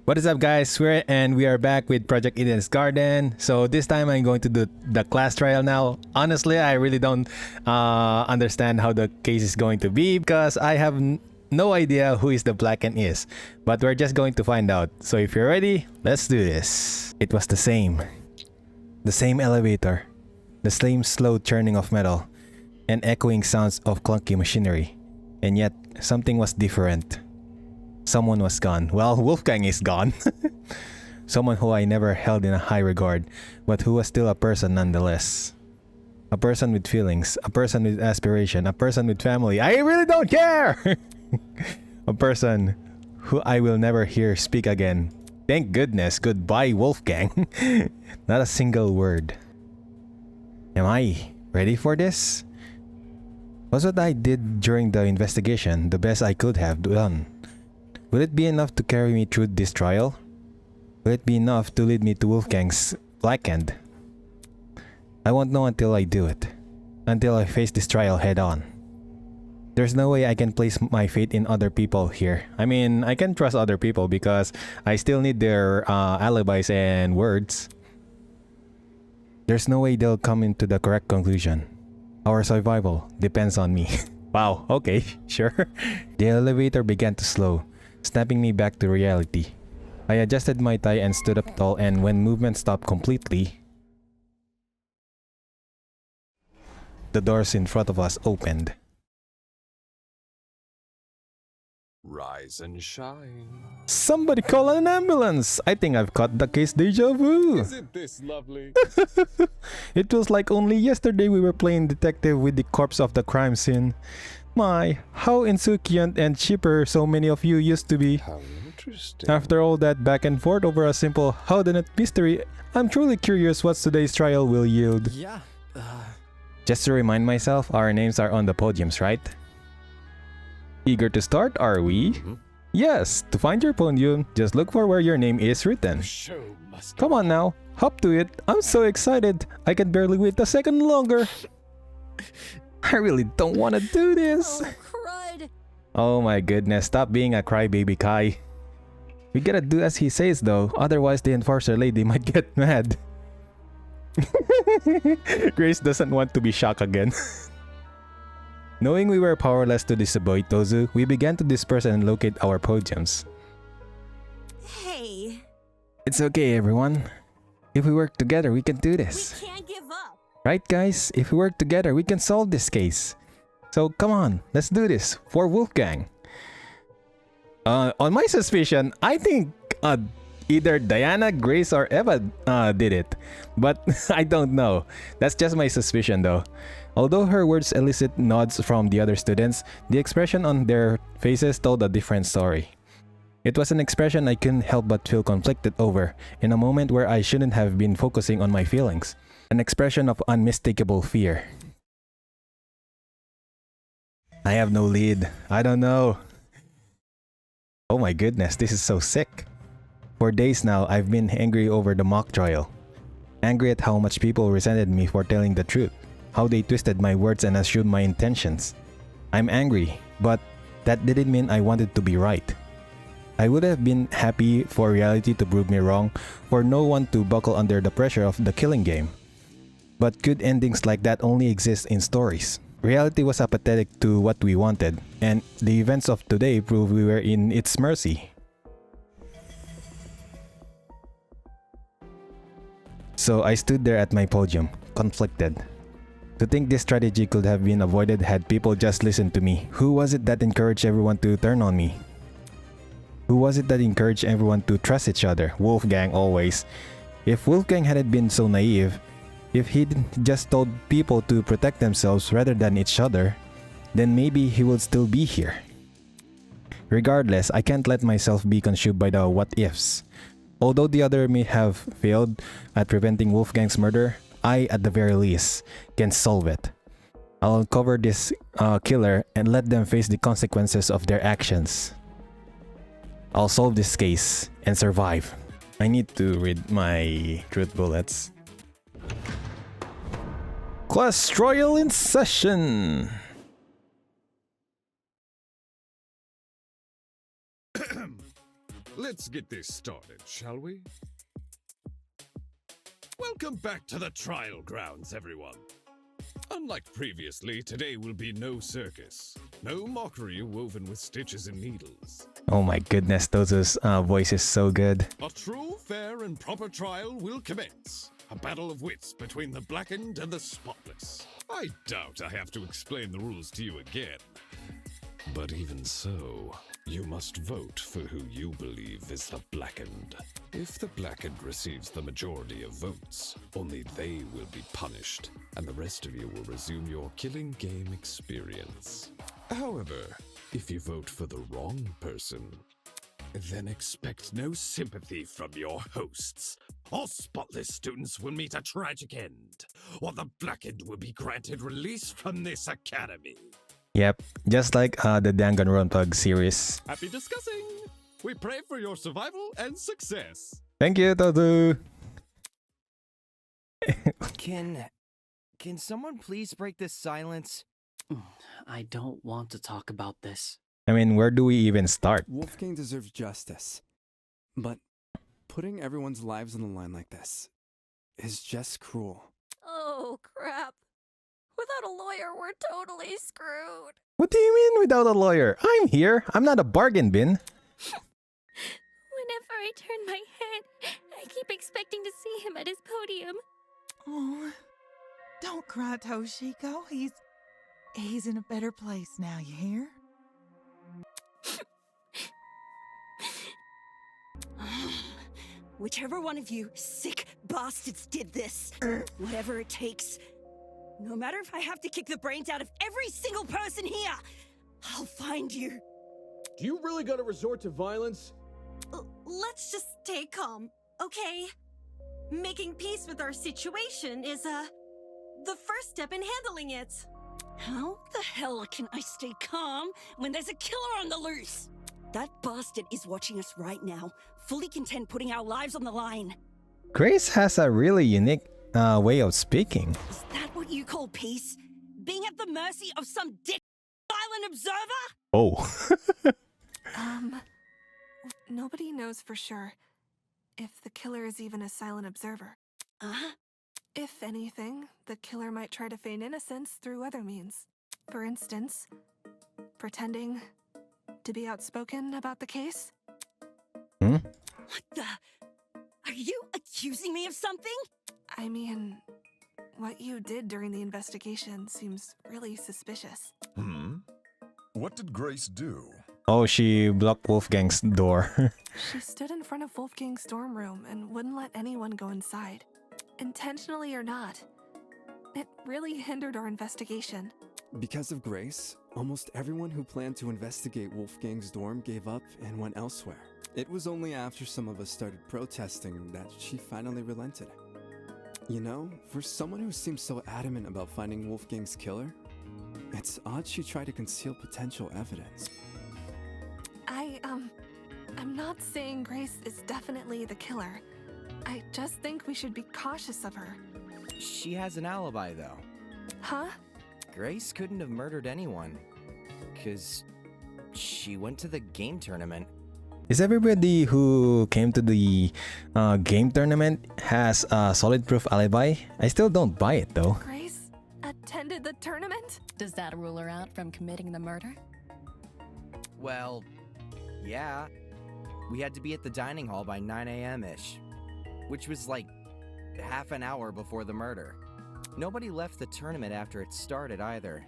What is up, guys? We are back with Project Eden's Garden. So this time I'm going to do the class trial now. Honestly, I really don't understand how the case is going to be because I have no idea who is the blackened is. But we're just going to find out. So if you're ready, let's do this. It was the same. The same elevator. The same slow churning of metal. And echoing sounds of clunky machinery. And yet, something was different. Someone was gone. Well, Wolfgang is gone. Someone who I never held in a high regard, but who was still a person nonetheless. A person with feelings, a person with aspiration, a person with family. I really don't care! A person who I will never hear speak again. Thank goodness. Goodbye, Wolfgang. Not a single word. Am I ready for this? Was what I did during the investigation the best I could have done? Will it be enough to carry me through this trial? Will it be enough to lead me to Wolfgang's blackened? I won't know until I do it. Until I face this trial head on. There's no way I can place my faith in other people here. I mean, I can trust other people because I still need their alibis and words. There's no way they'll come into the correct conclusion. Our survival depends on me. Wow, okay, sure. The elevator began to slow, snapping me back to reality. I adjusted my tie and stood up tall, and when movement stopped completely, the doors in front of us opened. Rise and shine. Somebody call an ambulance! I think I've caught the case deja vu! Isn't this lovely? It feels like only yesterday we were playing detective with the corpse of the crime scene. My, how insouciant and cheaper so many of you used to be. How interesting. After all that back and forth over a simple howdunit mystery, I'm truly curious what today's trial will yield. Yeah. Just to remind myself, our names are on the podiums, right? Eager to start, are we? Yes, to find your podium, just look for where your name is written. Show must Come on now, hop to it. I'm so excited. I can barely wait a second longer. I really don't want to do this. Oh, crud. Oh my goodness, stop being a crybaby, Kai. We gotta do as he says though, otherwise the enforcer lady might get mad. Grace doesn't want to be shocked again. Knowing we were powerless to disavoid Tozu, we began to disperse and locate our podiums. Hey, It's okay, everyone. If we work together, we can do we this. can't give up. Right, guys? If we work together, we can solve this case. So, come on, let's do this for Wolfgang. On my suspicion, I think either Diana, Grace, or Eva did it. But I don't know. That's just my suspicion, though. Although her words elicit nods from the other students, the expression on their faces told a different story. It was an expression I couldn't help but feel conflicted over, in a moment where I shouldn't have been focusing on my feelings. An expression of unmistakable fear. I have no lead. I don't know. Oh my goodness, this is so sick. For days now, I've been angry over the mock trial. Angry at how much people resented me for telling the truth. How they twisted my words and assumed my intentions. I'm angry, but that didn't mean I wanted to be right. I would have been happy for reality to prove me wrong, for no one to buckle under the pressure of the killing game. But good endings like that only exist in stories. Reality was apathetic to what we wanted, and the events of today prove we were in its mercy. So I stood there at my podium, conflicted. To think this strategy could have been avoided had people just listened to me. Who was it that encouraged everyone to turn on me? Who was it that encouraged everyone to trust each other? Wolfgang always. If Wolfgang hadn't been so naive, if he'd just told people to protect themselves rather than each other, then maybe he would still be here. Regardless, I can't let myself be consumed by the what-ifs. Although the other may have failed at preventing Wolfgang's murder, I, at the very least, can solve it. I'll uncover this killer and let them face the consequences of their actions. I'll solve this case and survive. I need to read my truth bullets. Class trial in session! Let's get this started, shall we? Welcome back to the trial grounds, everyone. Unlike previously, today will be no circus. No mockery woven with stitches and needles. Oh my goodness, those voice is so good. A true, fair, and proper trial will commence. A battle of wits between the blackened and the spotless. I doubt I have to explain the rules to you again. But even so, you must vote for who you believe is the blackened. If the blackened receives the majority of votes, only they will be punished, and the rest of you will resume your killing game experience. However, if you vote for the wrong person, then expect no sympathy from your hosts. All spotless students will meet a tragic end, or the blackened will be granted release from this academy. Yep, just like the Danganronpa series. Happy discussing! We pray for your survival and success. Thank you, Todu. Can someone please break this silence? I don't want to talk about this. I mean, where do we even start? Wolfgang deserves justice. But putting everyone's lives on the line like this is just cruel. Oh, crap. Without a lawyer, we're totally screwed. What do you mean without a lawyer? I'm here. I'm not a bargain bin. Whenever I turn my head, I keep expecting to see him at his podium. Oh, don't cry, Toshiko. He's in a better place now, you hear? Whichever one of you sick bastards did this, whatever it takes, no matter if I have to kick the brains out of every single person here, I'll find you. Do you really gotta resort to violence? Let's just stay calm, okay? Making peace with our situation is, the first step in handling it. How the hell can I stay calm when there's a killer on the loose? That bastard is watching us right now, fully content putting our lives on the line. Grace has a really unique way of speaking. Is that what you call peace? Being at the mercy of some dick silent observer? Oh. Nobody knows for sure if the killer is even a silent observer. If anything, the killer might try to feign innocence through other means. For instance, pretending to be outspoken about the case. What the? Are you accusing me of something? I mean, what you did during the investigation seems really suspicious. What did Grace do? Oh, she blocked Wolfgang's door. She stood in front of Wolfgang's dorm room and wouldn't let anyone go inside. Intentionally or not, it really hindered our investigation. Because of Grace, almost everyone who planned to investigate Wolfgang's dorm gave up and went elsewhere. It was only after some of us started protesting that she finally relented. You know, for someone who seems so adamant about finding Wolfgang's killer, it's odd she tried to conceal potential evidence. I'm not saying Grace is definitely the killer. I just think we should be cautious of her. She has an alibi, though. Huh? Grace couldn't have murdered anyone, 'cause she went to the game tournament. Is everybody who came to the game tournament has a solid proof alibi? I still don't buy it though. Grace attended the tournament? Does that rule her out from committing the murder? Well, yeah. We had to be at the dining hall by 9 a.m.-ish, which was like half an hour before the murder. Nobody left the tournament after it started either.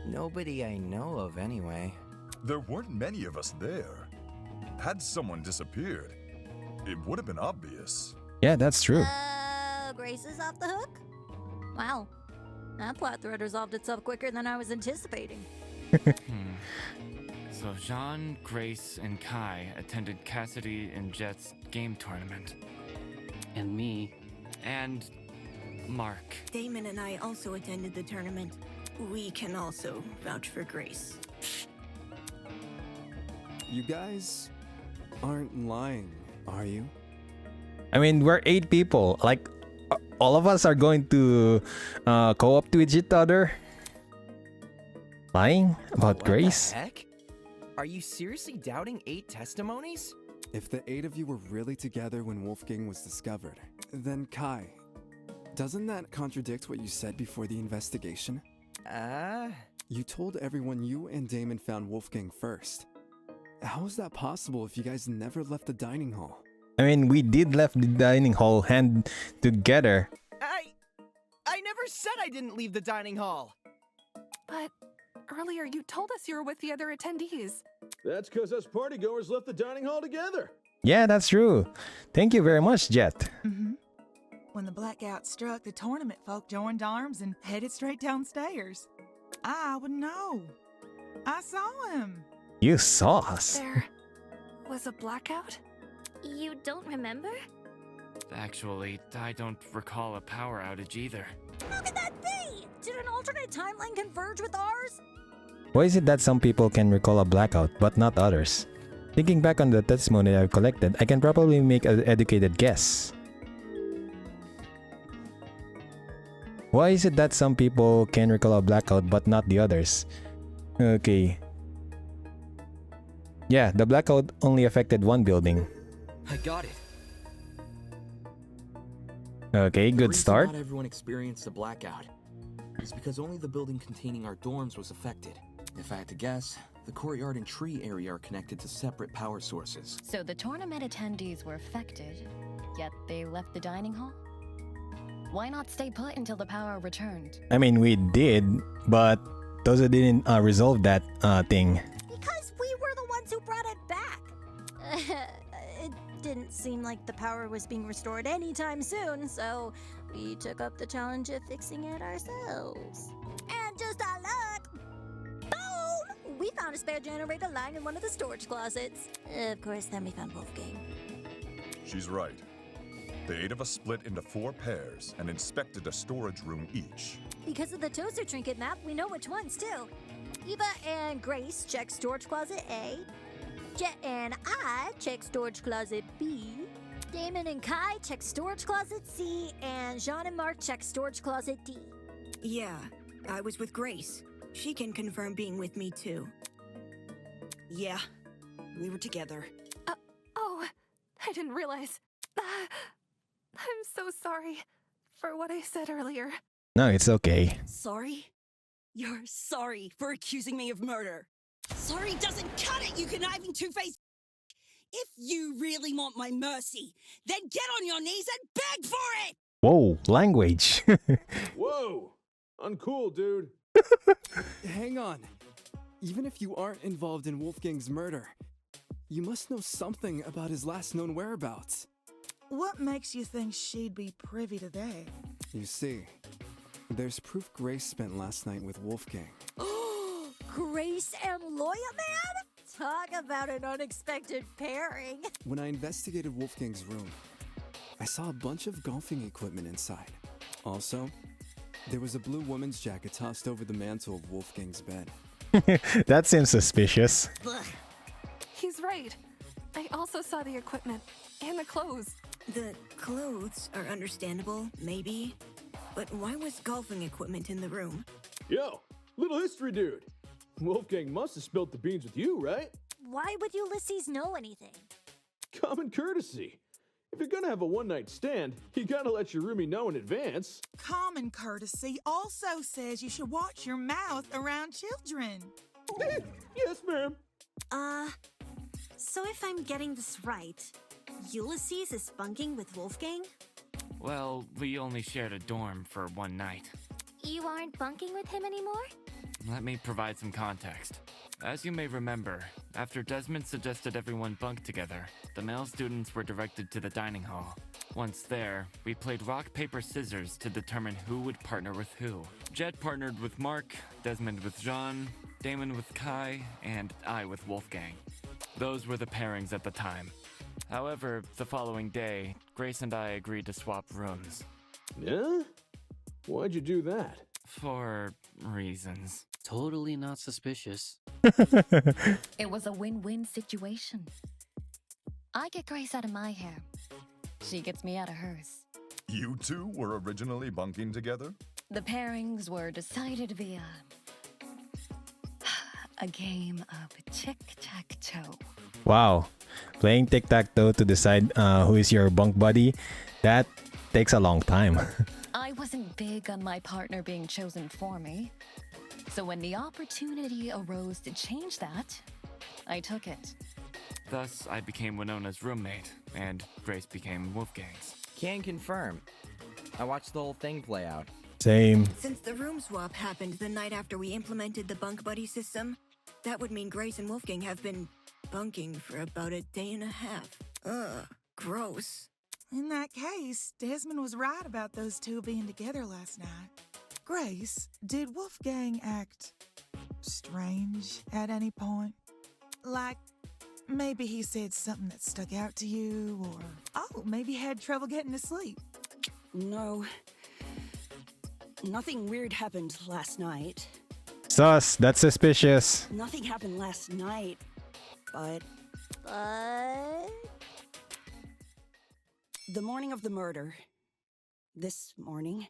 Nobody I know of, anyway. There weren't many of us there. Had someone disappeared, it would have been obvious. Yeah, that's true. Grace is off the hook? Wow. That plot thread resolved itself quicker than I was anticipating. So Jean, Grace, and Kai attended Cassidy and Jet's game tournament. And me. And Mark. Damon and I also attended the tournament. We can also vouch for Grace. You guys aren't lying, are you? I mean, we're 8 people. Like, all of us are going to co-op to each other. Lying about What Grace? the heck? Are you seriously doubting 8 testimonies? If the 8 of you were really together when Wolfgang was discovered, then Kai, doesn't that contradict what you said before the investigation? You told everyone you and Damon found Wolfgang first. How is that possible if you guys never left the dining hall? I mean, we did left the dining hall hand together. I never said I didn't leave the dining hall. But earlier you told us you were with the other attendees. That's because us partygoers left the dining hall together. Yeah, that's true. Thank you very much, Jet. When the blackout struck, the tournament folk joined arms and headed straight downstairs. I would know. I saw him. You saw us. There was a blackout? You don't remember? Actually, I don't recall a power outage either. How could that be? Did an alternate timeline converge with ours? Why is it that some people can recall a blackout, but not others? Thinking back on the testimony I've collected, I can probably make an educated guess. Why is it that some people can recall a blackout, but not the others? Okay. Yeah, the blackout only affected one building. I got it. Okay, good start. Not everyone experienced a blackout. It's because only the building containing our dorms was affected. If I had to guess, the courtyard and tree area are connected to separate power sources. So the tournament attendees were affected, yet they left the dining hall? Why not stay put until the power returned? I mean, we did, but those who didn't resolve that thing. Because we were the ones who brought it back. It didn't seem like the power was being restored anytime soon, so we took up the challenge of fixing it ourselves. And just our luck, boom! We found a spare generator lying in one of the storage closets. Of course, then we found Wolfgang. She's right. The 8 of us split into 4 pairs and inspected a storage room each. Because of the toaster trinket map, we know which ones too. Eva and Grace check storage closet A. Jet and I check storage closet B. Damon and Kai check storage closet C. And Jean and Mark check storage closet D. Yeah, I was with Grace. She can confirm being with me too. Yeah, we were together. Oh, I didn't realize. I'm so sorry for what I said earlier. No, it's okay. Sorry? You're sorry for accusing me of murder. Sorry doesn't cut it, you conniving two-faced. If you really want my mercy, then get on your knees and beg for it! Whoa, language. Whoa, uncool, dude. Hang on. Even if you aren't involved in Wolfgang's murder, you must know something about his last known whereabouts. What makes you think she'd be privy to that? You see, there's proof Grace spent last night with Wolfgang. Grace and Loya Man? Talk about an unexpected pairing. When I investigated Wolfgang's room, I saw a bunch of golfing equipment inside. Also, there was a blue woman's jacket tossed over the mantle of Wolfgang's bed. That seems suspicious. He's right. I also saw the equipment and the clothes. The clothes are understandable, maybe. But why was golfing equipment in the room? Yo, little history dude. Wolfgang must have spilled the beans with you, right? Why would Ulysses know anything? Common courtesy. If you're gonna have a one-night stand, you gotta let your roomie know in advance. Common courtesy also says you should watch your mouth around children. Yes, ma'am. So if I'm getting this right, Ulysses is bunking with Wolfgang? Well, we only shared a dorm for one night. You aren't bunking with him anymore? Let me provide some context. As you may remember, after Desmond suggested everyone bunk together, the male students were directed to the dining hall. Once there, we played rock, paper, scissors to determine who would partner with who. Jet partnered with Mark, Desmond with Jean, Damon with Kai, and I with Wolfgang. Those were the pairings at the time. However, the following day, Grace and I agreed to swap rooms. Yeah? Why'd you do that? For reasons. Totally not suspicious. It was a win-win situation. I get Grace out of my hair. She gets me out of hers. You two were originally bunking together? The pairings were decided via a game of tic-tac-toe. Wow. Playing tic-tac-toe to decide who is your bunk buddy, that takes a long time. I wasn't big on my partner being chosen for me. So when the opportunity arose to change that, I took it. Thus, I became Winona's roommate, and Grace became Wolfgang's. Can confirm. I watched the whole thing play out. Same. Since the room swap happened the night after we implemented the bunk buddy system, that would mean Grace and Wolfgang have been bunking for about a day and a half. Ugh, gross. In that case, Desmond was right about those two being together last night. Grace, did Wolfgang act strange at any point? Like, maybe he said something that stuck out to you, or, oh, maybe had trouble getting to sleep. No. Nothing weird happened last night. Sus, that's suspicious. Nothing happened last night, but the morning of the murder, this morning,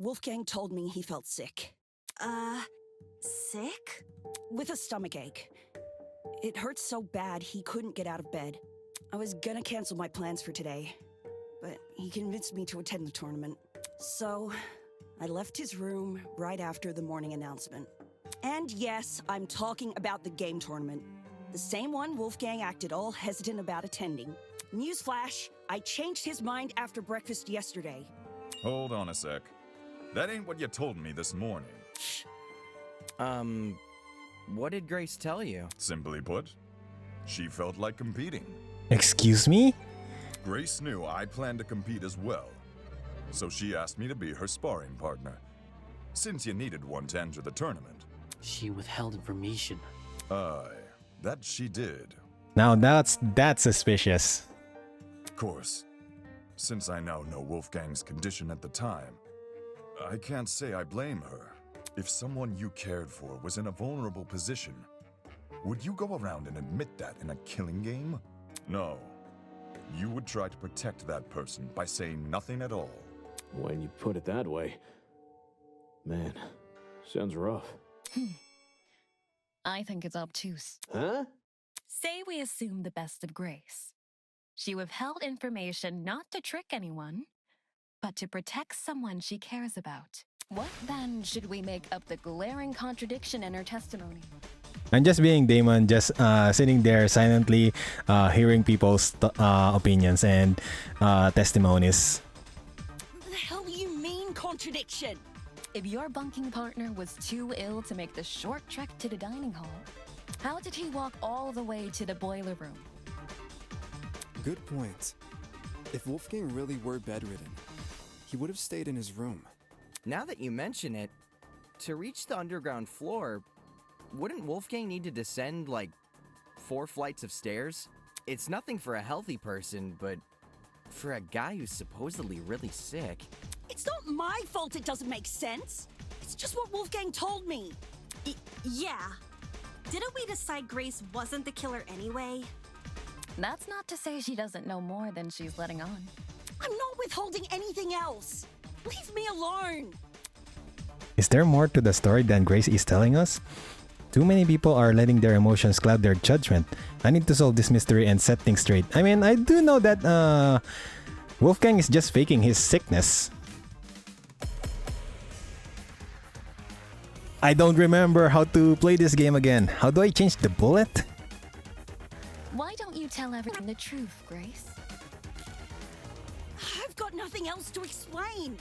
Wolfgang told me he felt sick. Sick? With a stomachache. It hurt so bad he couldn't get out of bed. I was gonna cancel my plans for today, but he convinced me to attend the tournament. So, I left his room right after the morning announcement. And yes, I'm talking about the game tournament. The same one Wolfgang acted all hesitant about attending. Newsflash, I changed his mind after breakfast yesterday. Hold on a sec. That ain't what you told me this morning. What did Grace tell you? Simply put, she felt like competing. Excuse me? Grace knew I planned to compete as well, so she asked me to be her sparring partner, since you needed one to enter the tournament. She withheld information. Aye, that she did. Now that's suspicious. Of course, since I now know Wolfgang's condition at the time, I can't say I blame her. If someone you cared for was in a vulnerable position, would you go around and admit that in a killing game? No. You would try to protect that person by saying nothing at all. When you put it that way, man, sounds rough. I think it's obtuse. Huh? Say we assume the best of Grace. She withheld information not to trick anyone, but to protect someone she cares about. What then should we make up the glaring contradiction in her testimony? I'm just being Damon, just sitting there silently, hearing people's opinions and testimonies. What the hell do you mean, contradiction? If your bunking partner was too ill to make the short trek to the dining hall, how did he walk all the way to the boiler room? Good point. If Wolfgang really were bedridden, he would have stayed in his room. Now that you mention it, to reach the underground floor, wouldn't Wolfgang need to descend, like, 4 flights of stairs? It's nothing for a healthy person, but for a guy who's supposedly really sick... It's not my fault it doesn't make sense. It's just what Wolfgang told me. Yeah. Didn't we decide Grace wasn't the killer anyway? That's not to say she doesn't know more than she's letting on. I'm not withholding anything else. Leave me alone. Is there more to the story than Grace is telling us? Too many people are letting their emotions cloud their judgment. I need to solve this mystery and set things straight. I mean, I do know that Wolfgang is just faking his sickness. I don't remember how to play this game again. How do I change the bullet? Why don't you tell everyone the truth, Grace? I've got nothing else to explain.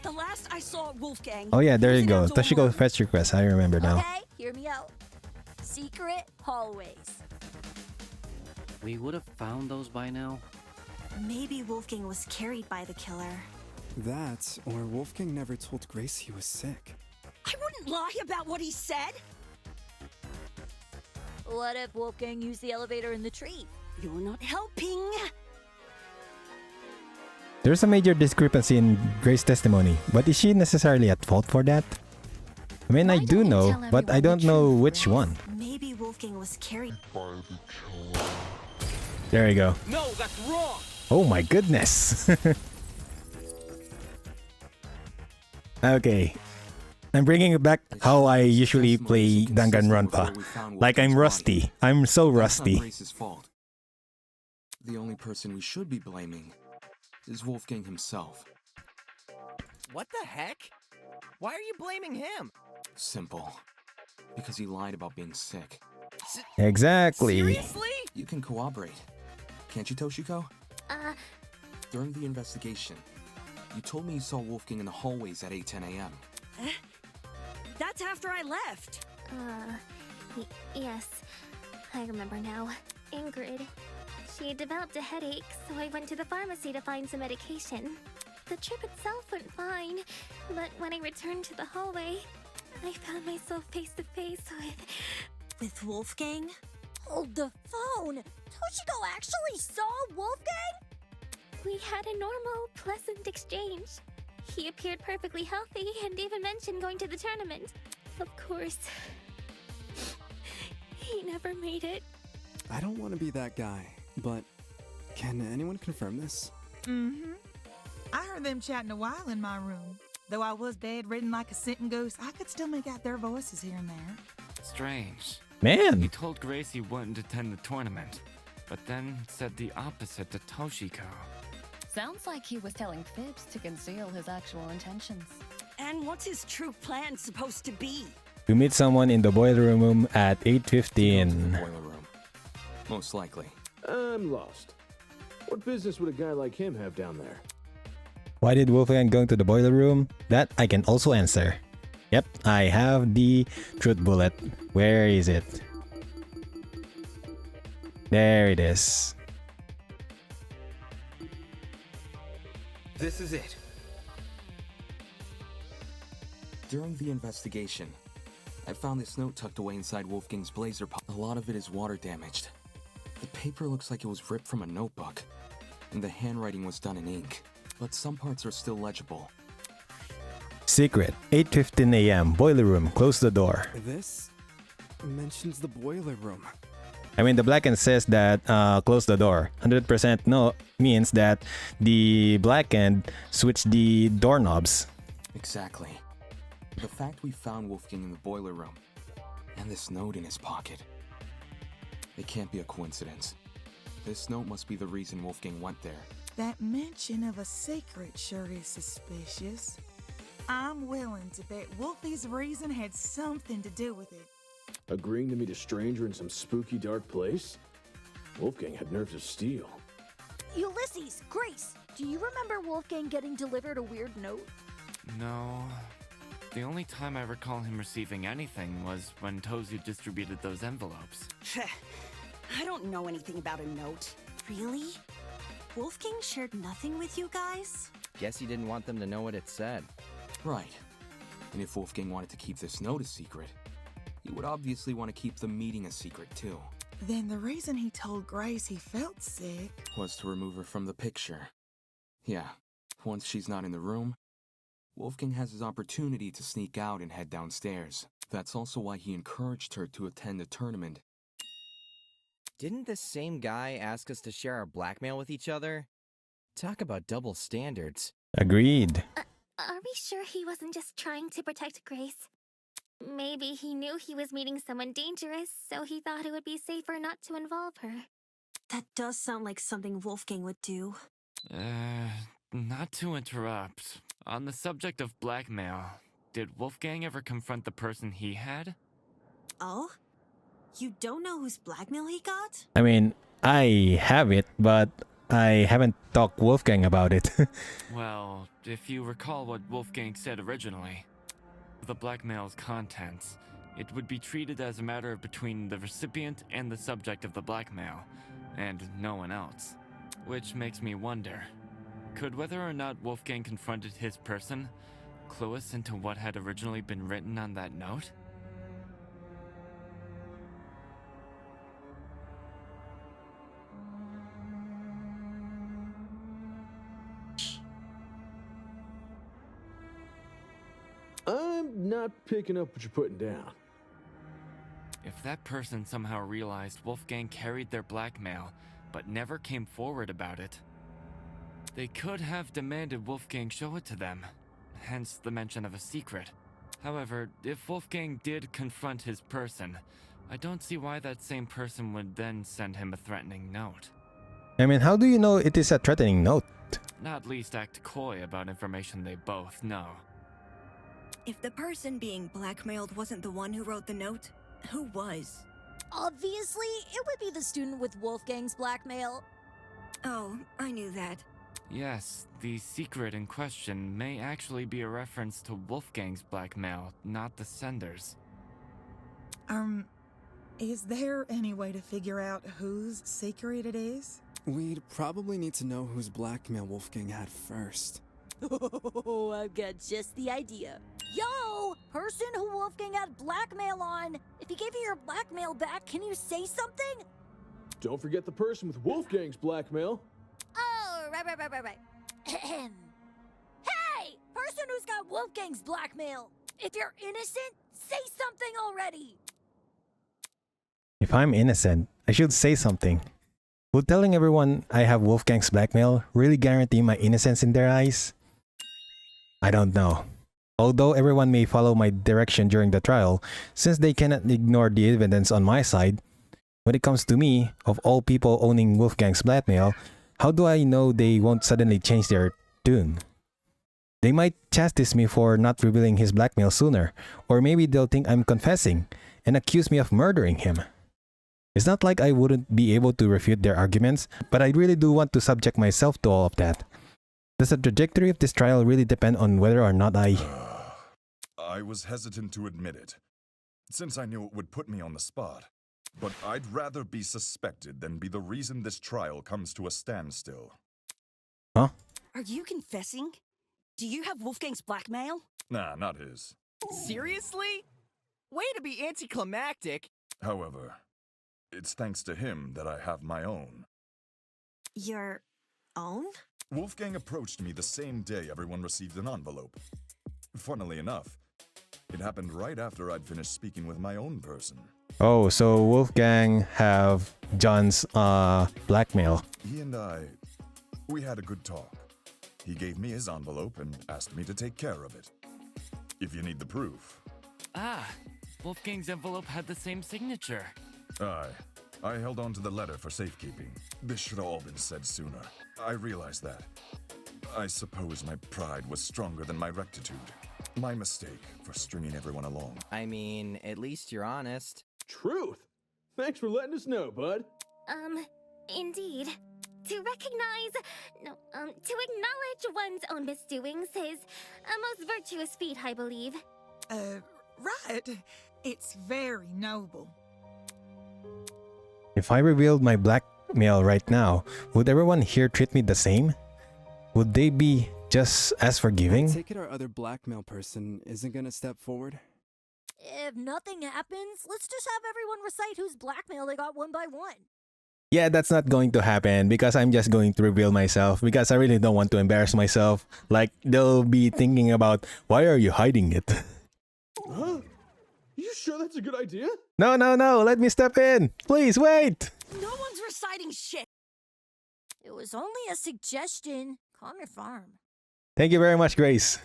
The last I saw Wolfgang... Oh yeah, there you go. was in outdoor Toshiko work. fetch request. I remember now. Okay, hear me out. Secret hallways. We would have found those by now. Maybe Wolfgang was carried by the killer. That, or Wolfgang never told Grace he was sick. I wouldn't lie about what he said. What if Wolfgang used the elevator in the tree? You're not helping. There's a major discrepancy in Grace's testimony, but is she necessarily at fault for that? I mean, I do know, but I don't know which one. Maybe Wolfgang was carried by the killer. There you go. No, that's wrong! Oh my goodness! Okay. I'm bringing it back how I usually play Danganronpa. Like I'm rusty. I'm so rusty. Grace's fault. The only person we should be blaming is Wolfgang himself. What the heck? Why are you blaming him? Simple. Because he lied about being sick. Exactly. Seriously? You can cooperate. Can't you, Toshiko? During the investigation, you told me you saw Wolfgang in the hallways at 8:10 a.m. That's after I left. Yes. I remember now. Ingrid. She had developed a headache, so I went to the pharmacy to find some medication. The trip itself went fine, but when I returned to the hallway, I found myself face to face with Wolfgang? Hold the phone! Toshiko actually saw Wolfgang? We had a normal, pleasant exchange. He appeared perfectly healthy and even mentioned going to the tournament. Of course, he never made it. I don't want to be that guy, but can anyone confirm this? Mm-hmm. I heard them chatting a while in my room. Though I was bedridden like a sitting ghost, I could still make out their voices here and there. Strange. Man. He told Grace he wouldn't attend the tournament, but then said the opposite to Toshiko. Sounds like he was telling fibs to conceal his actual intentions. And what's his true plan supposed to be? To meet someone in the boiler room at 8:15. Boiler room. Most likely. I'm lost. What business would a guy like him have down there? Why did Wolfgang go to the boiler room? That I can also answer. Yep, I have the truth bullet. Where is it? There it is. This is it. During the investigation, I found this note tucked away inside Wolfgang's blazer pocket. A lot of it is water damaged. The paper looks like it was ripped from a notebook, and the handwriting was done in ink, but some parts are still legible. Secret, 8:15 a.m. Boiler room, close the door. This mentions the boiler room. I mean, the blackened says that close the door. 100% no means that the blackened switched the doorknobs. Exactly. The fact we found Wolfgang in the boiler room, and this note in his pocket. It can't be a coincidence. This note must be the reason Wolfgang went there. That mention of a secret sure is suspicious. I'm willing to bet Wolfie's reason had something to do with it. Agreeing to meet a stranger in some spooky dark place? Wolfgang had nerves of steel. Ulysses, Grace, do you remember Wolfgang getting delivered a weird note? No. The only time I recall him receiving anything was when Tozu distributed those envelopes. I don't know anything about a note. Really? Wolfgang shared nothing with you guys? Guess he didn't want them to know what it said. Right. And if Wolfgang wanted to keep this note a secret, he would obviously want to keep the meeting a secret too. Then the reason he told Grace he felt sick was to remove her from the picture. Yeah, once she's not in the room, Wolfgang has his opportunity to sneak out and head downstairs. That's also why he encouraged her to attend the tournament. Didn't this same guy ask us to share our blackmail with each other? Talk about double standards. Agreed. Are we sure he wasn't just trying to protect Grace? Maybe he knew he was meeting someone dangerous, so he thought it would be safer not to involve her. That does sound like something Wolfgang would do. Not to interrupt. On the subject of blackmail, did Wolfgang ever confront the person he had? Oh? You don't know whose blackmail he got? I mean, I have it, but I haven't talked Wolfgang about it. Well, if you recall what Wolfgang said originally, the blackmail's contents, it would be treated as a matter between the recipient and the subject of the blackmail, and no one else. Which makes me wonder, could whether or not Wolfgang confronted his person clue us into what had originally been written on that note? I'm not picking up what you're putting down. If that person somehow realized Wolfgang carried their blackmail, but never came forward about it, they could have demanded Wolfgang show it to them, hence the mention of a secret. However, if Wolfgang did confront his person, I don't see why that same person would then send him a threatening note. I mean, how do you know it is a threatening note? Not least act coy about information they both know. If the person being blackmailed wasn't the one who wrote the note, who was? Obviously, it would be the student with Wolfgang's blackmail. Oh, I knew that. Yes, the secret in question may actually be a reference to Wolfgang's blackmail, not the sender's. Is there any way to figure out whose secret it is? We'd probably need to know whose blackmail Wolfgang had first. Oh, I've got just the idea. Yo, person who Wolfgang had blackmail on. If he gave you your blackmail back, can you say something? Don't forget the person with Wolfgang's blackmail. Oh, right. Hey, person who's got Wolfgang's blackmail. If you're innocent, say something already. If I'm innocent, I should say something. Will telling everyone I have Wolfgang's blackmail really guarantee my innocence in their eyes? I don't know. Although everyone may follow my direction during the trial, since they cannot ignore the evidence on my side, when it comes to me, of all people owning Wolfgang's blackmail, how do I know they won't suddenly change their tune? They might chastise me for not revealing his blackmail sooner, or maybe they'll think I'm confessing and accuse me of murdering him. It's not like I wouldn't be able to refute their arguments, but I really do want to subject myself to all of that. Does the trajectory of this trial really depend on whether or not I was hesitant to admit it, since I knew it would put me on the spot. But I'd rather be suspected than be the reason this trial comes to a standstill. Huh? Are you confessing? Do you have Wolfgang's blackmail? Nah, not his. Seriously? Way to be anticlimactic. However, it's thanks to him that I have my own. Your own? Wolfgang approached me the same day everyone received an envelope. Funnily enough, it happened right after I'd finished speaking with my own person. Oh, so Wolfgang have John's blackmail. He and we had a good talk. He gave me his envelope and asked me to take care of it. If you need the proof. Ah, Wolfgang's envelope had the same signature. I held on to the letter for safekeeping. This should have all been said sooner. I realized that. I suppose my pride was stronger than my rectitude. My mistake for stringing everyone along. I mean, at least you're honest. Truth. Thanks for letting us know, bud. Indeed. To acknowledge one's own misdoings is a most virtuous feat, I believe. Right. It's very noble. If I revealed my blackmail right now, would everyone here treat me the same? Would they be just as forgiving? I take it our other blackmail person isn't gonna step forward? If nothing happens, let's just have everyone recite whose blackmail they got one by one. Yeah, that's not going to happen because I'm just going to reveal myself because I really don't want to embarrass myself. Like, they'll be thinking about, why are you hiding it? Huh? You sure that's a good idea? No, let me step in. Please, wait. No one's reciting shit. It was only a suggestion. Calm your farm. Thank you very much, Grace.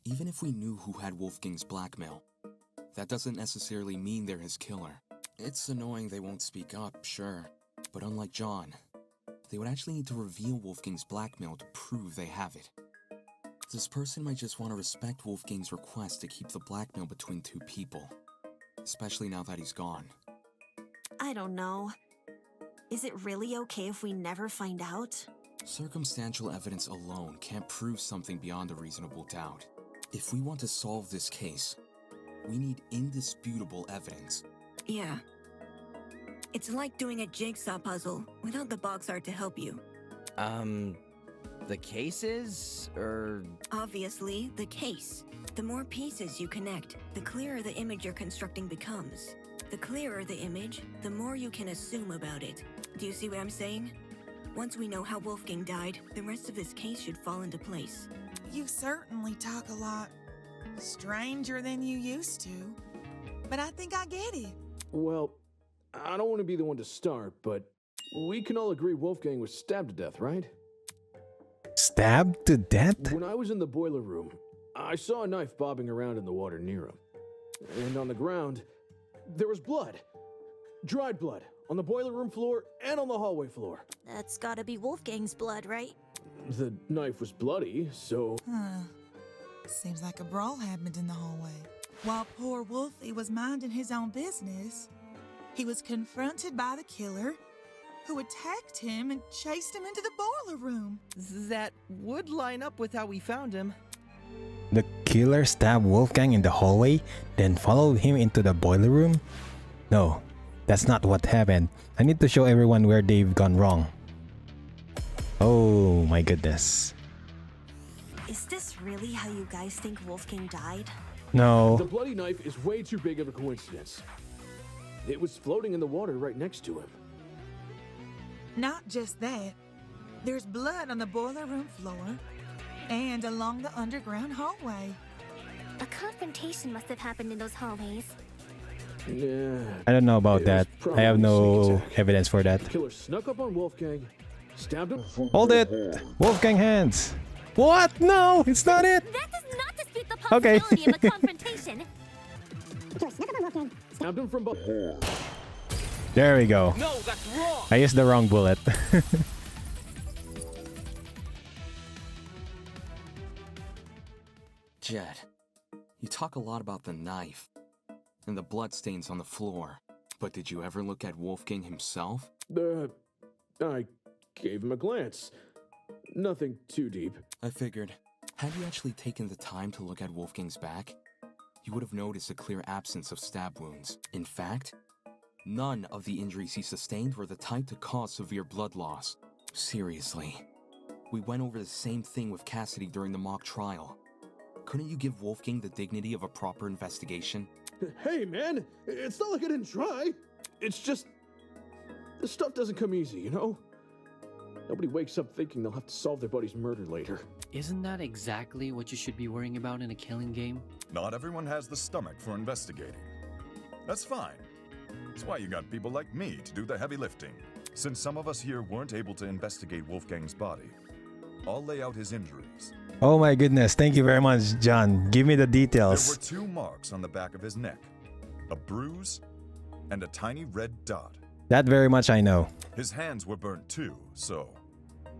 Even if we knew who had Wolfgang's blackmail, that doesn't necessarily mean they're his killer. It's annoying they won't speak up, sure. But unlike John, they would actually need to reveal Wolfgang's blackmail to prove they have it. This person might just want to respect Wolfgang's request to keep the blackmail between two people. Especially now that he's gone. I don't know. Is it really okay if we never find out? Circumstantial evidence alone can't prove something beyond a reasonable doubt. If we want to solve this case, we need indisputable evidence. Yeah. It's like doing a jigsaw puzzle without the box art to help you. The cases, or... Obviously, the case. The more pieces you connect, the clearer the image you're constructing becomes. The clearer the image, the more you can assume about it. Do you see what I'm saying? Once we know how Wolfgang died, the rest of this case should fall into place. You certainly talk a lot stranger than you used to, but I think I get it. Well, I don't want to be the one to start, but we can all agree Wolfgang was stabbed to death, right? Stabbed to death? When I was in the boiler room, I saw a knife bobbing around in the water near him. And on the ground, there was blood. Dried blood. On the boiler room floor and on the hallway floor. That's gotta be Wolfgang's blood, right? The knife was bloody, so... Seems like a brawl happened in the hallway. While poor Wolfie was minding his own business, he was confronted by the killer, who attacked him and chased him into the boiler room. That would line up with how we found him. The killer stabbed Wolfgang in the hallway, then followed him into the boiler room? No, that's not what happened. I need to show everyone where they've gone wrong. Oh my goodness. Is this really how you guys think Wolfgang died? No. The bloody knife is way too big of a coincidence. It was floating in the water right next to him. Not just that, there's blood on the boiler room floor and along the underground hallway. A confrontation must have happened in those hallways. Yeah. I don't know about that. I have no evidence for that. The killer snuck up on Wolfgang, stabbed him. Hold it! Wolfgang hands! What? No, it's not it! That does not dispute the possibility of a confrontation. Stabbed him from behind. There we go. No, that's wrong. I used the wrong bullet. Jed, you talk a lot about the knife and the bloodstains on the floor, but did you ever look at Wolfgang himself? I gave him a glance. Nothing too deep. I figured. Had you actually taken the time to look at Wolfgang's back, you would have noticed a clear absence of stab wounds. In fact, none of the injuries he sustained were the type to cause severe blood loss. Seriously. We went over the same thing with Cassidy during the mock trial. Couldn't you give Wolfgang the dignity of a proper investigation? Hey, man! It's not like I didn't try. It's just... this stuff doesn't come easy, you know? Nobody wakes up thinking they'll have to solve their buddy's murder later. Isn't that exactly what you should be worrying about in a killing game? Not everyone has the stomach for investigating. That's fine. That's why you got people like me to do the heavy lifting. Since some of us here weren't able to investigate Wolfgang's body, I'll lay out his injuries. Oh my goodness, thank you very much, John. Give me the details. There were 2 marks on the back of his neck, a bruise, and a tiny red dot. That very much I know. His hands were burnt too, so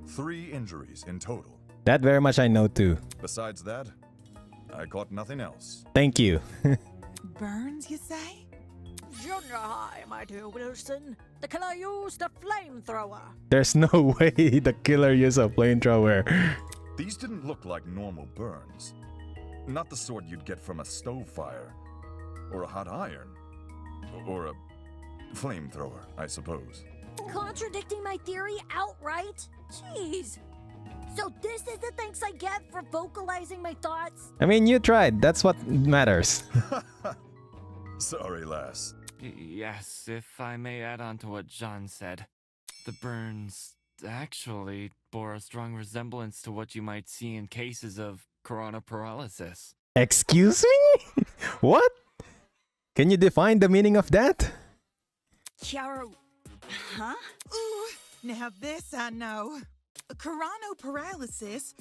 3 injuries in total. That very much I know too. Besides that, I caught nothing else. Thank you. Burns, you say? Junior high, my dear Wilson. The killer used a flamethrower. There's no way the killer used a flamethrower. These didn't look like normal burns. Not the sort you'd get from a stove fire, or a hot iron, or a flamethrower, I suppose. Contradicting my theory outright? Jeez. So this is the thanks I get for vocalizing my thoughts? I mean, you tried. That's what matters. Sorry, lass. Yes, if I may add on to what John said. The burns actually bore a strong resemblance to what you might see in cases of corona paralysis. Excuse me? What? Can you define the meaning of that? Chiaro... Huh? Ooh, now this I know. Coronoparalysis.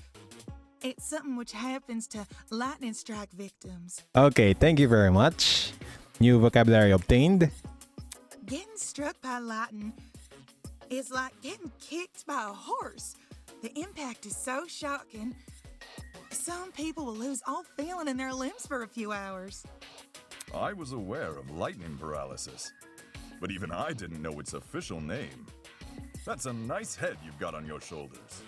It's something which happens to lightning strike victims. Okay, thank you very much. New vocabulary obtained. Getting struck by lightning is like getting kicked by a horse. The impact is so shocking. Some people will lose all feeling in their limbs for a few hours. I was aware of lightning paralysis, but even I didn't know its official name. That's a nice head you've got on your shoulders.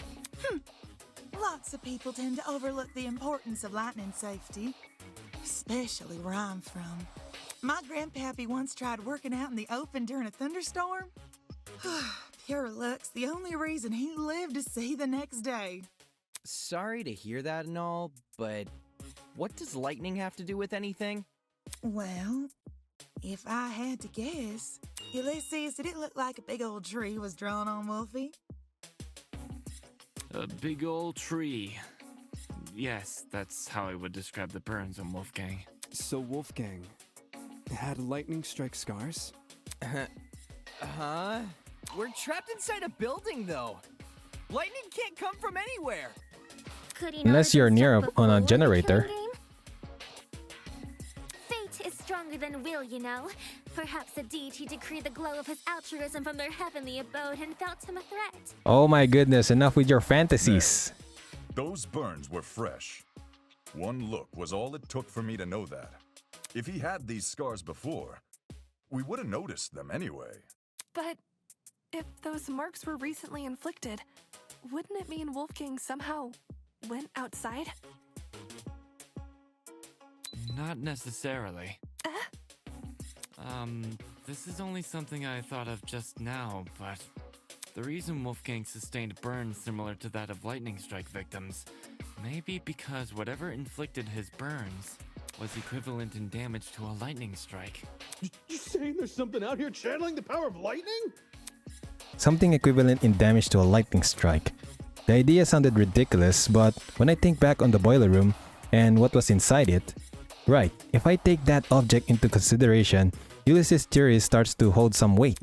Lots of people tend to overlook the importance of lightning safety, especially where I'm from. My grandpappy once tried working out in the open during a thunderstorm. Pure luck's the only reason he lived to see the next day. Sorry to hear that and all, but what does lightning have to do with anything? Well, if I had to guess, Ulysses, did it look like a big old tree was drawn on Wolfie? A big old tree. Yes, that's how I would describe the burns on Wolfgang. So Wolfgang had lightning strike scars? Huh? We're trapped inside a building, though. Lightning can't come from anywhere. Could he Unless not you're have been near struck on a before the generator. killing game? than will, you know. Perhaps a deity decreed the glow of his altruism from their heavenly abode and felt him a threat. Oh my goodness, enough with your fantasies. Those burns were fresh. One look was all it took for me to know that. If he had these scars before, we would have noticed them anyway. But if those marks were recently inflicted, wouldn't it mean Wolfgang somehow went outside? Not necessarily. This is only something I thought of just now, but the reason Wolfgang sustained burns similar to that of lightning strike victims may be because whatever inflicted his burns was equivalent in damage to a lightning strike. You saying there's something out here channeling the power of lightning? Something equivalent in damage to a lightning strike. The idea sounded ridiculous, but when I think back on the boiler room and what was inside it, right, if I take that object into consideration, Ulysses' theory starts to hold some weight.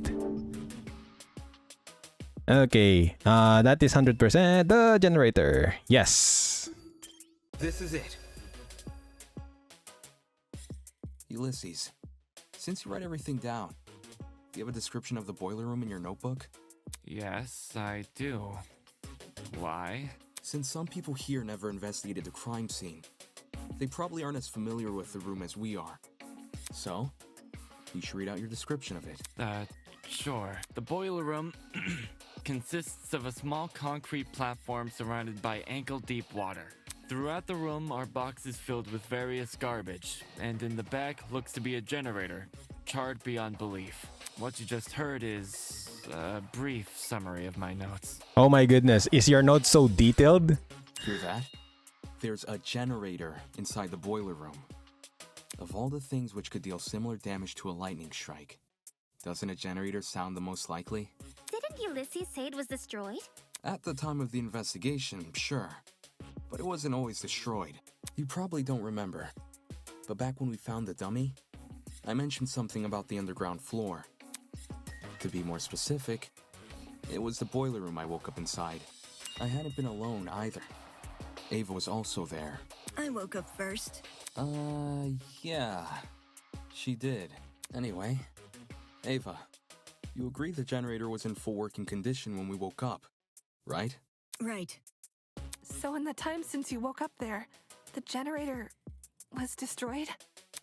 Okay, that is 100% the generator. Yes. This is it. Ulysses, since you write everything down, do you have a description of the boiler room in your notebook? Yes, I do. Why? Since some people here never investigated the crime scene, they probably aren't as familiar with the room as we are. So, you should read out your description of it. Sure. The boiler room consists of a small concrete platform surrounded by ankle-deep water. Throughout the room are boxes filled with various garbage, and in the back looks to be a generator, charred beyond belief. What you just heard is a brief summary of my notes. Oh my goodness, is your note so detailed? Hear that? There's a generator inside the boiler room. Of all the things which could deal similar damage to a lightning strike, doesn't a generator sound the most likely? Didn't Ulysses say it was destroyed? At the time of the investigation, sure. But it wasn't always destroyed. You probably don't remember. But back when we found the dummy, I mentioned something about the underground floor. To be more specific, it was the boiler room I woke up inside. I hadn't been alone either. Ava was also there. I woke up first. Yeah. She did. Anyway, Ava, you agree the generator was in full working condition when we woke up, right? Right. So in the time since you woke up there, the generator was destroyed?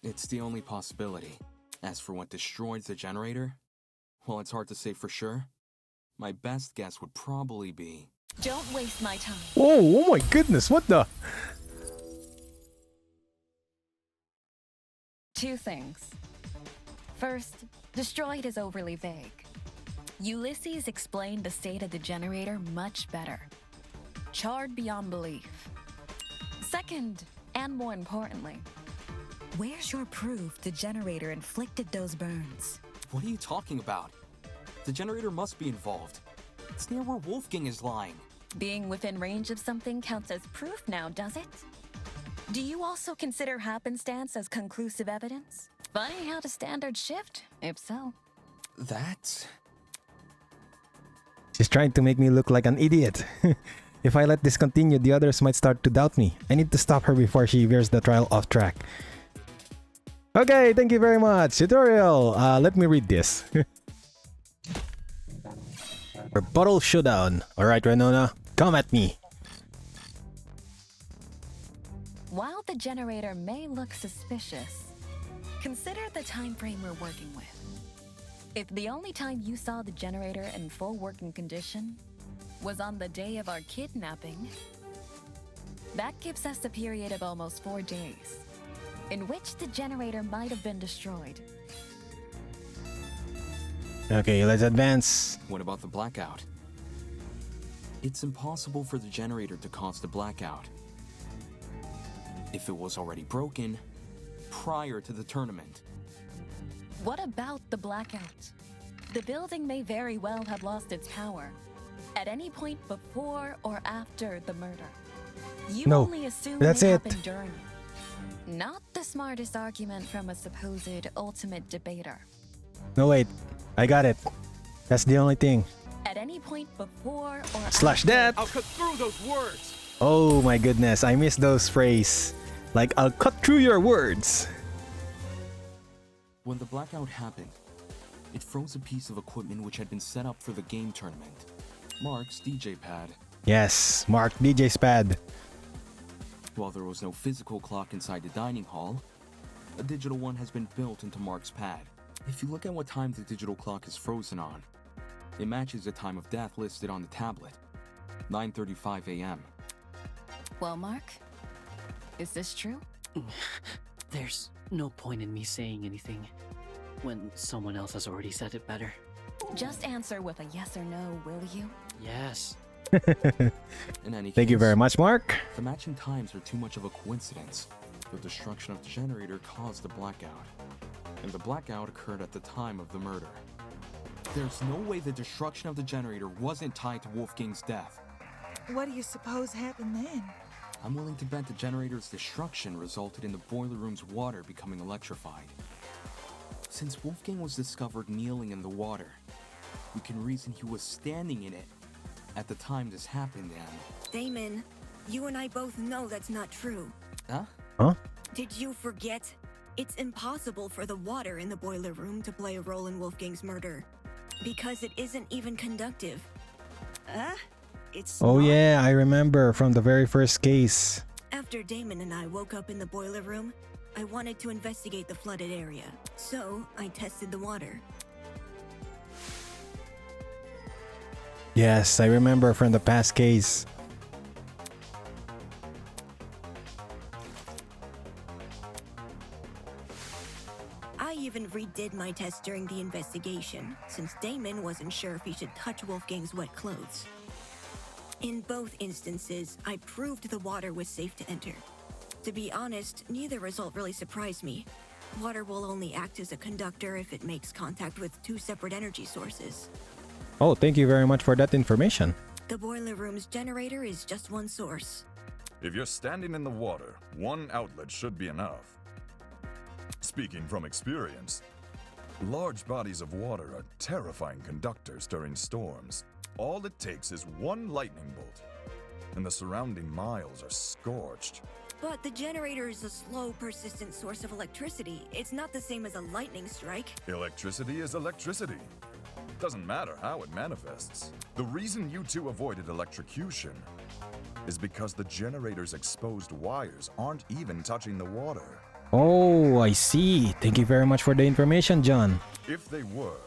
It's the only possibility. As for what destroyed the generator, well, it's hard to say for sure. My best guess would probably be... Don't waste my time. Oh my goodness, what the? Two things. First, destroyed is overly vague. Ulysses explained the state of the generator much better. Charred beyond belief. Second, and more importantly, where's your proof the generator inflicted those burns? What are you talking about? The generator must be involved. It's near where Wolfgang is lying. Being within range of something counts as proof now, does it? Do you also consider happenstance as conclusive evidence? Funny how the standards shift, if so. That? She's trying to make me look like an idiot. If I let this continue, the others might start to doubt me. I need to stop her before she veers the trial off track. Okay, thank you very much. Tutorial. Let me read this. Rebuttal showdown. Alright, Renona, come at me. While the generator may look suspicious, consider the time frame we're working with. If the only time you saw the generator in full working condition was on the day of our kidnapping, that gives us a period of almost 4 days, in which the generator might have been destroyed. Okay, let's advance. What about the blackout? It's impossible for the generator to cause the blackout. If it was already broken prior to the tournament. What about the blackout? The building may very well have lost its power at any point before or after the murder. You No, only assume that's it it. happened during it. Not the smartest argument from a supposed ultimate debater. No, wait. I got it. That's the only thing. At any point before or Slash after. that. I'll cut through those words. Oh my goodness, I missed those phrases. Like, I'll cut through your words. When the blackout happened, it froze a piece of equipment which had been set up for the game tournament. Mark's DJ pad. Yes, Mark DJ's pad. While there was no physical clock inside the dining hall, a digital one has been built into Mark's pad. If you look at what time the digital clock is frozen on, it matches the time of death listed on the tablet, 9:35 a.m. Well, Mark, is this true? There's no point in me saying anything when someone else has already said it better. Just answer with a yes or no, will you? Yes. In any Thank you case, very much, Mark. the matching times are too much of a coincidence. The destruction of the generator caused the blackout, and the blackout occurred at the time of the murder. There's no way the destruction of the generator wasn't tied to Wolfgang's death. What do you suppose happened then? I'm willing to bet the generator's destruction resulted in the boiler room's water becoming electrified. Since Wolfgang was discovered kneeling in the water, we can reason he was standing in it at the time this happened, and... Damon, you and I both know that's not true. Huh? Huh? Did you forget? It's impossible for the water in the boiler room to play a role in Wolfgang's murder. Because it isn't even conductive. It's Oh not. yeah, I remember from the very first case. After Damon and I woke up in the boiler room, I wanted to investigate the flooded area. So, I tested the water. Yes, I remember from the past case. I even redid my test during the investigation, since Damon wasn't sure if he should touch Wolfgang's wet clothes. In both instances, I proved the water was safe to enter. To be honest, neither result really surprised me. Water will only act as a conductor if it makes contact with two separate energy sources. Oh, thank you very much for that information. The boiler room's generator is just one source. If you're standing in the water, one outlet should be enough. Speaking from experience, large bodies of water are terrifying conductors during storms. All it takes is one lightning bolt, and the surrounding miles are scorched. But the generator is a slow, persistent source of electricity. It's not the same as a lightning strike. Electricity is electricity. Doesn't matter how it manifests. The reason you two avoided electrocution is because the generator's exposed wires aren't even touching the water. Oh, I see. Thank you very much for the information, John. If they were,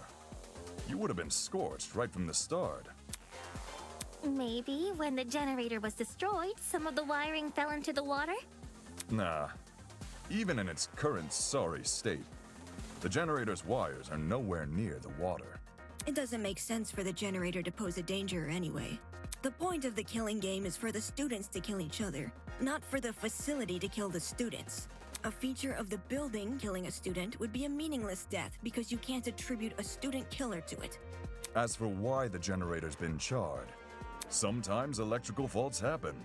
you would have been scorched right from the start. Maybe when the generator was destroyed, some of the wiring fell into the water? Nah. Even in its current sorry state, the generator's wires are nowhere near the water. It doesn't make sense for the generator to pose a danger anyway. The point of the killing game is for the students to kill each other, not for the facility to kill the students. A feature of the building killing a student would be a meaningless death because you can't attribute a student killer to it. As for why the generator's been charred, sometimes electrical faults happen.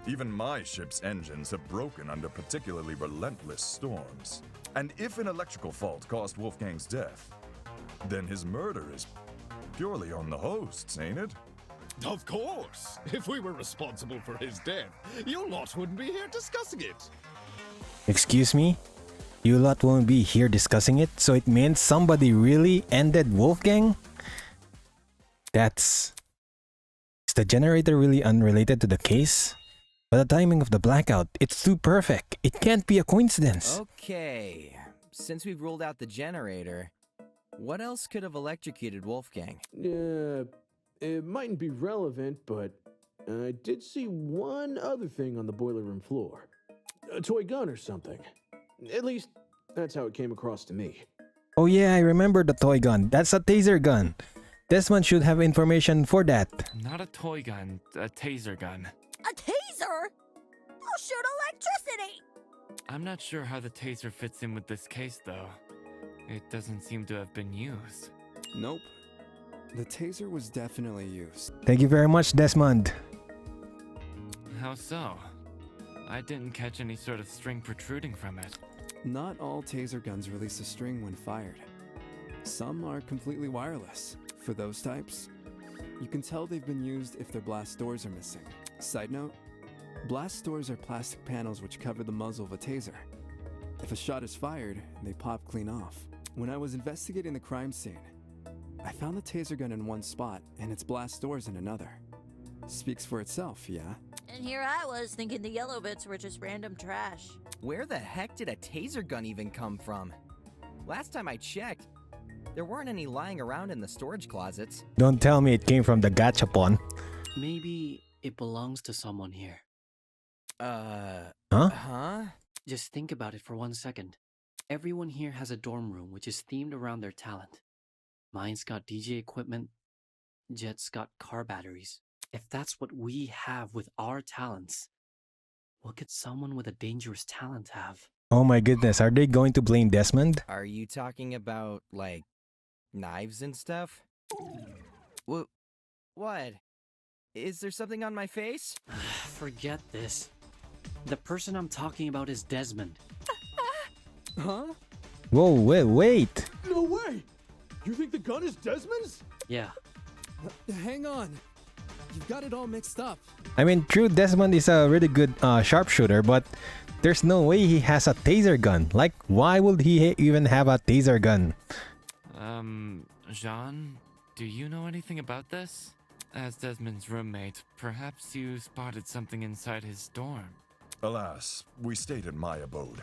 Even my ship's engines have broken under particularly relentless storms. And if an electrical fault caused Wolfgang's death, then his murder is purely on the hosts, ain't it? Of course! If we were responsible for his death, you lot wouldn't be here discussing it. Excuse me? You lot won't be here discussing it, so it means somebody really ended Wolfgang? Is the generator really unrelated to the case? But the timing of the blackout, it's too perfect. It can't be a coincidence. Okay, since we've ruled out the generator, what else could have electrocuted Wolfgang? It mightn't be relevant, but I did see one other thing on the boiler room floor. A toy gun or something. At least, that's how it came across to me. Oh yeah, I remember the toy gun. That's a taser gun. Desmond should have information for that. Not a toy gun, a taser gun. A taser? I'll shoot electricity! I'm not sure how the taser fits in with this case, though. It doesn't seem to have been used. Nope. The taser was definitely used. Thank you very much, Desmond. How so? I didn't catch any sort of string protruding from it. Not all taser guns release a string when fired. Some are completely wireless. For those types, you can tell they've been used if their blast doors are missing. Side note, blast doors are plastic panels which cover the muzzle of a taser. If a shot is fired, they pop clean off. When I was investigating the crime scene, I found the taser gun in one spot and its blast doors in another. Speaks for itself, yeah? And here I was thinking the yellow bits were just random trash. Where the heck did a taser gun even come from? Last time I checked, there weren't any lying around in the storage closets. Don't tell me it came from the gachapon. Maybe it belongs to someone here. Huh? Huh? Just think about it for 1 second. Everyone here has a dorm room which is themed around their talent. Mine's got DJ equipment. Jet's got car batteries. If that's what we have with our talents, what could someone with a dangerous talent have? Oh my goodness, are they going to blame Desmond? Are you talking about, like, knives and stuff? What? Is there something on my face? Forget this. The person I'm talking about is Desmond. Huh? Whoa, wait. No way! You think the gun is Desmond's? Yeah. Hang on. You've got it all mixed up. I mean, true, Desmond is a really good sharpshooter, but there's no way he has a taser gun. Like, why would he even have a taser gun? Jean, do you know anything about this? As Desmond's roommate, perhaps you spotted something inside his dorm. Alas, we stayed in my abode.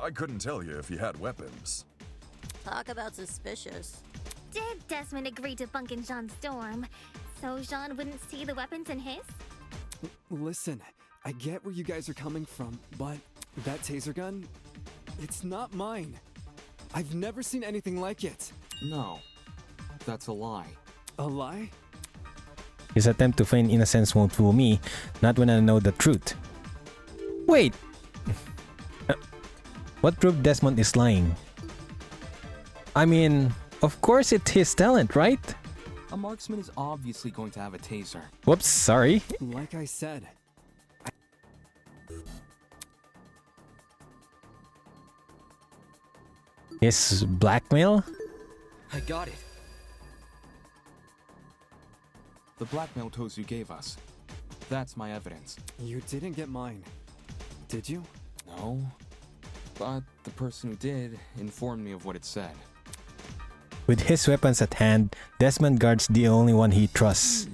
I couldn't tell you if he had weapons. Talk about suspicious. Did Desmond agree to bunk in Jean's dorm so Jean wouldn't see the weapons in his? Listen, I get where you guys are coming from, but that taser gun, it's not mine. I've never seen anything like it. No, that's a lie. A lie? His attempt to feign innocence won't fool me, not when I know the truth. Wait! What proof Desmond is lying? I mean, of course it's his talent, right? A marksman is obviously going to have a taser. Whoops, sorry. Like I said. Is blackmail? I got it. The blackmail tools you gave us. That's my evidence. You didn't get mine, did you? No. But the person who did informed me of what it said. With his weapons at hand, Desmond guards the only one he trusts.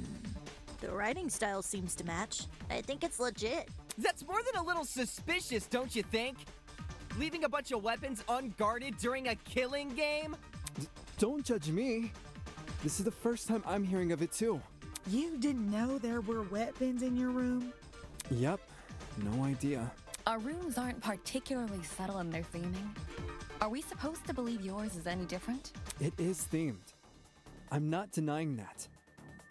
The writing style seems to match. I think it's legit. That's more than a little suspicious, don't you think? Leaving a bunch of weapons unguarded during a killing game? Don't judge me. This is the first time I'm hearing of it too. You didn't know there were weapons in your room? Yep, no idea. Our rooms aren't particularly subtle in their theming. Are we supposed to believe yours is any different? It is themed. I'm not denying that.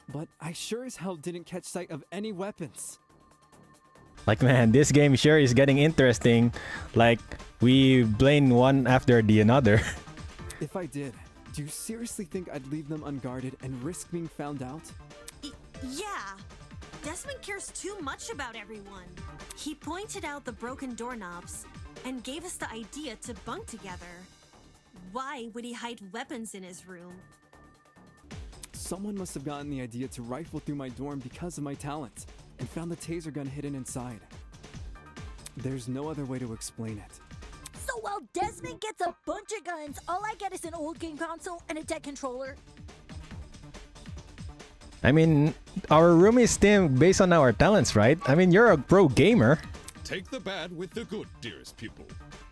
But I sure as hell didn't catch sight of any weapons. Like, man, this game sure is getting interesting. Like, we blame one after the another. If I did, do you seriously think I'd leave them unguarded and risk being found out? Yeah. Desmond cares too much about everyone. He pointed out the broken doorknobs and gave us the idea to bunk together. Why would he hide weapons in his room? Someone must have gotten the idea to rifle through my dorm because of my talent and found the taser gun hidden inside. There's no other way to explain it. So while Desmond gets a bunch of guns, all I get is an old game console and a dead controller. I mean, our room is themed based on our talents, right? I mean, you're a pro gamer. Take the bad with the good, dearest pupil.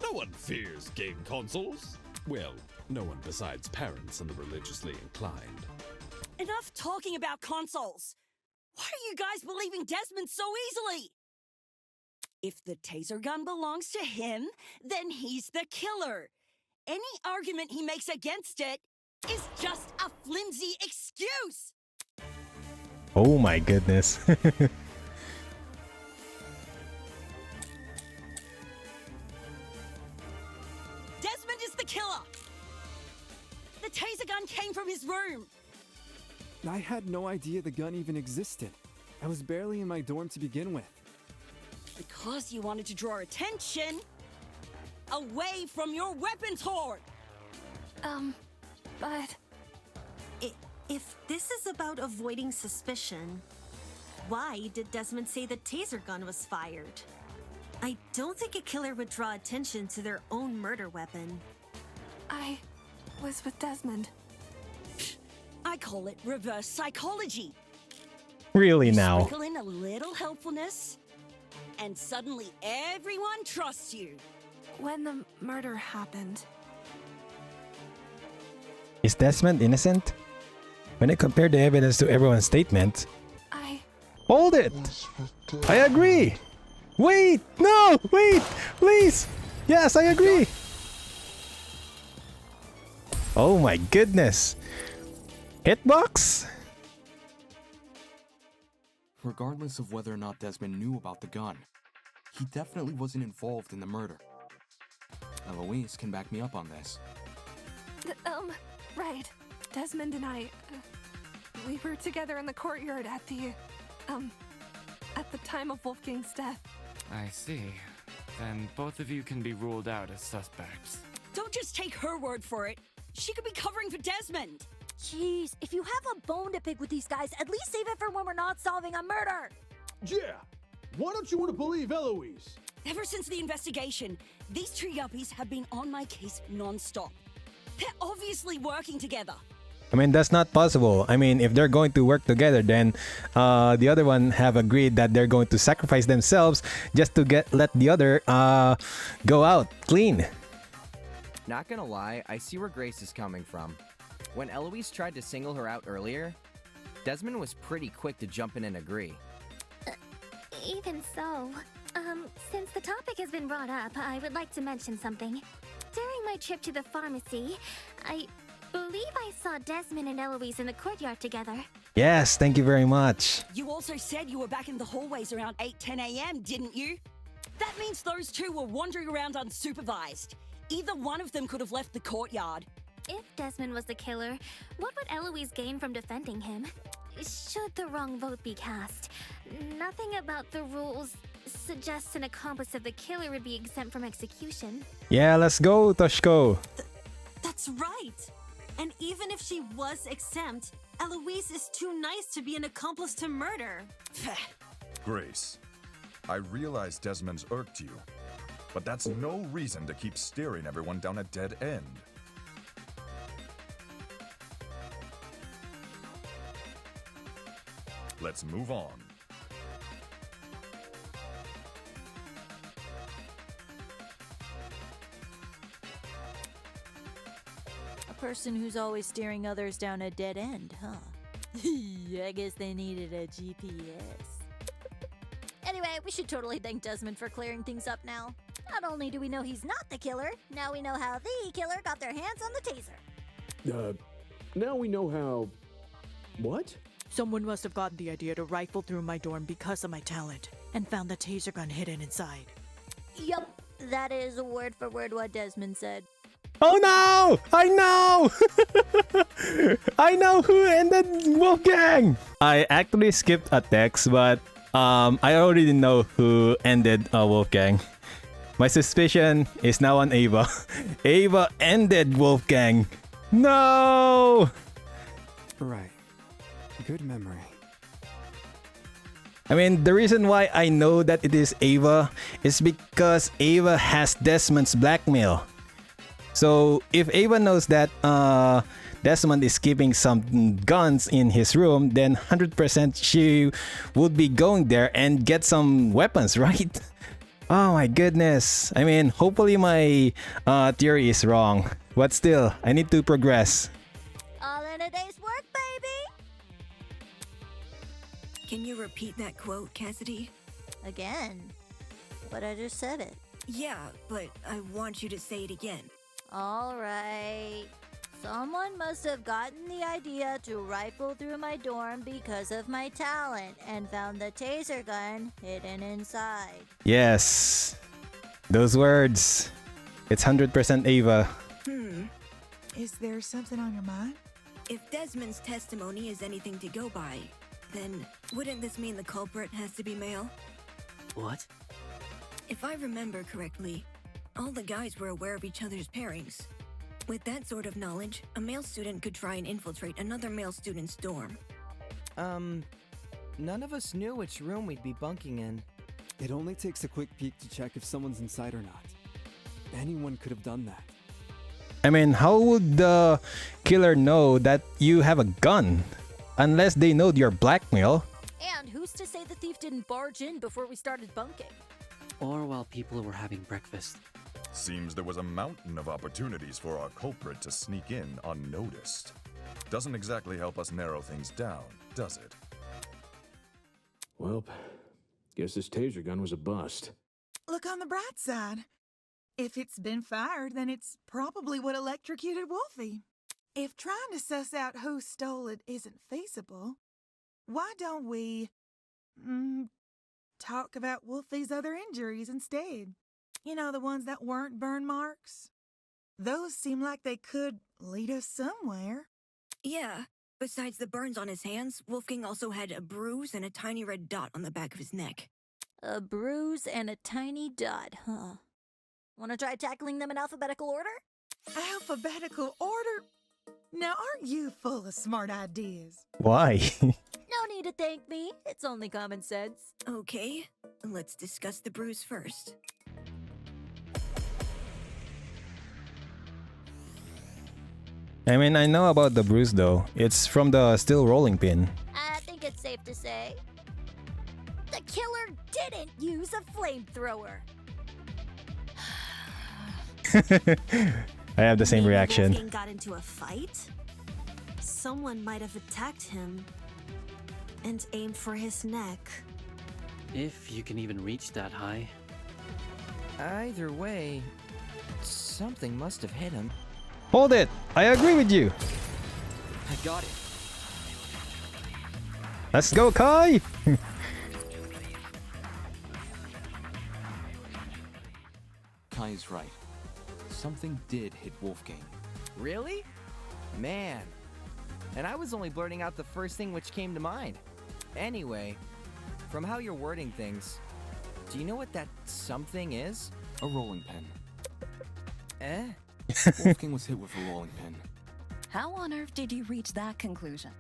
No one fears game consoles. Well, no one besides parents and the religiously inclined. Enough talking about consoles. Why are you guys believing Desmond so easily? If the taser gun belongs to him, then he's the killer. Any argument he makes against it is just a flimsy excuse. Oh my goodness. Desmond is the killer. The taser gun came from his room. I had no idea the gun even existed. I was barely in my dorm to begin with. Because you wanted to draw attention away from your weapons hoard. But... If this is about avoiding suspicion, why did Desmond say the taser gun was fired? I don't think a killer would draw attention to their own murder weapon. was with Desmond. I call it reverse psychology. Really now? Sprinkle in a little helpfulness, and suddenly everyone trusts you. When the murder happened, Is Desmond innocent? When I compare the evidence to everyone's statement... Hold it! I agree! Wait! No! Wait! Please! Yes, I agree! Oh my goodness! Hitbox? Regardless of whether or not Desmond knew about the gun, he definitely wasn't involved in the murder. Eloise can back me up on this. Right. Desmond and I, we were together in the courtyard at the time of Wolfgang's death. I see. Then both of you can be ruled out as suspects. Don't just take her word for it. She could be covering for Desmond. Jeez, if you have a bone to pick with these guys, at least save it for when we're not solving a murder. Yeah. Why don't you want to believe Eloise? Ever since the investigation, these two yuppies have been on my case non-stop. They're obviously working together. I mean, that's not possible. I mean, if they're going to work together, then the other one have agreed that they're going to sacrifice themselves just to let the other go out clean. Not gonna lie, I see where Grace is coming from. When Eloise tried to single her out earlier, Desmond was pretty quick to jump in and agree. Even so, since the topic has been brought up, I would like to mention something. During my trip to the pharmacy, I believe I saw Desmond and Eloise in the courtyard together. Yes, thank you very much. You also said you were back in the hallways around 8-10 a.m., didn't you? That means those two were wandering around unsupervised. Either one of them could have left the courtyard. If Desmond was the killer, what would Eloise gain from defending him? Should the wrong vote be cast, nothing about the rules suggests an accomplice of the killer would be exempt from execution. Yeah, let's go, Toshiko. That's right. And even if she was exempt, Eloise is too nice to be an accomplice to murder. Grace, I realize Desmond's irked you, but that's no reason to keep steering everyone down a dead end. Let's move on. A person who's always steering others down a dead end, huh? I guess they needed a GPS. Anyway, we should totally thank Desmond for clearing things up now. Not only do we know he's not the killer, now we know how the killer got their hands on the taser. Now we know how... What? Someone must have gotten the idea to rifle through my dorm because of my talent, and found the taser gun hidden inside. Yup, that is word for word what Desmond said. Oh no! I know! I know who ended Wolfgang! I actually skipped a text, but I already know who ended Wolfgang. My suspicion is now on Ava. Ava ended Wolfgang. No! Right. Good memory. I mean, the reason why I know that it is Ava is because Ava has Desmond's blackmail. So if Ava knows that Desmond is keeping some guns in his room, then 100% she would be going there and get some weapons, right? Oh my goodness. I mean, hopefully my theory is wrong. But still, I need to progress. All in a day's work, baby! Can you repeat that quote, Cassidy? Again? But I just said it. Yeah, but I want you to say it again. Alright. Someone must have gotten the idea to rifle through my dorm because of my talent and found the taser gun hidden inside. Yes. Those words. It's 100% Ava. Is there something on your mind? If Desmond's testimony is anything to go by, then wouldn't this mean the culprit has to be male? What? If I remember correctly, all the guys were aware of each other's pairings. With that sort of knowledge, a male student could try and infiltrate another male student's dorm. None of us knew which room we'd be bunking in. It only takes a quick peek to check if someone's inside or not. Anyone could have done that. I mean, how would the killer know that you have a gun? Unless they know your blackmail. And who's to say the thief didn't barge in before we started bunking? Or while people were having breakfast. Seems there was a mountain of opportunities for our culprit to sneak in unnoticed. Doesn't exactly help us narrow things down, does it? Well, guess this taser gun was a bust. Look on the bright side. If it's been fired, then it's probably what electrocuted Wolfie. If trying to suss out who stole it isn't feasible, why don't we talk about Wolfie's other injuries instead? You know, the ones that weren't burn marks? Those seem like they could lead us somewhere. Yeah. Besides the burns on his hands, Wolfgang also had a bruise and a tiny red dot on the back of his neck. A bruise and a tiny dot, huh? Want to try tackling them in alphabetical order? Alphabetical order? Now, aren't you full of smart ideas? Why? No need to thank me. It's only common sense. Okay, let's discuss the bruise first. I mean, I know about the bruise though. It's from the steel rolling pin. I think it's safe to say the killer didn't use a flamethrower. I have the same Maybe reaction. Wolfgang got into a fight? Someone might have attacked him and aimed for his neck. If you can even reach that high. Either way, something must have hit him. Hold it! I agree with you! I got it. Let's go, Kai! Kai is right. Something did hit Wolfgang. Really? Man. And I was only blurting out the first thing which came to mind. Anyway, from how you're wording things, do you know what that something is? A rolling pin. Eh? Wolfgang was hit with a rolling pin. How on earth did you reach that conclusion?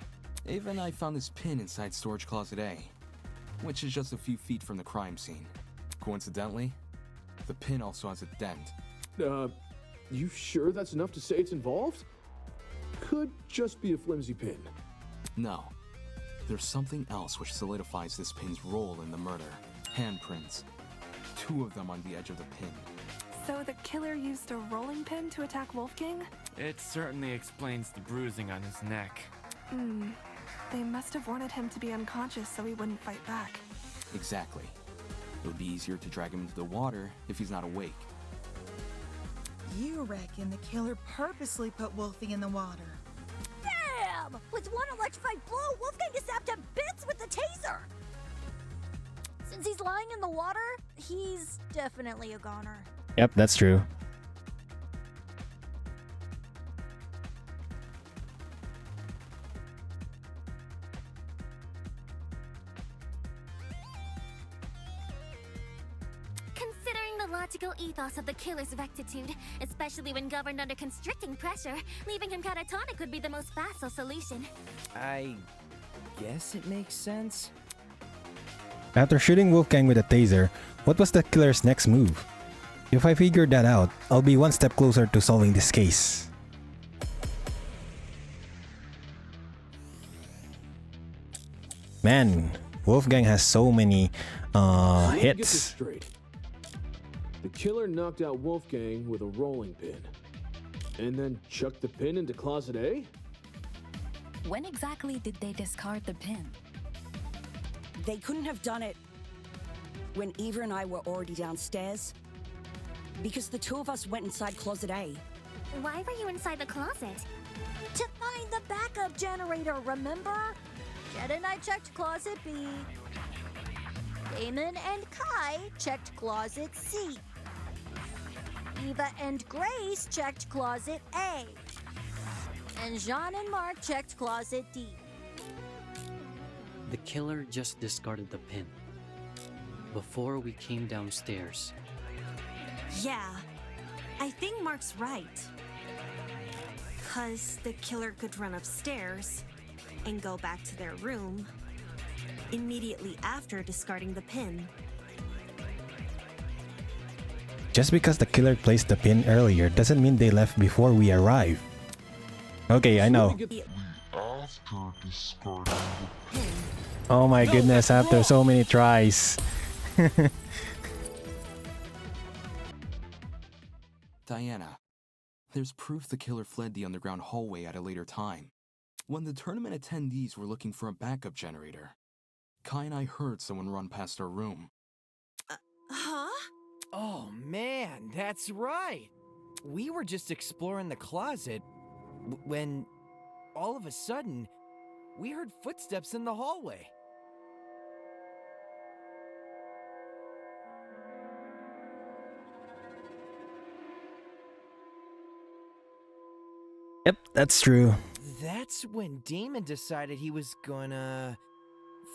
Ava and I found this pin inside storage closet A, which is just a few feet from the crime scene. Coincidentally, the pin also has a dent. You sure that's enough to say it's involved? Could just be a flimsy pin. No. There's something else which solidifies this pin's role in the murder. Handprints. 2 of them on the edge of the pin. So the killer used a rolling pin to attack Wolfgang? It certainly explains the bruising on his neck. They must have wanted him to be unconscious so he wouldn't fight back. Exactly. It would be easier to drag him into the water if he's not awake. You reckon the killer purposely put Wolfie in the water? Damn! With one electrified blow, Wolfgang is zapped to bits with the taser! Since he's lying in the water, he's definitely a goner. Yep, that's true. Considering the logical ethos of the killer's rectitude, especially when governed under constricting pressure, leaving him catatonic would be the most facile solution. I guess it makes sense. After shooting Wolfgang with a taser, what was the killer's next move? If I figure that out, I'll be one step closer to solving this case. Man, Wolfgang has so many Let me get this hits. straight. The killer knocked out Wolfgang with a rolling pin, and then chucked the pin into closet A? When exactly did they discard the pin? They couldn't have done it when Eva and I were already downstairs, because the 2 of us went inside closet A. Why were you inside the closet? To find the backup generator, remember? Jed and I checked closet B. Damon and Kai checked closet C. Eva and Grace checked closet A. And Jean and Mark checked closet D. The killer just discarded the pin. Before we came downstairs. Yeah, I think Mark's right. 'Cause the killer could run upstairs and go back to their room immediately after discarding the pin. Just because the killer placed the pin earlier doesn't mean they left before we arrive. Okay, I know. Oh my goodness, after so many tries. Diana, there's proof the killer fled the underground hallway at a later time. When the tournament attendees were looking for a backup generator, Kai and I heard someone run past our room. Huh? Oh man, that's right. We were just exploring the closet when all of a sudden we heard footsteps in the hallway. Yep, that's true. That's when Damon decided he was gonna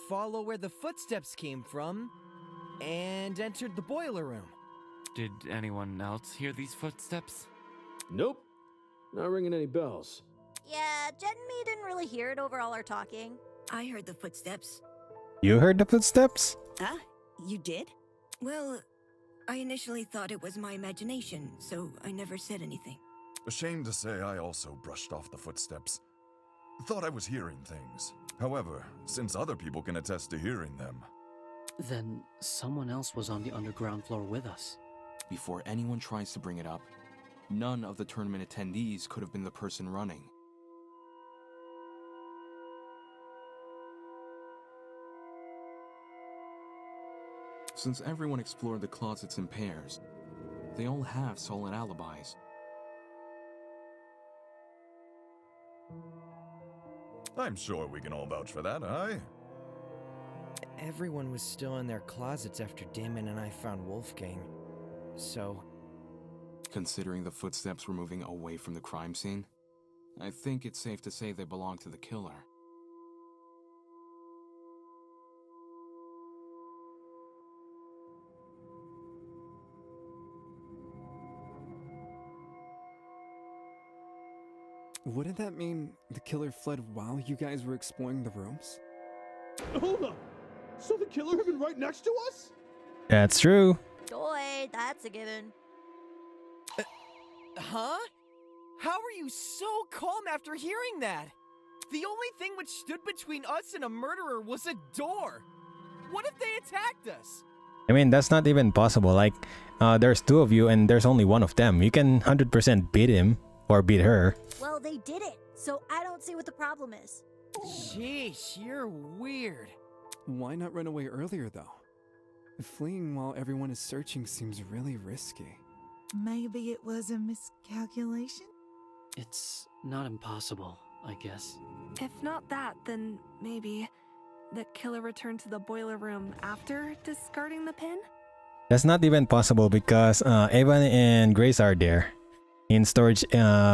follow where the footsteps came from and entered the boiler room. Did anyone else hear these footsteps? Nope. Not ringing any bells. Yeah, Jen and me didn't really hear it over all our talking. I heard the footsteps. You heard the footsteps? Huh? You did? Well, I initially thought it was my imagination, so I never said anything. Ashamed to say I also brushed off the footsteps. Thought I was hearing things. However, since other people can attest to hearing them... Then someone else was on the underground floor with us. Before anyone tries to bring it up, none of the tournament attendees could have been the person running. Since everyone explored the closets in pairs, they all have solid alibis. I'm sure we can all vouch for that, aye? Everyone was still in their closets after Damon and I found Wolfgang. So... Considering the footsteps were moving away from the crime scene, I think it's safe to say they belong to the killer. Wouldn't that mean the killer fled while you guys were exploring the rooms? Hold up! So the killer had been right next to us? That's true. Joy, that's a given. Huh? How are you so calm after hearing that? The only thing which stood between us and a murderer was a door. What if they attacked us? I mean, that's not even possible. Like, there's two of you and there's only one of them. You can 100% beat him or beat her. Well, they did it, so I don't see what the problem is. Sheesh, you're weird. Why not run away earlier, though? Fleeing while everyone is searching seems really risky. Maybe it was a miscalculation? It's not impossible, I guess. If not that, then maybe the killer returned to the boiler room after discarding the pin? That's not even possible because Evan and Grace are there in storage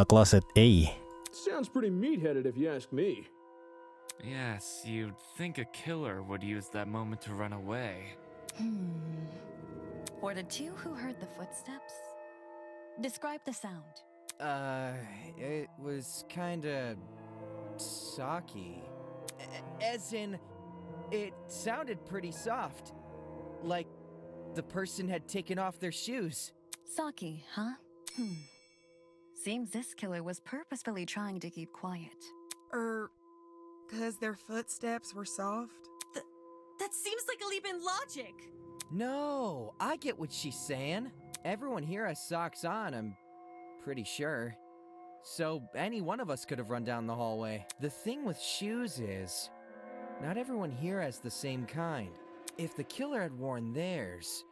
closet A. Sounds pretty meat-headed if you ask me. Yes, you'd think a killer would use that moment to run away. For the two who heard the footsteps, describe the sound. It was kinda... socky. As in, it sounded pretty soft. Like the person had taken off their shoes. Saki, huh? Seems this killer was purposefully trying to keep quiet. 'Cause their footsteps were soft? That seems like a leap in logic. No, I get what she's saying. Everyone here has socks on, I'm pretty sure. So any one of us could have run down the hallway. The thing with shoes is, not everyone here has the same kind. If the killer had worn theirs,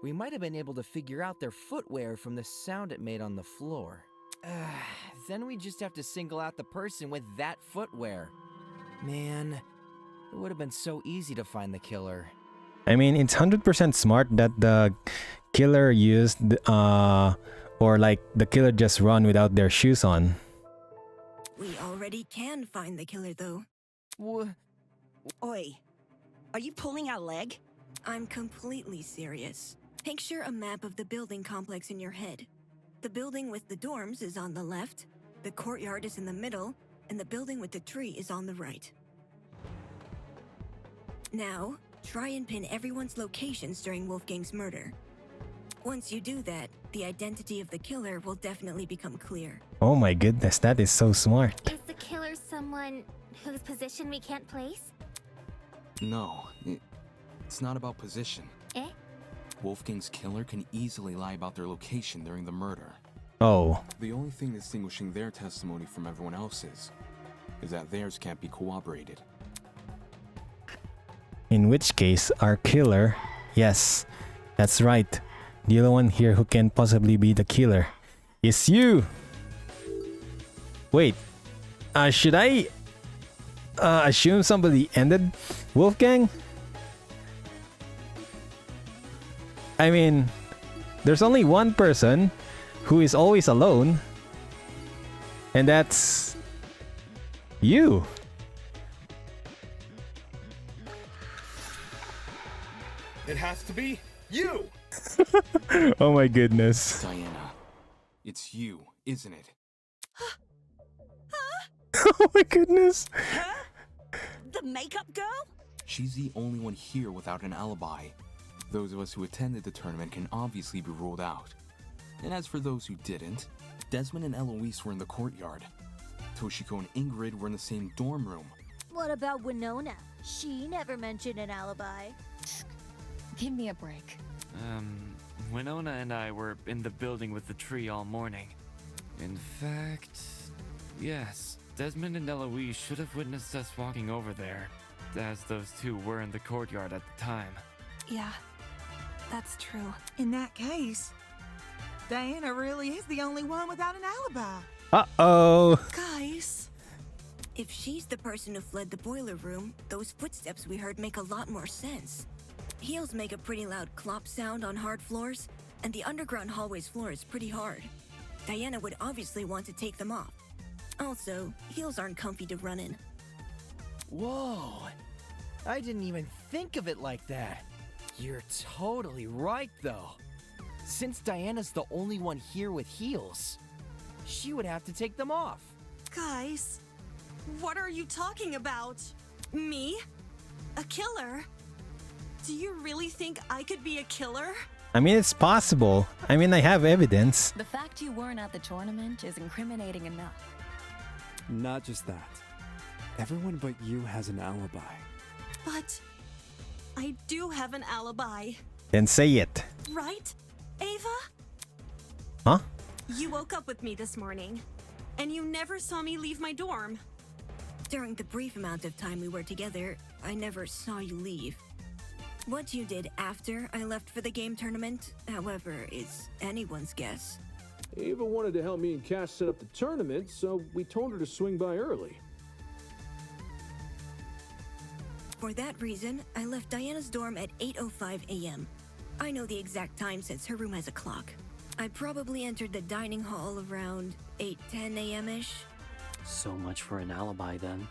we might have been able to figure out their footwear from the sound it made on the floor. Then we just have to single out the person with that footwear. Man, it would have been so easy to find the killer. I mean, it's 100% smart that the killer used, or like the killer just run without their shoes on. We already can find the killer, though. Oi, are you pulling our leg? I'm completely serious. Picture a map of the building complex in your head. The building with the dorms is on the left, the courtyard is in the middle, and the building with the tree is on the right. Now, try and pin everyone's locations during Wolfgang's murder. Once you do that, the identity of the killer will definitely become clear. Oh my goodness, that is so smart. Is the killer someone whose position we can't place? No, it's not about position. Eh? Wolfgang's killer can easily lie about their location during the murder. Oh. The only thing distinguishing their testimony from everyone else's is that theirs can't be corroborated. In which case, our killer... Yes, that's right. The only one here who can possibly be the killer is you! Wait, should I assume somebody ended Wolfgang? I mean, there's only one person who is always alone, and that's you. It has to be you! Oh my goodness. Diana, it's you, isn't it? Oh my goodness. The makeup girl? She's the only one here without an alibi. Those of us who attended the tournament can obviously be ruled out. And as for those who didn't, Desmond and Eloise were in the courtyard. Toshiko and Ingrid were in the same dorm room. What about Winona? She never mentioned an alibi. Give me a break. Winona and I were in the building with the tree all morning. In fact, yes, Desmond and Eloise should have witnessed us walking over there, as those two were in the courtyard at the time. Yeah, that's true. In that case, Diana really is the only one without an alibi. Uh-oh. Guys, if she's the person who fled the boiler room, those footsteps we heard make a lot more sense. Heels make a pretty loud clop sound on hard floors, and the underground hallway's floor is pretty hard. Diana would obviously want to take them off. Also, heels aren't comfy to run in. Whoa! I didn't even think of it like that. You're totally right, though. Since Diana's the only one here with heels, she would have to take them off. Guys, what are you talking about? Me? A killer? Do you really think I could be a killer? I mean, it's possible. I mean, I have evidence. The fact you weren't at the tournament is incriminating enough. Not just that. Everyone but you has an alibi. But I do have an alibi. Then say it. Right, Ava? Huh? You woke up with me this morning, and you never saw me leave my dorm. During the brief amount of time we were together, I never saw you leave. What you did after I left for the game tournament, however, is anyone's guess. Ava wanted to help me and Cash set up the tournament, so we told her to swing by early. For that reason, I left Diana's dorm at 8:05 a.m. I know the exact time since her room has a clock. I probably entered the dining hall around 8:10 a.m.-ish. So much for an alibi then.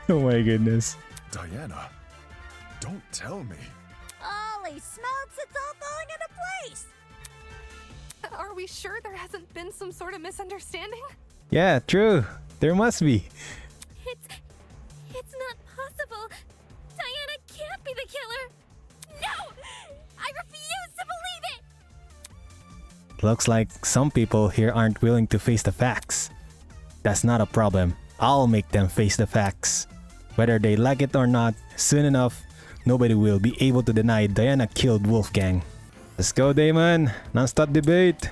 Oh my goodness. Diana, don't tell me. Holy smokes, it's all falling into place! Are we sure there hasn't been some sort of misunderstanding? Yeah, true. There must be. It's not possible. Diana can't be the killer. No! I refuse to believe it! Looks like some people here aren't willing to face the facts. That's not a problem. I'll make them face the facts. Whether they like it or not, soon enough, nobody will be able to deny Diana killed Wolfgang. Let's go, Damon. Non-stop debate.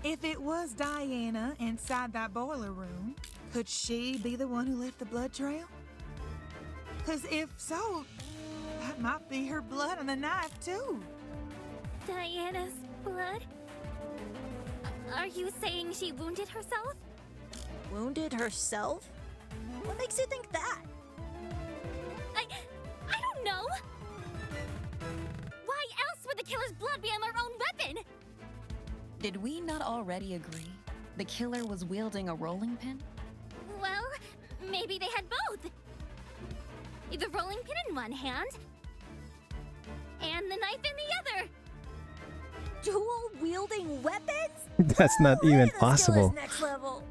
If it was Diana inside that boiler room, could she be the one who left the blood trail? Because if so, that might be her blood on the knife, too. Diana's blood? Are you saying she wounded herself? Wounded herself? What makes you think that? I don't know. Why else would the killer's blood be on their own weapon? Did we not already agree the killer was wielding a rolling pin? Well, maybe they had both. The rolling pin in one hand, and the knife in the other. Dual-wielding weapons? That's not even possible. Next level.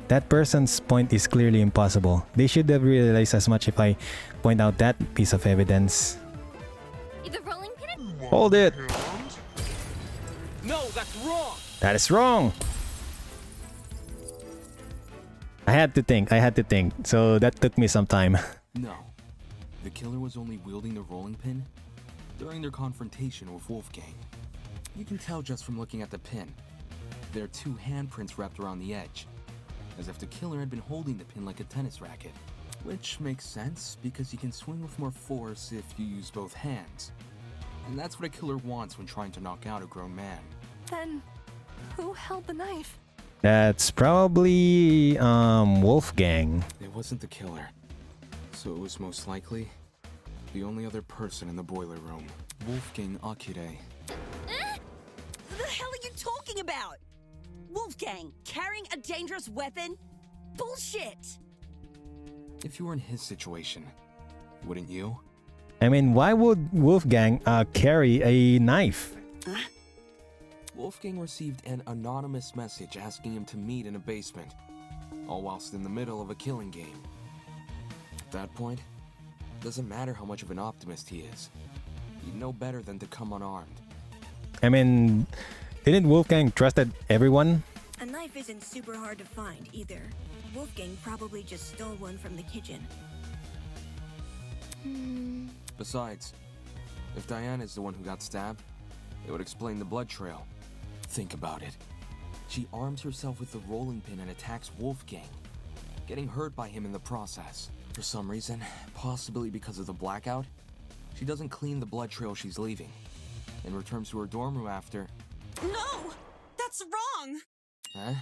That person's point is clearly impossible. They should have realized as much if I point out that piece of evidence. The rolling pin? Hold it! No, that's wrong! That is wrong! I had to think. So that took me some time. No. The killer was only wielding the rolling pin during their confrontation with Wolfgang. You can tell just from looking at the pin. There are 2 handprints wrapped around the edge, as if the killer had been holding the pin like a tennis racket. Which makes sense, because you can swing with more force if you use both hands. And that's what a killer wants when trying to knock out a grown man. Then, who held the knife? That's probably Wolfgang. It wasn't the killer, so it was most likely the only other person in the boiler room. Wolfgang Akire. The hell are you talking about? Wolfgang, carrying a dangerous weapon? Bullshit! If you were in his situation, wouldn't you? I mean, why would Wolfgang carry a knife? Wolfgang received an anonymous message asking him to meet in a basement, all whilst in the middle of a killing game. At that point, it doesn't matter how much of an optimist he is. He'd know better than to come unarmed. I mean, didn't Wolfgang trusted everyone? A knife isn't super hard to find either. Wolfgang probably just stole one from the kitchen. Besides, if Diana is the one who got stabbed, it would explain the blood trail. Think about it. She arms herself with the rolling pin and attacks Wolfgang, getting hurt by him in the process. For some reason, possibly because of the blackout, she doesn't clean the blood trail she's leaving, and returns to her dorm room after. No! That's wrong! Huh?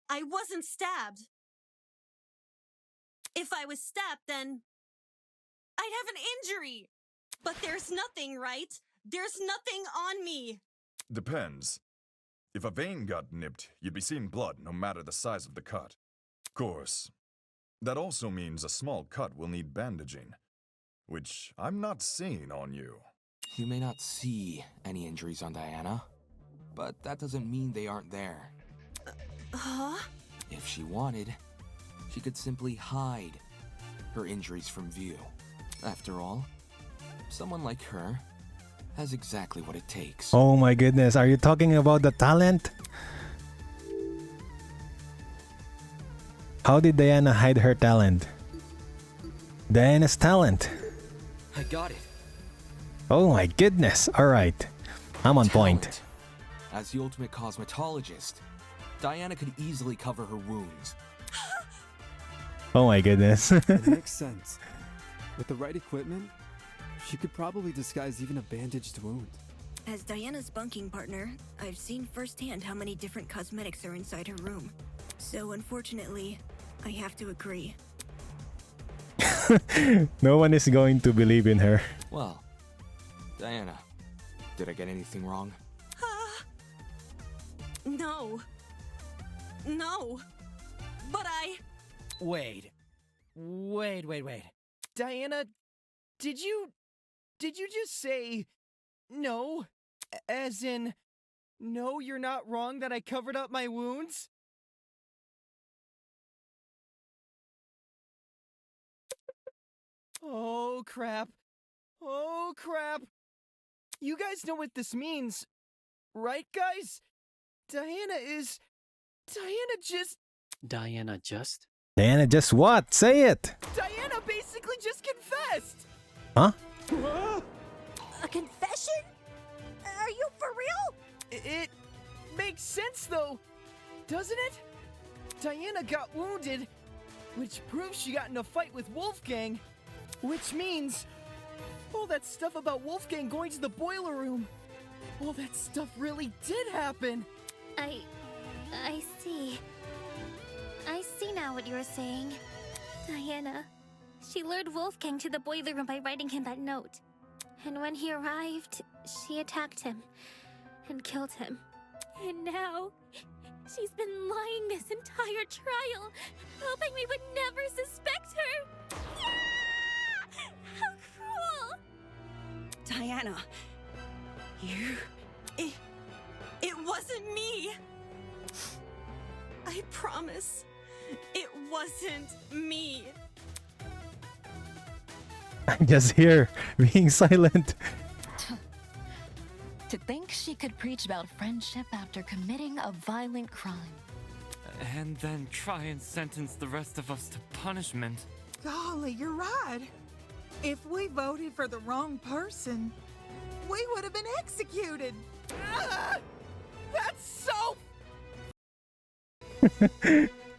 I wasn't stabbed. If I was stabbed, then I'd have an injury. But there's nothing, right? There's nothing on me. Depends. If a vein got nipped, you'd be seeing blood no matter the size of the cut. Of course, that also means a small cut will need bandaging, which I'm not seeing on you. You may not see any injuries on Diana, but that doesn't mean they aren't there. Huh? If she wanted, she could simply hide her injuries from view. After all, someone like her has exactly what it takes. Oh my goodness, are you talking about the talent? How did Diana hide her talent? Diana's talent. I got it. Oh my goodness, alright. I'm on point. As the ultimate cosmetologist, Diana could easily cover her wounds. Oh my goodness. It makes sense. With the right equipment, she could probably disguise even a bandaged wound. As Diana's bunking partner, I've seen firsthand how many different cosmetics are inside her room. So unfortunately, I have to agree. No one is going to believe in her. Well, Diana, did I get anything wrong? No. No. But Wait. Diana, did you just say no? As in, no, you're not wrong that I covered up my wounds? Oh crap. You guys know what this means, right guys? Diana just... Diana just? Diana just what? Say it! Diana basically just confessed! Huh? A confession? Are you for real? It makes sense though, doesn't it? Diana got wounded, which proves she got in a fight with Wolfgang, which means all that stuff about Wolfgang going to the boiler room, all that stuff really did happen. I see. I see now what you're saying. Diana, she lured Wolfgang to the boiler room by writing him that note. And when he arrived, she attacked him and killed him. And now, she's been lying this entire trial, hoping we would never suspect her. Yeah! How cruel! Diana, It wasn't me. I promise, it wasn't me. I'm just here, being silent. To think she could preach about friendship after committing a violent crime. And then try and sentence the rest of us to punishment. Golly, you're right. If we voted for the wrong person, we would have been executed. Ah! That's so...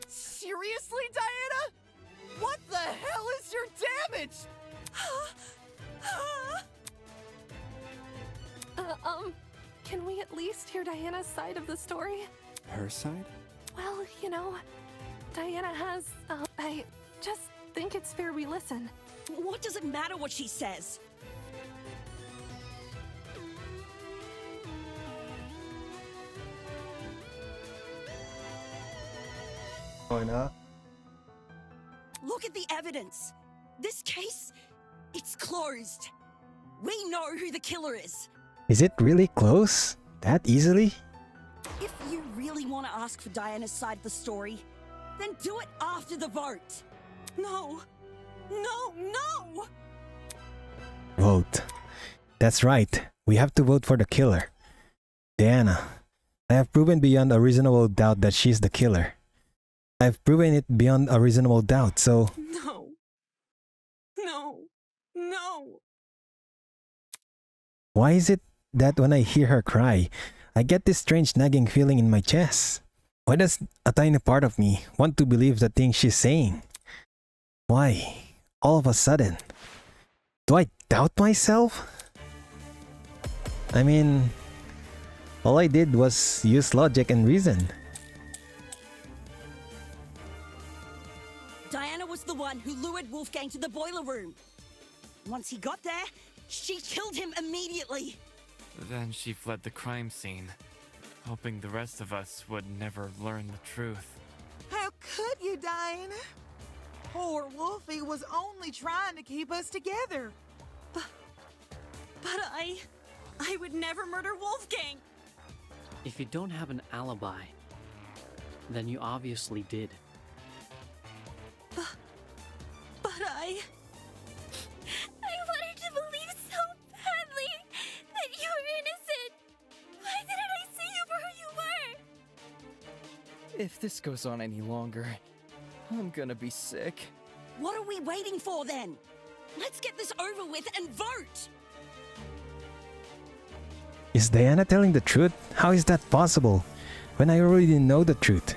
Seriously, Diana? What the hell is your damage? Can we at least hear Diana's side of the story? Her side? Well, you know, Diana has, I just think it's fair we listen. What does it matter what she says? Oh, no. Look at the evidence. This case, it's closed. We know who the killer is. Is it really close? That easily? If you really want to ask for Diana's side of the story, then do it after the vote. No. No, no! Vote. That's right. We have to vote for the killer. Diana, I have proven beyond a reasonable doubt that she's the killer. I've proven it beyond a reasonable doubt, so... No. No. No. Why is it that when I hear her cry, I get this strange nagging feeling in my chest? Why does a tiny part of me want to believe the things she's saying? Why, all of a sudden? Do I doubt myself? I mean, all I did was use logic and reason. Diana was the one who lured Wolfgang to the boiler room. Once he got there, she killed him immediately. Then she fled the crime scene, hoping the rest of us would never learn the truth. How could you, Diana? Poor Wolfie was only trying to keep us together. But I would never murder Wolfgang. If you don't have an alibi, then you obviously did. But I wanted to believe so badly that you were innocent. Why didn't I see you for who you were? If this goes on any longer, I'm gonna be sick. What are we waiting for then? Let's get this over with and vote! Is Diana telling the truth? How is that possible? When I already know the truth.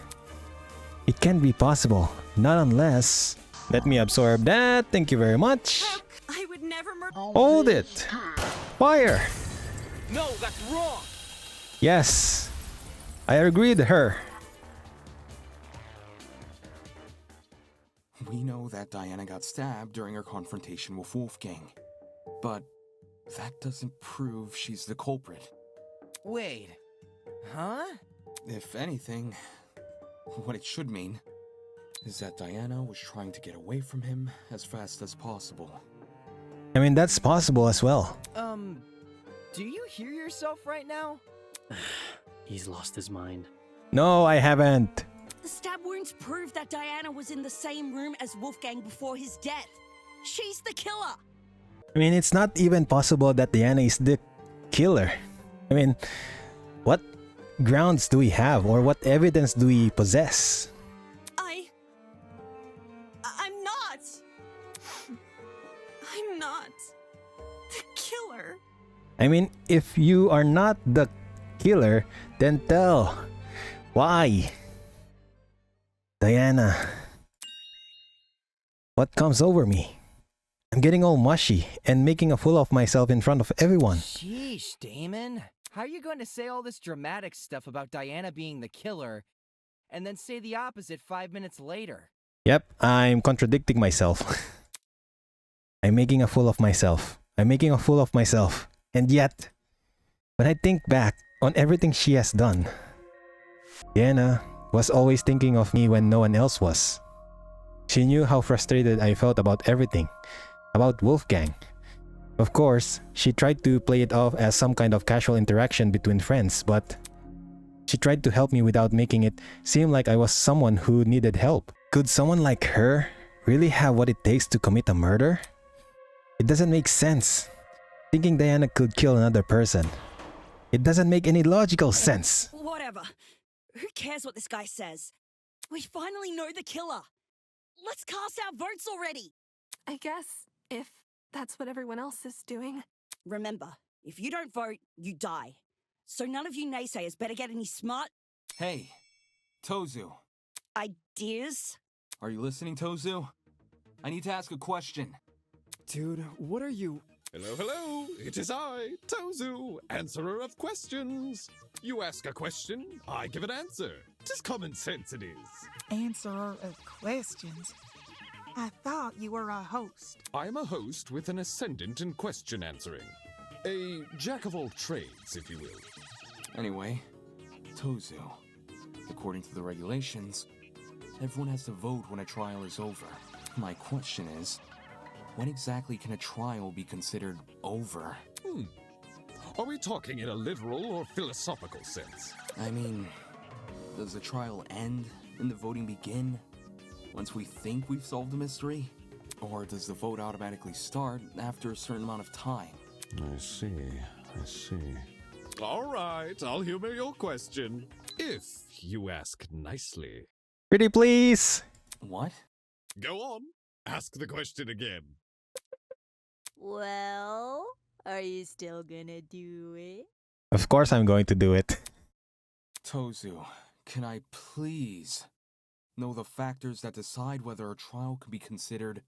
It can't be possible. Not unless... Let me absorb that. Thank you very much. I would never murder. Hold it. Fire. No, that's wrong. Yes. I agree with her. We know that Diana got stabbed during her confrontation with Wolfgang, but that doesn't prove she's the culprit. Wait. Huh? If anything, what it should mean is that Diana was trying to get away from him as fast as possible. I mean, that's possible as well. Do you hear yourself right now? He's lost his mind. No, I haven't. The stab wounds prove that Diana was in the same room as Wolfgang before his death. She's the killer. I mean, it's not even possible that Diana is the killer. I mean, what grounds do we have or what evidence do we possess? I'm not the killer. I mean, if you are not the killer, then tell. Why? Diana. What comes over me? I'm getting all mushy and making a fool of myself in front of everyone. Sheesh, Damon. How are you going to say all this dramatic stuff about Diana being the killer and then say the opposite 5 minutes later? Yep, I'm contradicting myself. I'm making a fool of myself. I'm making a fool of myself. And yet, when I think back on everything she has done, Diana was always thinking of me when no one else was. She knew how frustrated I felt about everything, about Wolfgang. Of course, she tried to play it off as some kind of casual interaction between friends, but She tried to help me without making it seem like I was someone who needed help. Could someone like her really have what it takes to commit a murder? It doesn't make sense. Thinking Diana could kill another person. It doesn't make any logical sense. Whatever. Who cares what this guy says? We finally know the killer. Let's cast our votes already. I guess if that's what everyone else is doing. Remember, if you don't vote, you die. So none of you naysayers better get any smart Hey, Tozu. ideas. Are you listening, Tozu? I need to ask a question. Dude, what are you... Hello, hello. It is I, Tozu, answerer of questions. You ask a question, I give an answer. 'Tis common sense it is. Answerer of questions. I thought you were a host. I'm a host with an ascendant in question answering. A jack of all trades, if you will. Anyway, Tozu. According to the regulations, everyone has to vote when a trial is over. My question is, when exactly can a trial be considered over? Are we talking in a literal or philosophical sense? I mean, does the trial end and the voting begin once we think we've solved the mystery? Or does the vote automatically start after a certain amount of time? I see. All right, I'll humor your question. If you ask nicely. Pretty please. What? Go on. Ask the question again. Well, are you still gonna do it? Of course I'm going to do it. Tozu, can I please know the factors that decide whether a trial can be considered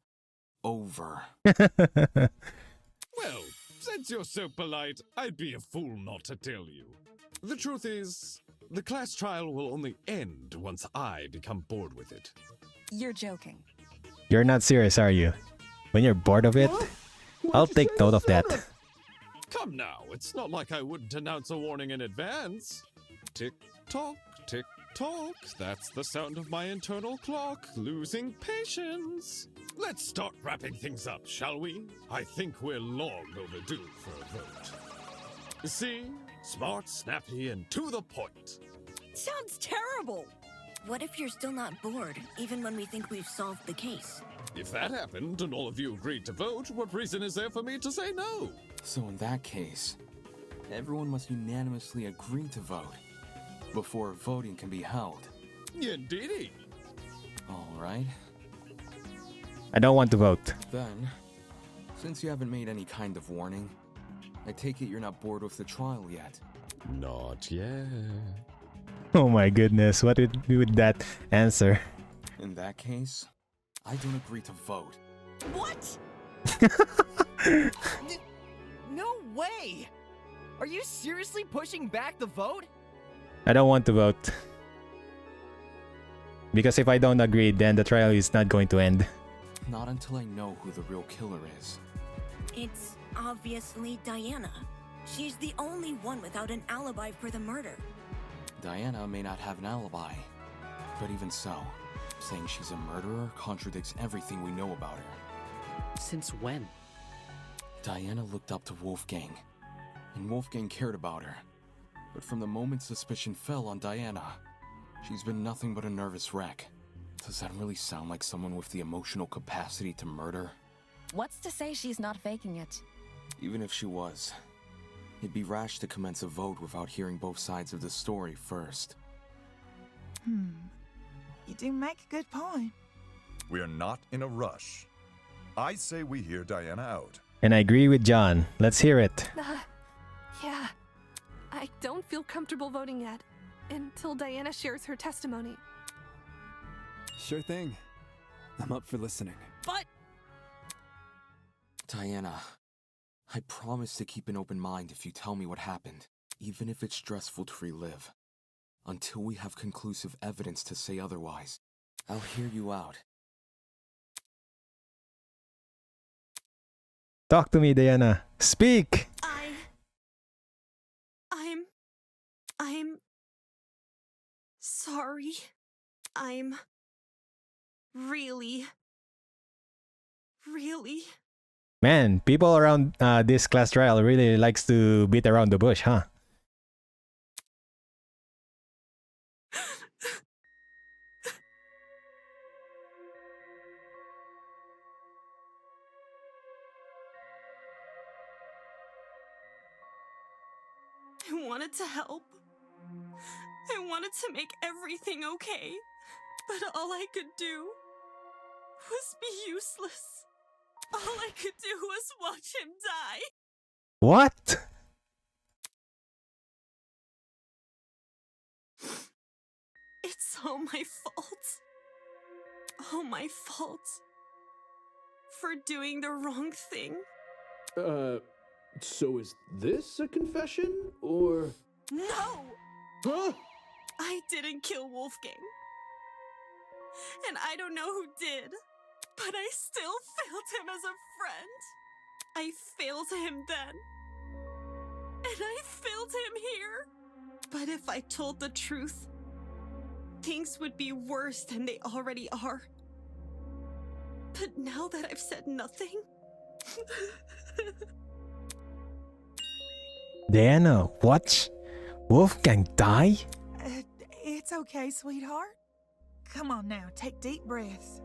over? Well, since you're so polite, I'd be a fool not to tell you. The truth is, the class trial will only end once I become bored with it. You're joking. You're not serious, are you? When you're bored of it, I'll take note of that. Come now, it's not like I wouldn't announce a warning in advance. Tick tock, that's the sound of my internal clock losing patience. Let's start wrapping things up, shall we? I think we're long overdue for a vote. See? Smart, snappy, and to the point. Sounds terrible. What if you're still not bored, even when we think we've solved the case? If that happened and all of you agreed to vote, what reason is there for me to say no? So in that case, everyone must unanimously agree to vote before voting can be held. Indeedy. All right. I don't want to vote. Then, since you haven't made any kind of warning, I take it you're not bored with the trial yet. Not yet. Oh my goodness, what would be with that answer? In that case, I don't agree to vote. What? No way! Are you seriously pushing back the vote? I don't want to vote. Because if I don't agree, then the trial is not going to end. Not until I know who the real killer is. It's obviously Diana. She's the only one without an alibi for the murder. Diana may not have an alibi, but even so, saying she's a murderer contradicts everything we know about her. Since when? Diana looked up to Wolfgang, and Wolfgang cared about her. But from the moment suspicion fell on Diana, she's been nothing but a nervous wreck. Does that really sound like someone with the emotional capacity to murder? What's to say she's not faking it? Even if she was, it'd be rash to commence a vote without hearing both sides of the story first. You do make a good point. We are not in a rush. I say we hear Diana out. And I agree with John. Let's hear it. Yeah. I don't feel comfortable voting yet, until Diana shares her testimony. Sure thing. I'm up for listening. But... Diana, I promise to keep an open mind if you tell me what happened, even if it's stressful to relive. Until we have conclusive evidence to say otherwise, I'll hear you out. Talk to me, Diana. Speak! I'm sorry. I'm really. Man, people around this class trial really likes to beat around the bush, huh? wanted to help. I wanted to make everything okay. But all I could do was be useless. All I could do was watch him die. What? It's all my fault. All my fault. For doing the wrong thing. So is this a confession, or? No! Huh? I didn't kill Wolfgang. And I don't know who did, but I still failed him as a friend. I failed him then. And I failed him here. But if I told the truth, things would be worse than they already are. But now that I've said nothing... Diana, what? Wolfgang die? It's okay, sweetheart. Come on now, take deep breaths.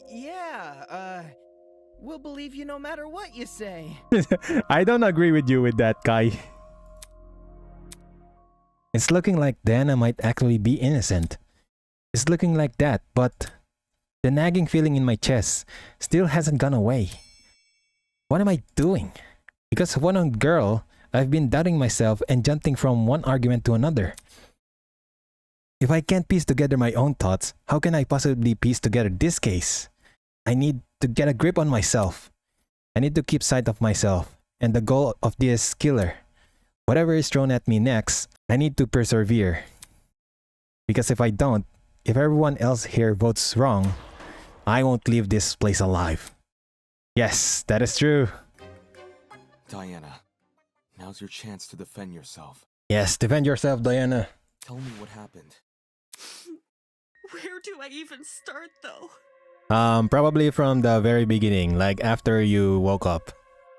Yeah, we'll believe you no matter what you say. I don't agree with you with that, Kai. It's looking like Diana might actually be innocent. It's looking like that, but the nagging feeling in my chest still hasn't gone away. What am I doing? Because of one girl, I've been doubting myself and jumping from one argument to another. If I can't piece together my own thoughts, how can I possibly piece together this case? I need to get a grip on myself. I need to keep sight of myself and the goal of this killer. Whatever is thrown at me next, I need to persevere. Because if I don't, if everyone else here votes wrong, I won't leave this place alive. Yes, that is true. Diana, now's your chance to defend yourself. Yes, defend yourself, Diana. Tell me what happened. Where do I even start, though? Probably from the very beginning, like after you woke up.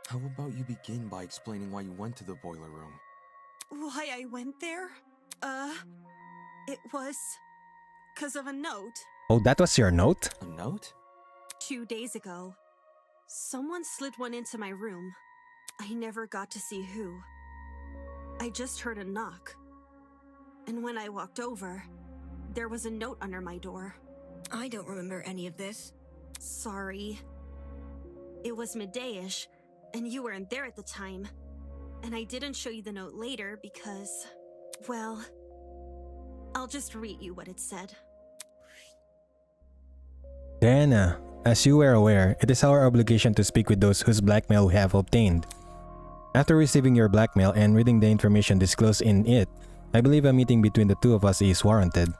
How about you begin by explaining why you went to the boiler room? Why I went there? It was... 'cause of a note. Oh, that was your note? A note? 2 days ago, someone slid one into my room. I never got to see who. I just heard a knock. And when I walked over, there was a note under my door. I don't remember any of this. Sorry. It was midday-ish, and you weren't there at the time. And I didn't show you the note later because, well, I'll just read you what it said. Diana, as you were aware, it is our obligation to speak with those whose blackmail we have obtained. After receiving your blackmail and reading the information disclosed in it, I believe a meeting between the two of us is warranted.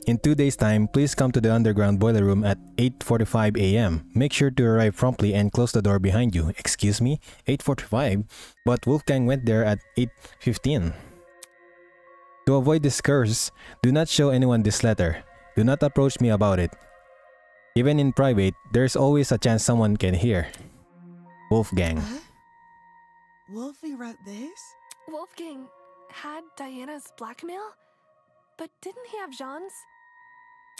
In 2 days' time, please come to the underground boiler room at 8:45 a.m. Make sure to arrive promptly and close the door behind you. Excuse me? 8:45? But Wolfgang went there at 8:15. To avoid this curse, do not show anyone this letter. Do not approach me about it. Even in private, there's always a chance someone can hear. Wolfgang. Wolfie wrote this? Wolfgang had Diana's blackmail? But didn't he have Jean's?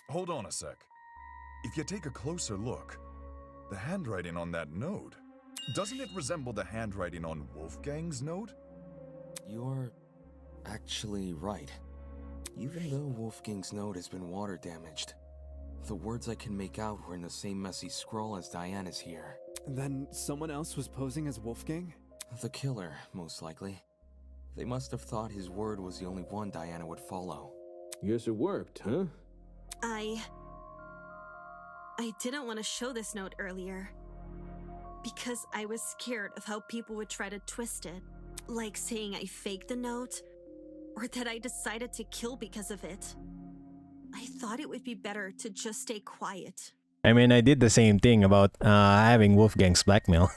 Hold on a sec. If you take a closer look, the handwriting on that note, doesn't it resemble the handwriting on Wolfgang's note? You're actually right. Even though Wolfgang's note has been water damaged, the words I can make out were in the same messy scroll as Diana's here. Then someone else was posing as Wolfgang? The killer, most likely. They must have thought his word was the only one Diana would follow. Guess it worked, huh? I didn't want to show this note earlier. Because I was scared of how people would try to twist it. Like saying I faked the note, or that I decided to kill because of it. I thought it would be better to just stay quiet. I mean, I did the same thing about having Wolfgang's blackmail.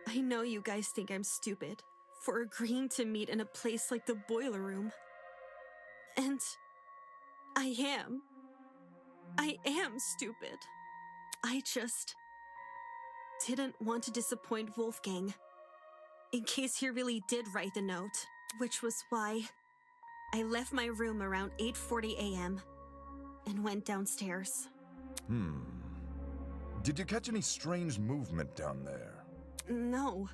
I know you guys think I'm stupid for agreeing to meet in a place like the boiler room. And I am. I am stupid. I just didn't want to disappoint Wolfgang in case he really did write the note, which was why I left my room around 8:40 a.m. and went downstairs. Did you catch any strange movement down there? No.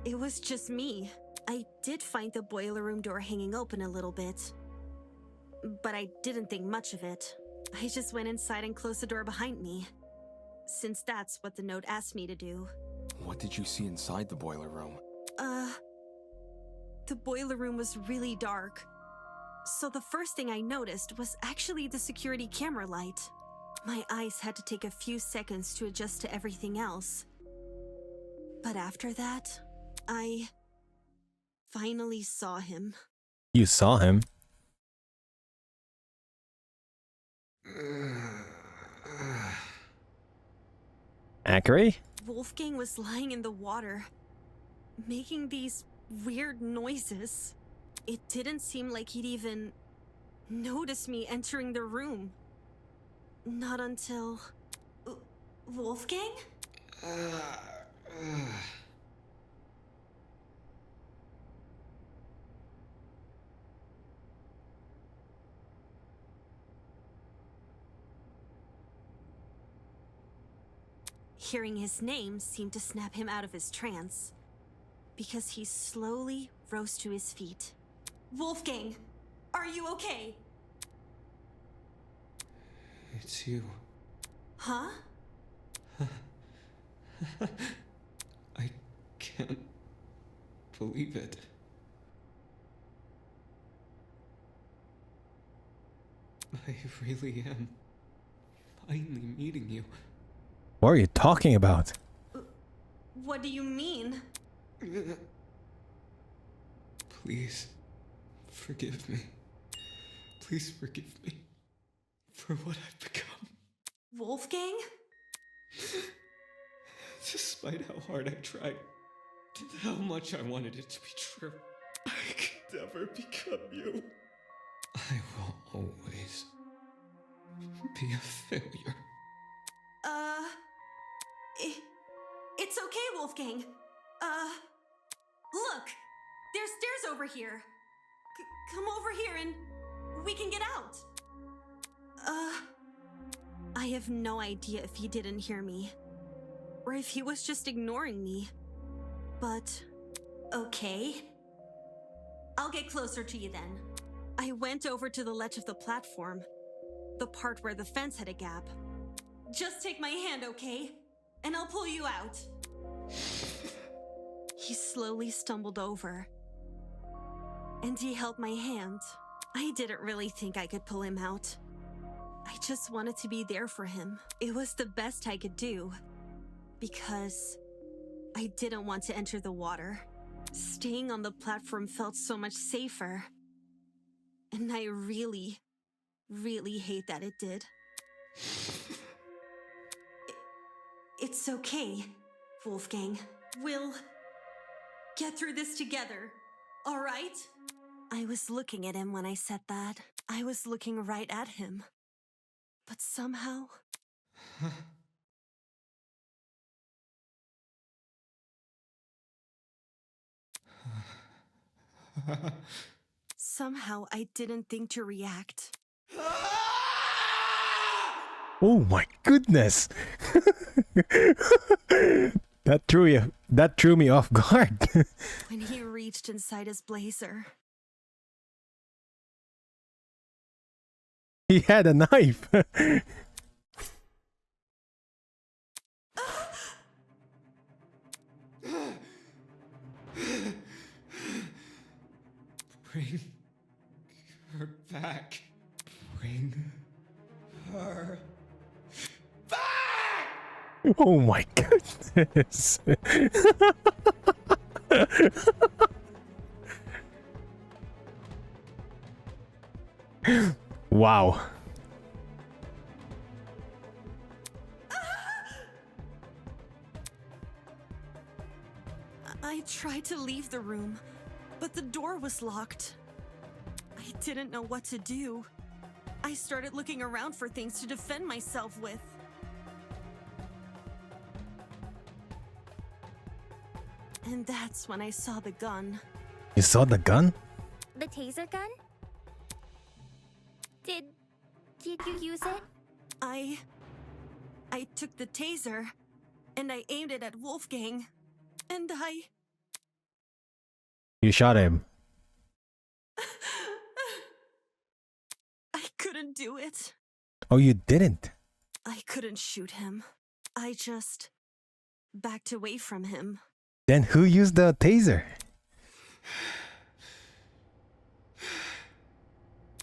It was just me. I did find the boiler room door hanging open a little bit. But I didn't think much of it. I just went inside and closed the door behind me, since that's what the note asked me to do. What did you see inside the boiler room? The boiler room was really dark. So the first thing I noticed was actually the security camera light. My eyes had to take a few seconds to adjust to everything else. But after that, I finally saw him. You saw him? Akari? Wolfgang was lying in the water, making these weird noises. It didn't seem like he'd even notice me entering the room. Not until... Wolfgang? Hearing his name seemed to snap him out of his trance, because he slowly rose to his feet. Wolfgang, are you okay? It's you. Huh? I can't believe it. I really am finally meeting you. What are you talking about? What do you mean? Please, forgive me. Please forgive me for what I've become. Wolfgang? Despite how hard I tried, and how much I wanted it to be true, I could never become you. I will always be a failure. It's okay, Wolfgang. Look! There's stairs over here. Come over here and we can get out. I have no idea if he didn't hear me, or if he was just ignoring me. But, okay. I'll get closer to you then. I went over to the ledge of the platform, the part where the fence had a gap. Just take my hand, okay? And I'll pull you out. He slowly stumbled over, and he held my hand. I didn't really think I could pull him out. I just wanted to be there for him. It was the best I could do, because I didn't want to enter the water. Staying on the platform felt so much safer, and I really, really hate that it did. It's okay, Wolfgang. We'll get through this together, all right? I was looking at him when I said that. I was looking right at him. But somehow... somehow I didn't think to react. Oh my goodness! That threw me off guard. When he reached inside his blazer. He had a knife. Bring her back. Bring her back! Oh my goodness. Wow. I tried to leave the room, but the door was locked. I didn't know what to do. I started looking around for things to defend myself with. And that's when I saw the gun. You saw the gun? The taser gun? Did you use it? I took the taser, and I aimed it at Wolfgang, and I You shot him. I couldn't do it. Oh, you didn't? I couldn't shoot him. I just backed away from him. Then who used the taser?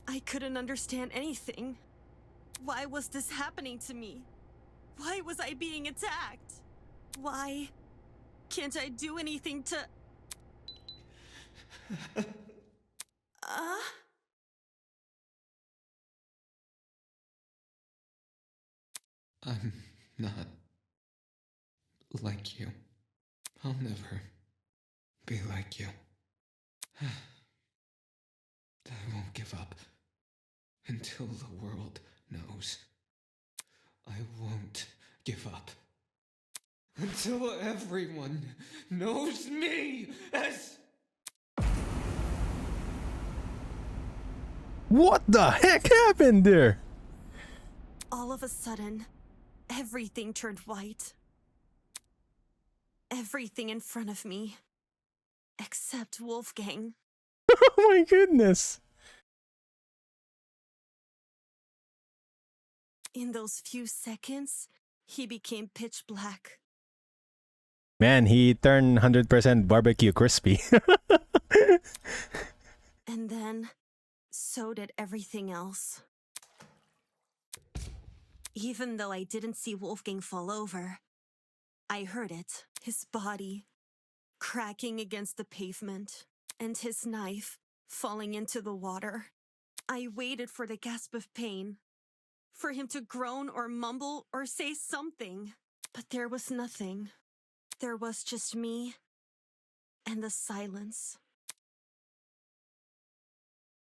I couldn't understand anything. Why was this happening to me? Why was I being attacked? Why can't I do anything to... I'm not like you. I'll never be like you. I won't give up until the world knows. I won't give up until everyone knows me as... What the heck happened there? All of a sudden, everything turned white. Everything in front of me. Except Wolfgang. Oh my goodness. In those few seconds, he became pitch black. Man, he turned 100% barbecue crispy. And then, so did everything else. Even though I didn't see Wolfgang fall over, I heard it, his body cracking against the pavement, and his knife falling into the water. I waited for the gasp of pain, for him to groan or mumble or say something, but there was nothing. There was just me and the silence.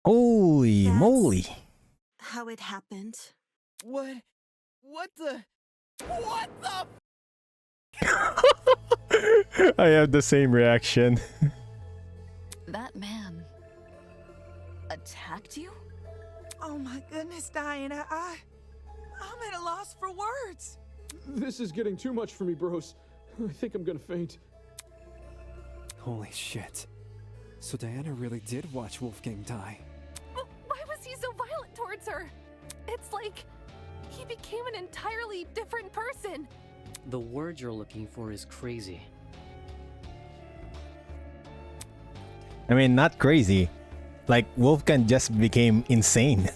Holy moly. How it happened. What the? I have the same reaction. That man attacked you? Oh my goodness, Diana, I'm at a loss for words. This is getting too much for me, bros. I think I'm gonna faint. Holy shit. So Diana really did watch Wolfgang die. But why was he so violent towards her? It's like he became an entirely different person. The word you're looking for is crazy. I mean, not crazy. Like, Wolfgang just became insane.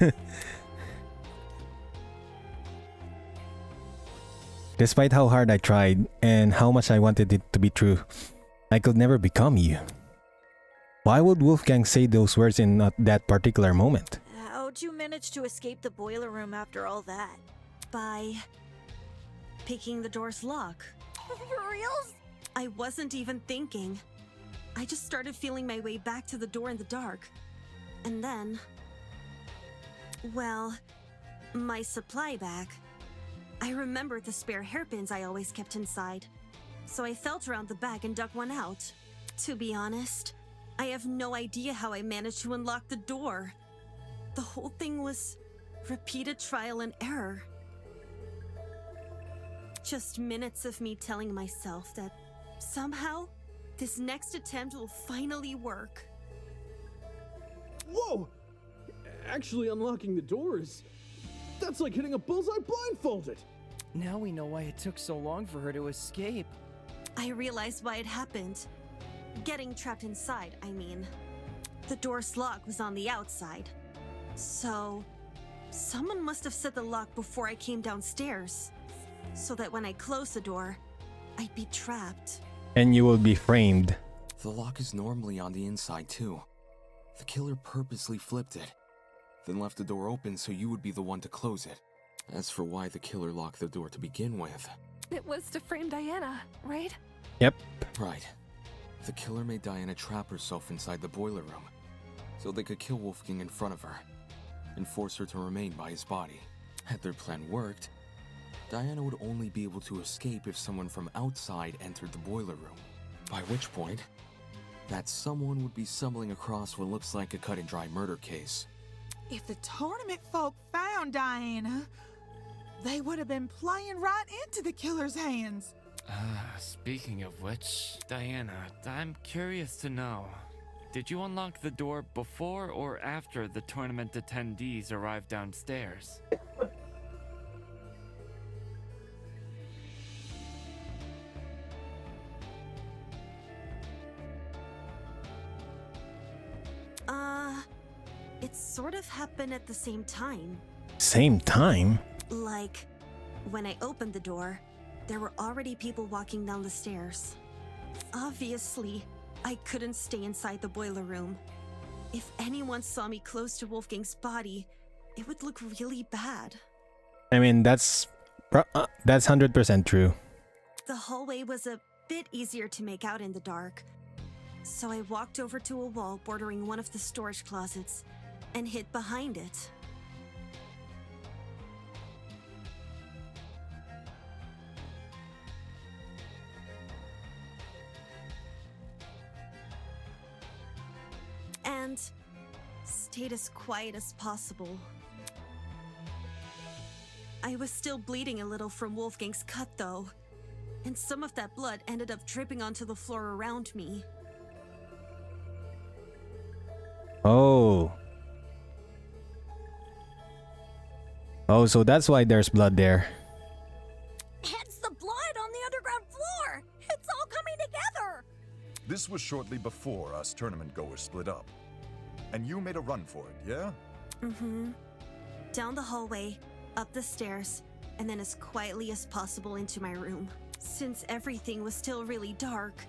Despite how hard I tried and how much I wanted it to be true, I could never become you. Why would Wolfgang say those words in that particular moment? How'd you manage to escape the boiler room after all that? By picking the door's lock. For reals? I wasn't even thinking. I just started feeling my way back to the door in the dark. And then... well, my supply bag. I remembered the spare hairpins I always kept inside. So I felt around the bag and dug one out. To be honest, I have no idea how I managed to unlock the door. The whole thing was repeated trial and error. Just minutes of me telling myself that somehow this next attempt will finally work. Whoa! Actually unlocking the doors? That's like hitting a bullseye blindfolded! Now we know why it took so long for her to escape. I realized why it happened. Getting trapped inside, I mean. The door's lock was on the outside. So, someone must have set the lock before I came downstairs. So that when I closed the door, I'd be trapped. And you will be framed. The lock is normally on the inside too. The killer purposely flipped it, then left the door open so you would be the one to close it. As for why the killer locked the door to begin with... It was to frame Diana, right? Yep. Right. The killer made Diana trap herself inside the boiler room, so they could kill Wolfgang in front of her, and force her to remain by his body. Had their plan worked, Diana would only be able to escape if someone from outside entered the boiler room. By which point, that someone would be stumbling across what looks like a cut-and-dry murder case. If the tournament folk found Diana, they would have been playing right into the killer's hands. Speaking of which, Diana, I'm curious to know, Did you unlock the door before or after the tournament attendees arrived downstairs? It sort of happened at the same time. Same time? Like, when I opened the door, there were already people walking down the stairs. Obviously, I couldn't stay inside the boiler room. If anyone saw me close to Wolfgang's body, it would look really bad. I mean, that's 100% true. The hallway was a bit easier to make out in the dark. So I walked over to a wall bordering one of the storage closets and hid behind it. And stayed as quiet as possible. I was still bleeding a little from Wolfgang's cut though, and some of that blood ended up dripping onto the floor around me. Oh. Oh, so that's why there's blood there. It's the blood on the underground floor! It's all coming together! This was shortly before us tournament goers split up. And you made a run for it, yeah? Mm-hmm. Down the hallway, up the stairs, and then as quietly as possible into my room. Since everything was still really dark,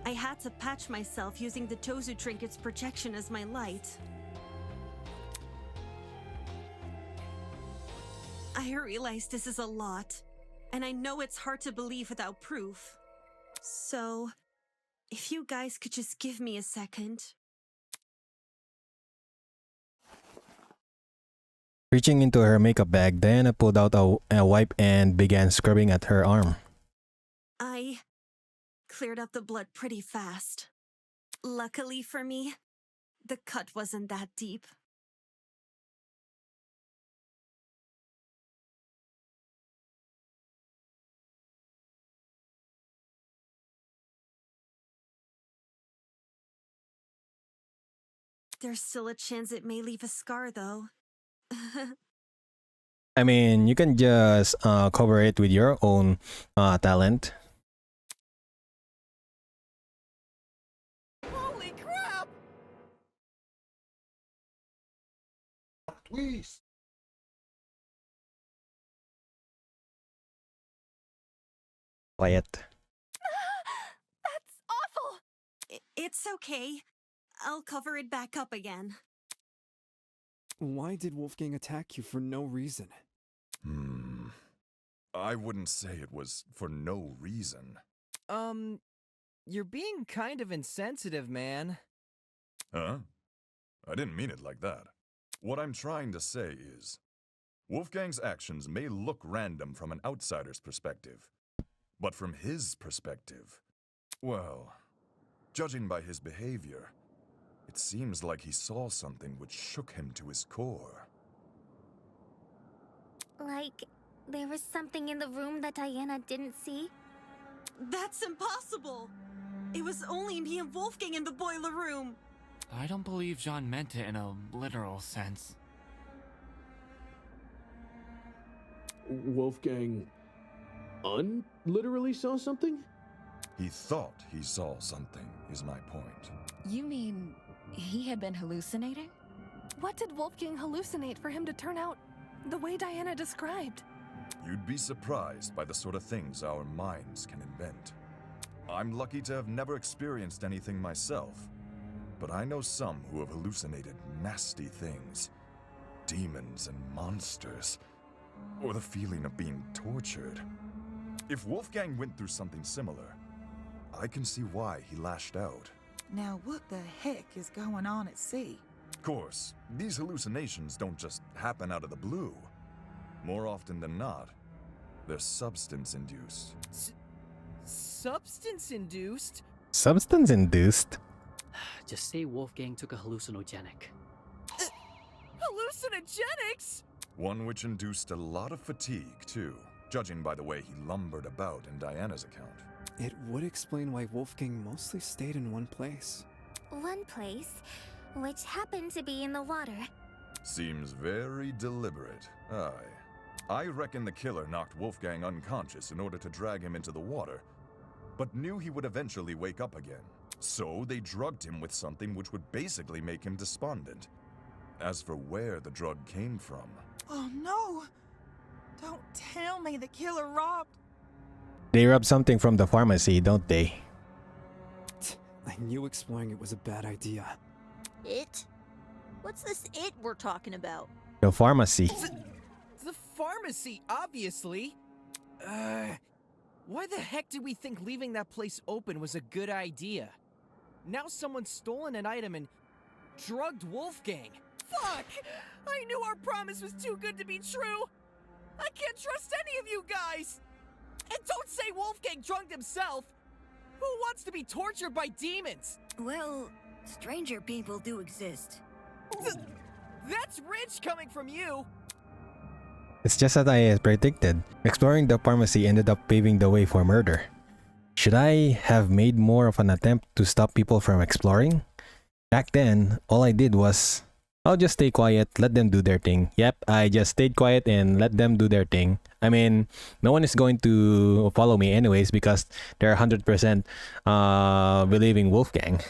I had to patch myself using the Tozu Trinket's projection as my light. I realize this is a lot, and I know it's hard to believe without proof. So, if you guys could just give me a second. Reaching into her makeup bag, Diana pulled out a wipe and began scrubbing at her arm. I cleared up the blood pretty fast. Luckily for me, the cut wasn't that deep. There's still a chance it may leave a scar, though. I mean, you can just cover it with your own talent. Holy crap! Please. Quiet. That's awful! It's okay. I'll cover it back up again. Why did Wolfgang attack you for no reason? I wouldn't say it was for no reason. You're being kind of insensitive, man. Huh? I didn't mean it like that. What I'm trying to say is, Wolfgang's actions may look random from an outsider's perspective, but from his perspective, well, judging by his behavior, it seems like he saw something which shook him to his core. Like, there was something in the room that Diana didn't see? That's impossible! It was only me and Wolfgang in the boiler room! I don't believe Jean meant it in a literal sense. Wolfgang literally saw something? He thought he saw something, is my point. You mean he had been hallucinating? What did Wolfgang hallucinate for him to turn out the way Diana described? You'd be surprised by the sort of things our minds can invent. I'm lucky to have never experienced anything myself, but I know some who have hallucinated nasty things. Demons and monsters, or the feeling of being tortured. If Wolfgang went through something similar, I can see why he lashed out. Now what the heck is going on at sea? Of course, these hallucinations don't just happen out of the blue. More often than not, they're substance-induced. Substance-induced? Substance-induced? Just say Wolfgang took a hallucinogenic. Hallucinogenics? One which induced a lot of fatigue, too, judging by the way he lumbered about in Diana's account. It would explain why Wolfgang mostly stayed in one place. one place, which happened to be in the water. Seems very deliberate. Aye. I reckon the killer knocked Wolfgang unconscious in order to drag him into the water, but knew he would eventually wake up again. So they drugged him with something which would basically make him despondent. As for where the drug came from... Oh no! Don't tell me the killer robbed... They rob something from the pharmacy, don't they? I knew exploring it was a bad idea. It? What's this it we're talking about? The pharmacy. The pharmacy, obviously. Why the heck did we think leaving that place open was a good idea? Now someone's stolen an item and drugged Wolfgang. Fuck! I knew our promise was too good to be true! I can't trust any of you guys! And don't say Wolfgang drugged himself! Who wants to be tortured by demons? Well, stranger people do exist. That's rich coming from you! It's just as I predicted. Exploring the pharmacy ended up paving the way for murder. Should I have made more of an attempt to stop people from exploring? Back then, all I did was... I'll just stay quiet, let them do their thing. Yep, I just stayed quiet and let them do their thing. I mean, no one is going to follow me anyways because they're 100% believing Wolfgang.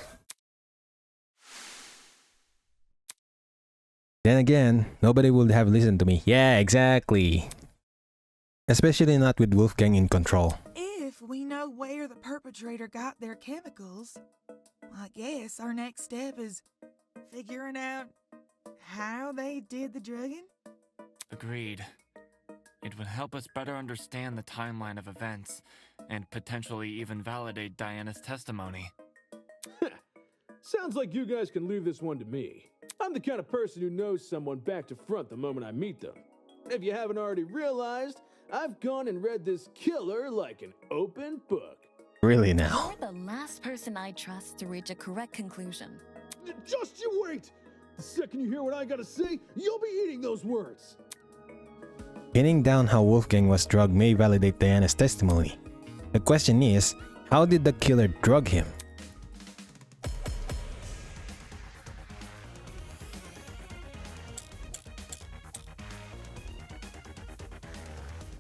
Then again, nobody would have listened to me. Yeah, exactly. Especially not with Wolfgang in control. If we know where the perpetrator got their chemicals, I guess our next step is figuring out how they did the drugging? Agreed. It would help us better understand the timeline of events, and potentially even validate Diana's testimony. Sounds like you guys can leave this one to me. I'm the kind of person who knows someone back to front the moment I meet them. If you haven't already realized, I've gone and read this killer like an open book. Really now? You're the last person I trust to reach a correct conclusion. Just you wait! The second you hear what I gotta say, you'll be eating those words! Pinning down how Wolfgang was drugged may validate Diana's testimony. The question is, how did the killer drug him?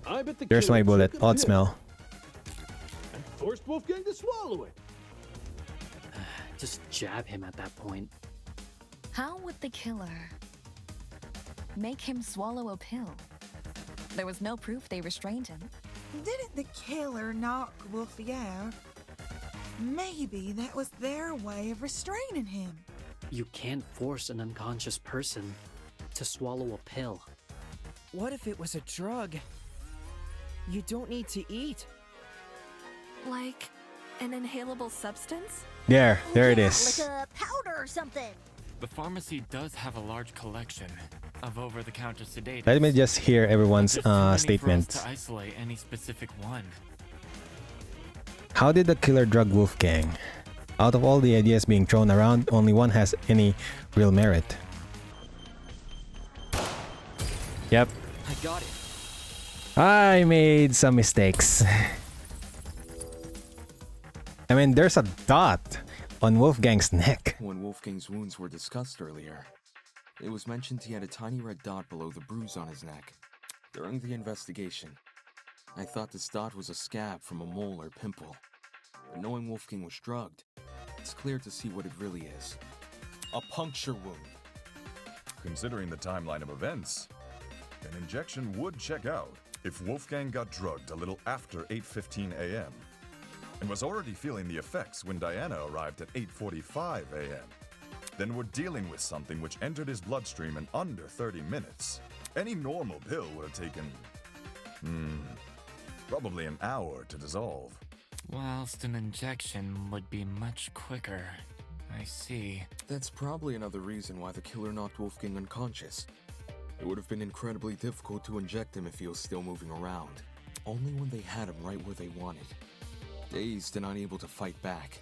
I bet the There's killer my bullet. took a Odd pill smell. and forced Wolfgang to swallow it. Just jab him at that point. How would the killer make him swallow a pill? There was no proof they restrained him. Didn't the killer knock Wolfie out? Maybe that was their way of restraining him. You can't force an unconscious person to swallow a pill. What if it was a drug you don't need to eat? Like an inhalable substance? There it is. Like a powder or something. The pharmacy does have a large collection of over-the-counter sedatives. Let me just hear everyone's There's too many statements. for us to isolate any specific one. How did the killer drug Wolfgang? Out of all the ideas being thrown around, only one has any real merit. Yep. I got it. I made some mistakes. I mean, there's a dot on Wolfgang's neck. When Wolfgang's wounds were discussed earlier, it was mentioned he had a tiny red dot below the bruise on his neck. During the investigation, I thought this dot was a scab from a mole or pimple. But knowing Wolfgang was drugged, it's clear to see what it really is. A puncture wound. Considering the timeline of events, an injection would check out. If Wolfgang got drugged a little after 8:15 a.m. and was already feeling the effects when Diana arrived at 8:45 a.m., then we're dealing with something which entered his bloodstream in under 30 minutes. Any normal pill would have taken, probably an hour to dissolve. Whilst an injection would be much quicker. I see. That's probably another reason why the killer knocked Wolfgang unconscious. It would have been incredibly difficult to inject him if he was still moving around. Only when they had him right where they wanted, dazed and unable to fight back,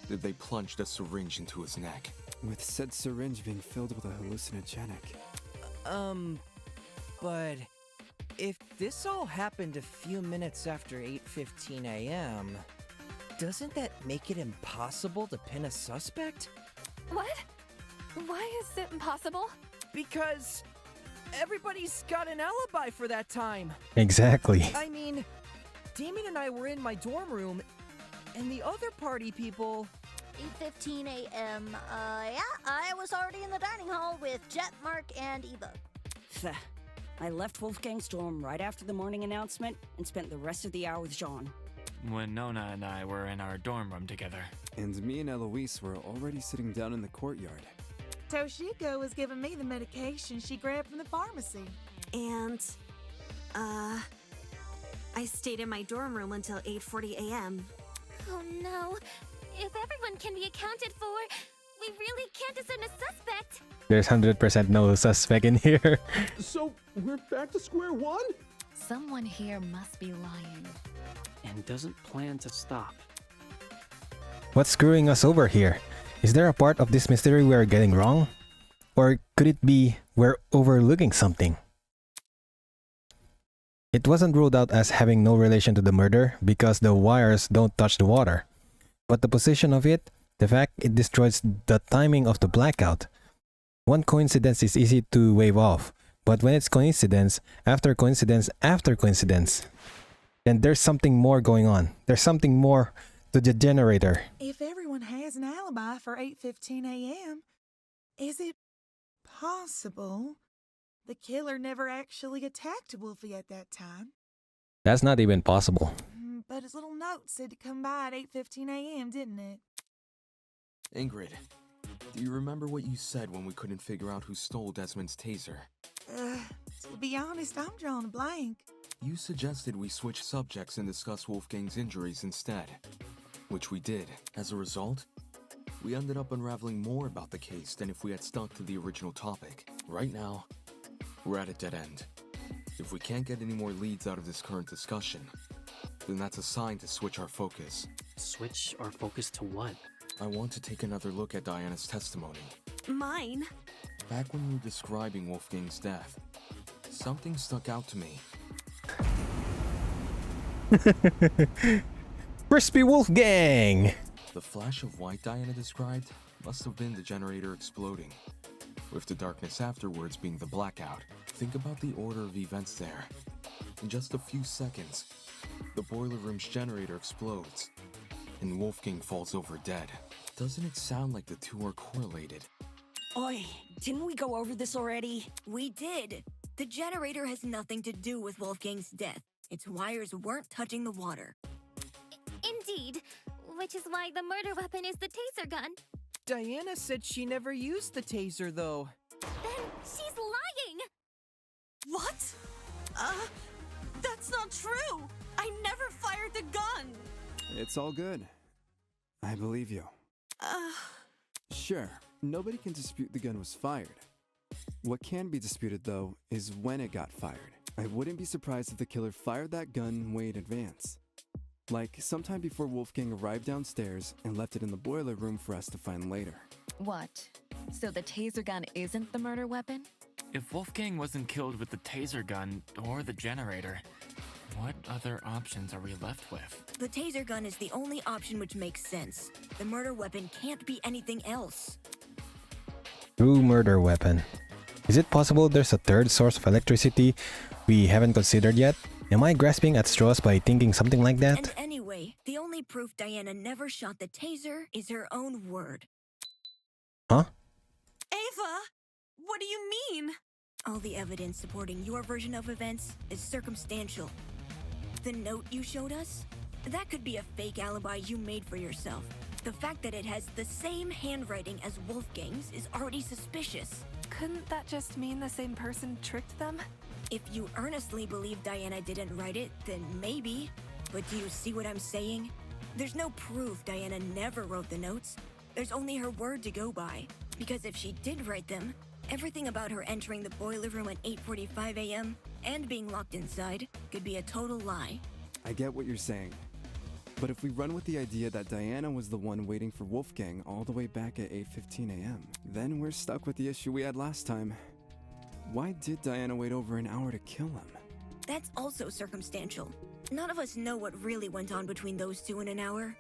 did they plunge the syringe into his neck. With said syringe being filled with a hallucinogenic. But if this all happened a few minutes after 8:15 a.m., doesn't that make it impossible to pin a suspect? What? Why is it impossible? Because everybody's got an alibi for that time. Exactly. I mean, Damon and I were in my dorm room, and the other party people... 8:15 a.m. Yeah, I was already in the dining hall with Jet, Mark, and Eva. I left Wolfgang's dorm right after the morning announcement and spent the rest of the hour with Jean. When Nona and I were in our dorm room together. And me and Eloise were already sitting down in the courtyard. Toshiko was giving me the medication she grabbed from the pharmacy. And, I stayed in my dorm room until 8:40 a.m. Oh no. If everyone can be accounted for, we really can't discern a suspect. There's 100% no suspect in here. So, we're back to square one? Someone here must be lying. And doesn't plan to stop. What's screwing us over here? Is there a part of this mystery we're getting wrong? Or could it be we're overlooking something? It wasn't ruled out as having no relation to the murder because the wires don't touch the water. But the position of it, the fact it destroys the timing of the blackout. One coincidence is easy to wave off, but when it's coincidence after coincidence after coincidence, then there's something more going on. There's something more to the generator. If everyone has an alibi for 8:15 a.m., is it possible the killer never actually attacked Wolfie at that time? That's not even possible. But his little note said to come by at 8:15 a.m., didn't it? Ingrid, do you remember what you said when we couldn't figure out who stole Desmond's taser? To be honest, I'm drawing a blank. You suggested we switch subjects and discuss Wolfgang's injuries instead, which we did. As a result, we ended up unraveling more about the case than if we had stuck to the original topic. Right now, we're at a dead end. If we can't get any more leads out of this current discussion, then that's a sign to switch our focus. Switch our focus to what? I want to take another look at Diana's testimony. Mine? Back when we were describing Wolfgang's death, something stuck out to me. Crispy Wolfgang! The flash of white Diana described must have been the generator exploding, with the darkness afterwards being the blackout. Think about the order of events there. In just a few seconds, the boiler room's generator explodes, and Wolfgang falls over dead. Doesn't it sound like the two are correlated? Oi, didn't we go over this already? We did. The generator has nothing to do with Wolfgang's death. Its wires weren't touching the water. Indeed, which is why the murder weapon is the taser gun. Diana said she never used the taser, though. Then she's lying! What? That's not true! I never fired the gun! It's all good. I believe you. Sure, nobody can dispute the gun was fired. What can be disputed, though, is when it got fired. I wouldn't be surprised if the killer fired that gun way in advance. Like, sometime before Wolfgang arrived downstairs and left it in the boiler room for us to find later. What? So the taser gun isn't the murder weapon? If Wolfgang wasn't killed with the taser gun or the generator, what other options are we left with? The taser gun is the only option which makes sense. The murder weapon can't be anything else. True murder weapon. Is it possible there's a third source of electricity we haven't considered yet? Am I grasping at straws by thinking something like that? And anyway, the only proof Diana never shot the taser is her own word. Huh? Ava! What do you mean? All the evidence supporting your version of events is circumstantial. The note you showed us? That could be a fake alibi you made for yourself. The fact that it has the same handwriting as Wolfgang's is already suspicious. Couldn't that just mean the same person tricked them? If you earnestly believe Diana didn't write it, then maybe. But do you see what I'm saying? There's no proof Diana never wrote the notes. There's only her word to go by. Because if she did write them, everything about her entering the boiler room at 8:45 a.m. and being locked inside could be a total lie. I get what you're saying. But if we run with the idea that Diana was the one waiting for Wolfgang all the way back at 8:15 a.m., then we're stuck with the issue we had last time. Why did Diana wait over an hour to kill him? That's also circumstantial. None of us know what really went on between those two in an hour.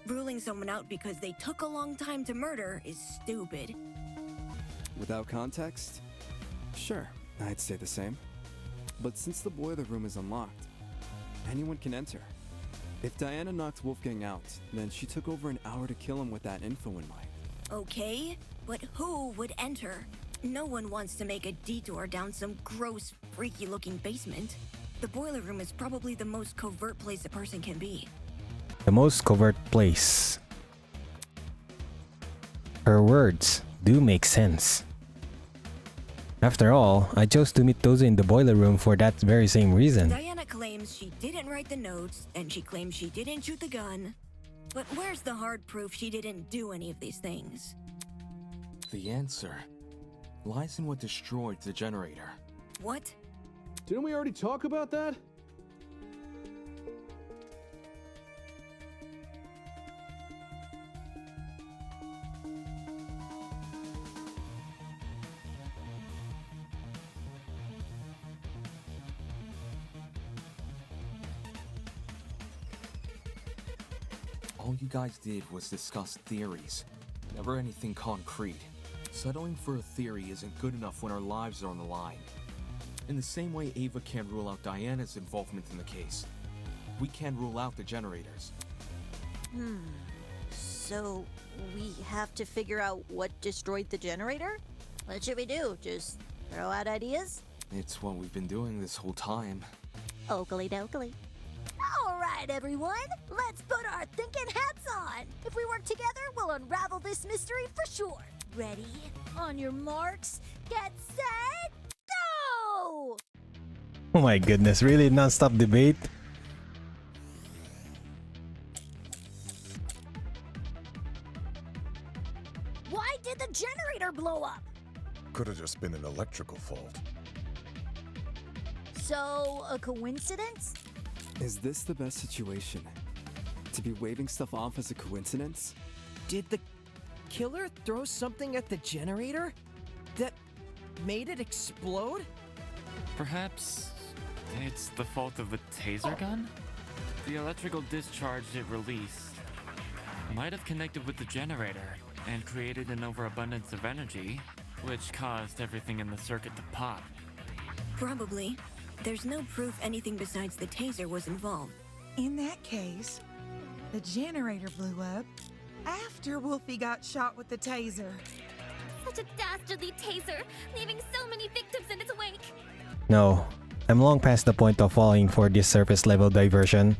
Ruling someone out because they took a long time to murder is stupid. Without context? Sure, I'd say the same. But since the boiler room is unlocked, anyone can enter. If Diana knocked Wolfgang out, then she took over an hour to kill him with that info in mind. Okay, but who would enter? No one wants to make a detour down some gross, freaky-looking basement. The boiler room is probably the most covert place a person can be. The most covert place. Her words do make sense. After all, I chose to meet Tozu in the boiler room for that very same reason. Diana claims she didn't write the notes, and she claims she didn't shoot the gun. But where's the hard proof she didn't do any of these things? The answer lies in what destroyed the generator. What? Didn't we already talk about that? All you guys did was discuss theories, never anything concrete. Settling for a theory isn't good enough when our lives are on the line. In the same way Ava can't rule out Diana's involvement in the case, we can't rule out the generators. So we have to figure out what destroyed the generator? What should we do? Just throw out ideas? It's what we've been doing this whole time. Oakley dokley. All right, everyone, let's put our thinking hats on. If we work together, we'll unravel this mystery for sure. Ready? On your marks, get set, go! Oh my goodness, really? Non-stop debate? Why did the generator blow up? Could have just been an electrical fault. So, a coincidence? Is this the best situation? To be waving stuff off as a coincidence? Did the killer throw something at the generator that made it explode? Perhaps it's the fault of the taser gun? The electrical discharge it released might have connected with the generator and created an overabundance of energy, which caused everything in the circuit to pop. Probably. There's no proof anything besides the taser was involved. In that case, the generator blew up after Wolfie got shot with the taser. Such a dastardly taser, leaving so many victims in its wake. No, I'm long past the point of falling for this surface level diversion.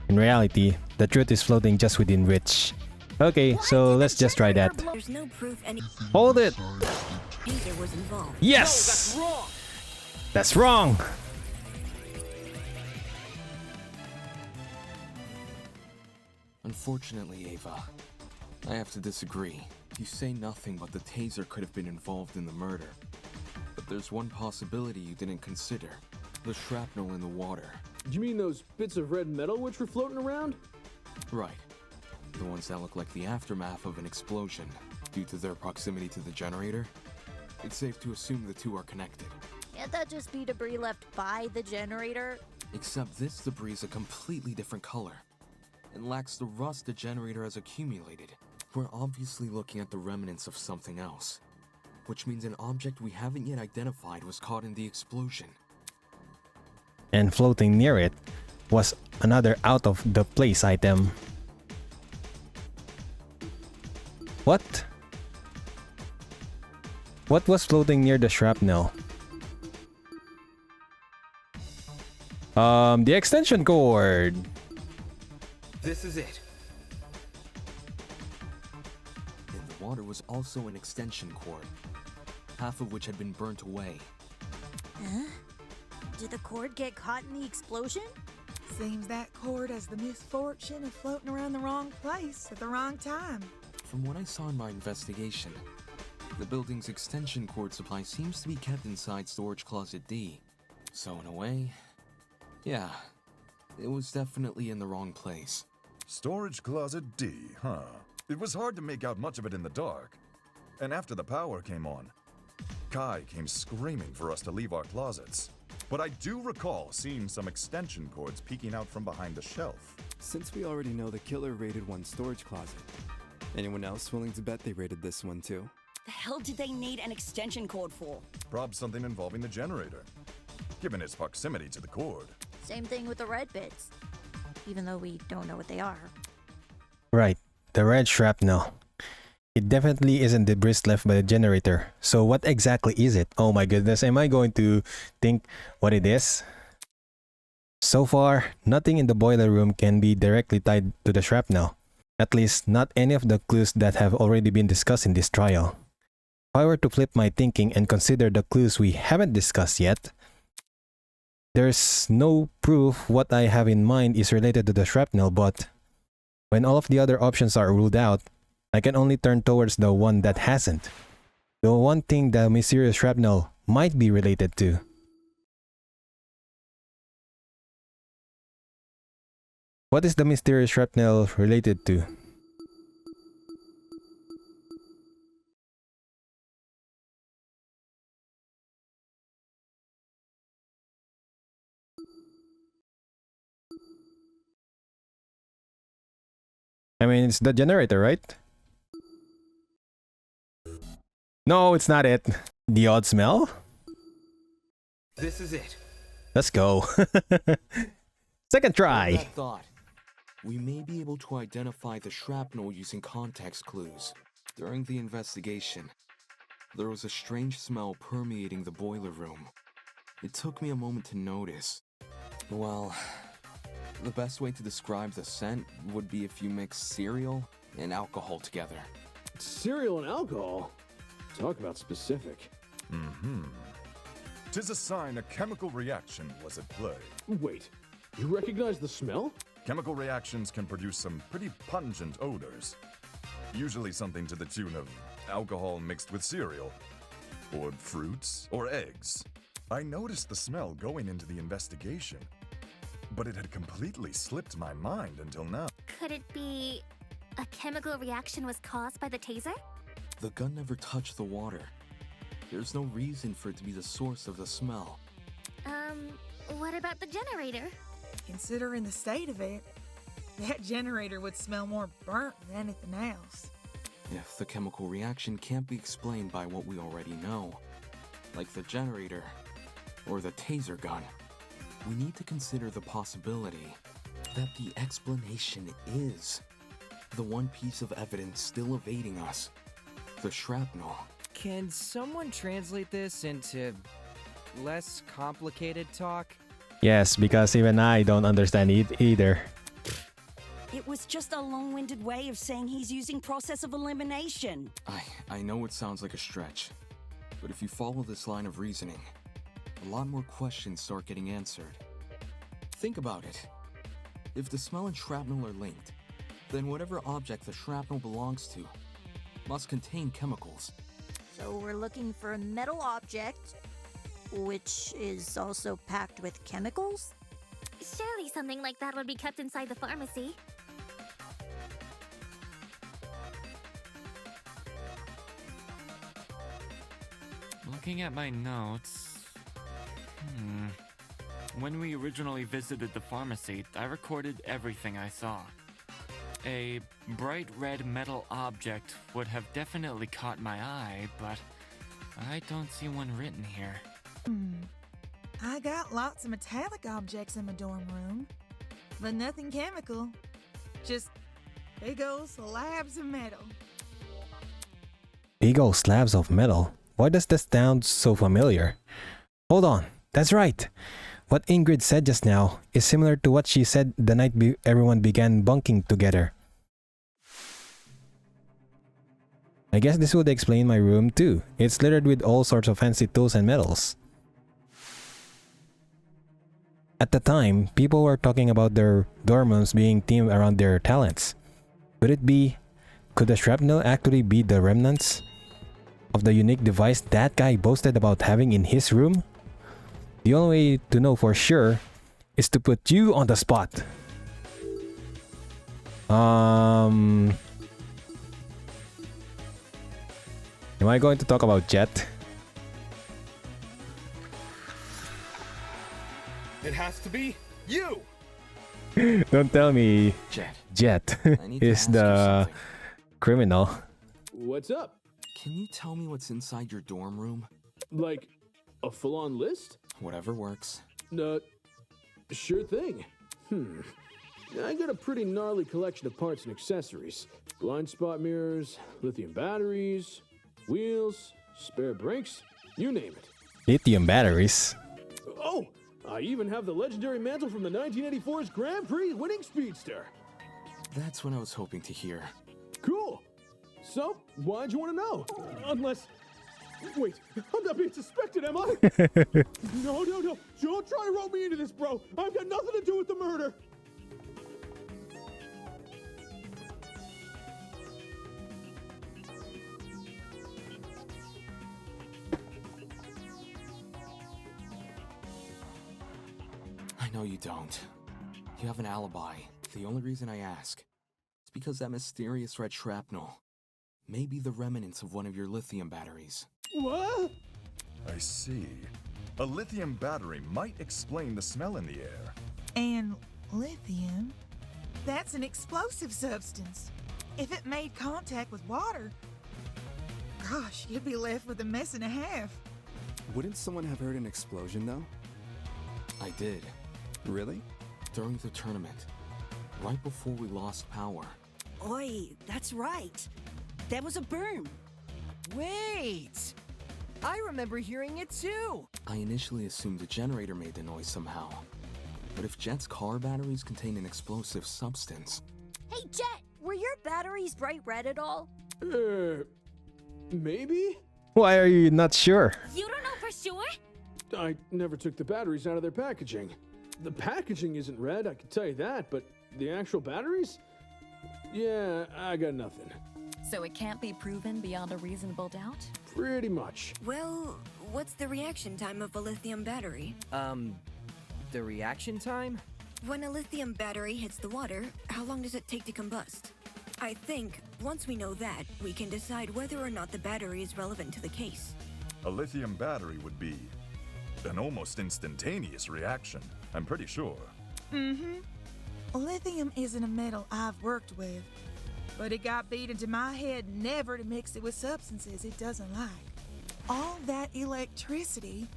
In reality, the truth is floating just within reach. Okay, so let's just try that. There's no proof any Hold it! taser was involved. Yes! No, that's wrong! That's wrong! Unfortunately, Ava, I have to disagree. You say nothing but the taser could have been involved in the murder. But there's one possibility you didn't consider. The shrapnel in the water. Do you mean those bits of red metal which were floating around? Right. The ones that look like the aftermath of an explosion. Due to their proximity to the generator, it's safe to assume the two are connected. Can't that just be debris left by the generator? Except this debris is a completely different color and lacks the rust the generator has accumulated. We're obviously looking at the remnants of something else, which means an object we haven't yet identified was caught in the explosion. And floating near it was another out-of-the-place item. What? What was floating near the shrapnel? The extension cord. This is it. In the water was also an extension cord, half of which had been burnt away. Huh? Did the cord get caught in the explosion? Seems that cord has the misfortune of floating around the wrong place at the wrong time. From what I saw in my investigation, the building's extension cord supply seems to be kept inside Storage Closet D. So in a way, yeah, it was definitely in the wrong place. Storage Closet D, huh? It was hard to make out much of it in the dark. And after the power came on, Kai came screaming for us to leave our closets. but I do recall seeing some extension cords peeking out from behind the shelf. Since we already know the killer raided one storage closet, anyone else willing to bet they raided this one too? The hell did they need an extension cord for? Probably something involving the generator, given its proximity to the cord. Same thing with the red bits, even though we don't know what they are. Right, the red shrapnel. It definitely isn't debris left by the generator. So what exactly is it? Oh my goodness, am I going to think what it is? So far, nothing in the boiler room can be directly tied to the shrapnel. At least, not any of the clues that have already been discussed in this trial. If I were to flip my thinking and consider the clues we haven't discussed yet, there's no proof what I have in mind is related to the shrapnel, but when all of the other options are ruled out, I can only turn towards the one that hasn't. The one thing the mysterious shrapnel might be related to. What is the mysterious shrapnel related to? I mean, it's the generator, right? No, it's not it. The odd smell? This is it. Let's go. Second try. That thought, we may be able to identify the shrapnel using context clues. During the investigation, there was a strange smell permeating the boiler room. It took me a moment to notice. Well, the best way to describe the scent would be if you mix cereal and alcohol together. Cereal and alcohol? Talk about specific. Mm-hmm. 'Tis a sign a chemical reaction was at play. Wait, you recognize the smell? Chemical reactions can produce some pretty pungent odors. Usually something to the tune of alcohol mixed with cereal, or fruits, or eggs. I noticed the smell going into the investigation, but it had completely slipped my mind until now. Could it be a chemical reaction was caused by the taser? The gun never touched the water. There's no reason for it to be the source of the smell. What about the generator? Considering the state of it, that generator would smell more burnt than anything else. If the chemical reaction can't be explained by what we already know, like the generator or the taser gun, we need to consider the possibility that the explanation is the one piece of evidence still evading us, the shrapnel. Can someone translate this into less complicated talk? Yes, because even I don't understand it either. It was just a long-winded way of saying he's using process of elimination. I know it sounds like a stretch, but if you follow this line of reasoning, a lot more questions start getting answered. Think about it. If the smell and shrapnel are linked, then whatever object the shrapnel belongs to must contain chemicals. So we're looking for a metal object, which is also packed with chemicals? Surely something like that would be kept inside the pharmacy. Looking at my notes... When we originally visited the pharmacy, I recorded everything I saw. A bright red metal object would have definitely caught my eye, but I don't see one written here. I got lots of metallic objects in my dorm room, but nothing chemical. Just big old slabs of metal. Big old slabs of metal? Why does this sound so familiar? Hold on, that's right. What Ingrid said just now is similar to what she said the night everyone began bunking together. I guess this would explain my room too. It's littered with all sorts of fancy tools and metals. At the time, people were talking about their dorm rooms being themed around their talents. Could the shrapnel actually be the remnants of the unique device that guy boasted about having in his room? The only way to know for sure is to put you on the spot. Am I going to talk about Jet? has to be you! Don't tell me Jet need to is ask you the something. criminal. What's up? Can you tell me what's inside your dorm room? Like, a full-on list? Whatever works. Sure thing. I got a pretty gnarly collection of parts and accessories. Blind spot mirrors, lithium batteries, wheels, spare brakes, you name it. Lithium batteries. Oh, I even have the legendary mantle from the 1984's Grand Prix winning speedster. That's what I was hoping to hear. Cool. So, why'd you want to know? Unless... Wait, I'm not being suspected, am I? No. Don't try to rope me into this, bro. I've got nothing to do with the murder. I know you don't. You have an alibi. The only reason I ask is because that mysterious red shrapnel may be the remnants of one of your lithium batteries. What? I see. A lithium battery might explain the smell in the air. And lithium? That's an explosive substance. If it made contact with water, gosh, you'd be left with a mess and a half. Wouldn't someone have heard an explosion, though? I did. Really? During the tournament. Right before we lost power. Oi, that's right. There was a boom. Wait! I remember hearing it too! I initially assumed the generator made the noise somehow. But if Jet's car batteries contain an explosive substance... Hey, Jet, were your batteries bright red at all? Maybe? Why are you not sure? You don't know for sure? I never took the batteries out of their packaging. The packaging isn't red, I can tell you that, but the actual batteries? Yeah, I got nothing. So it can't be proven beyond a reasonable doubt? Pretty much. Well, what's the reaction time of a lithium battery? The reaction time? When a lithium battery hits the water, how long does it take to combust? I think, once we know that, we can decide whether or not the battery is relevant to the case. A lithium battery would be an almost instantaneous reaction, I'm pretty sure. Lithium isn't a metal I've worked with, but it got beat into my head never to mix it with substances it doesn't like. All that electricity,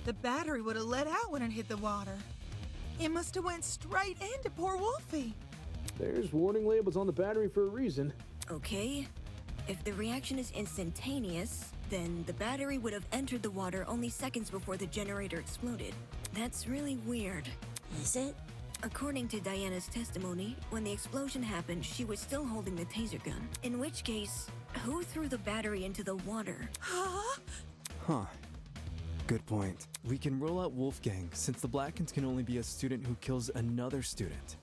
the battery would have let out when it hit the water. It must have went straight into poor Wolfie. There's warning labels on the battery for a reason. Okay. If the reaction is instantaneous, then the battery would have entered the water only seconds before the generator exploded. That's really weird. Is it? According to Diana's testimony, when the explosion happened, she was still holding the taser gun. In which case, who threw the battery into the water? Huh. Good point. We can rule out Wolfgang, since the Blackens can only be a student who kills another student.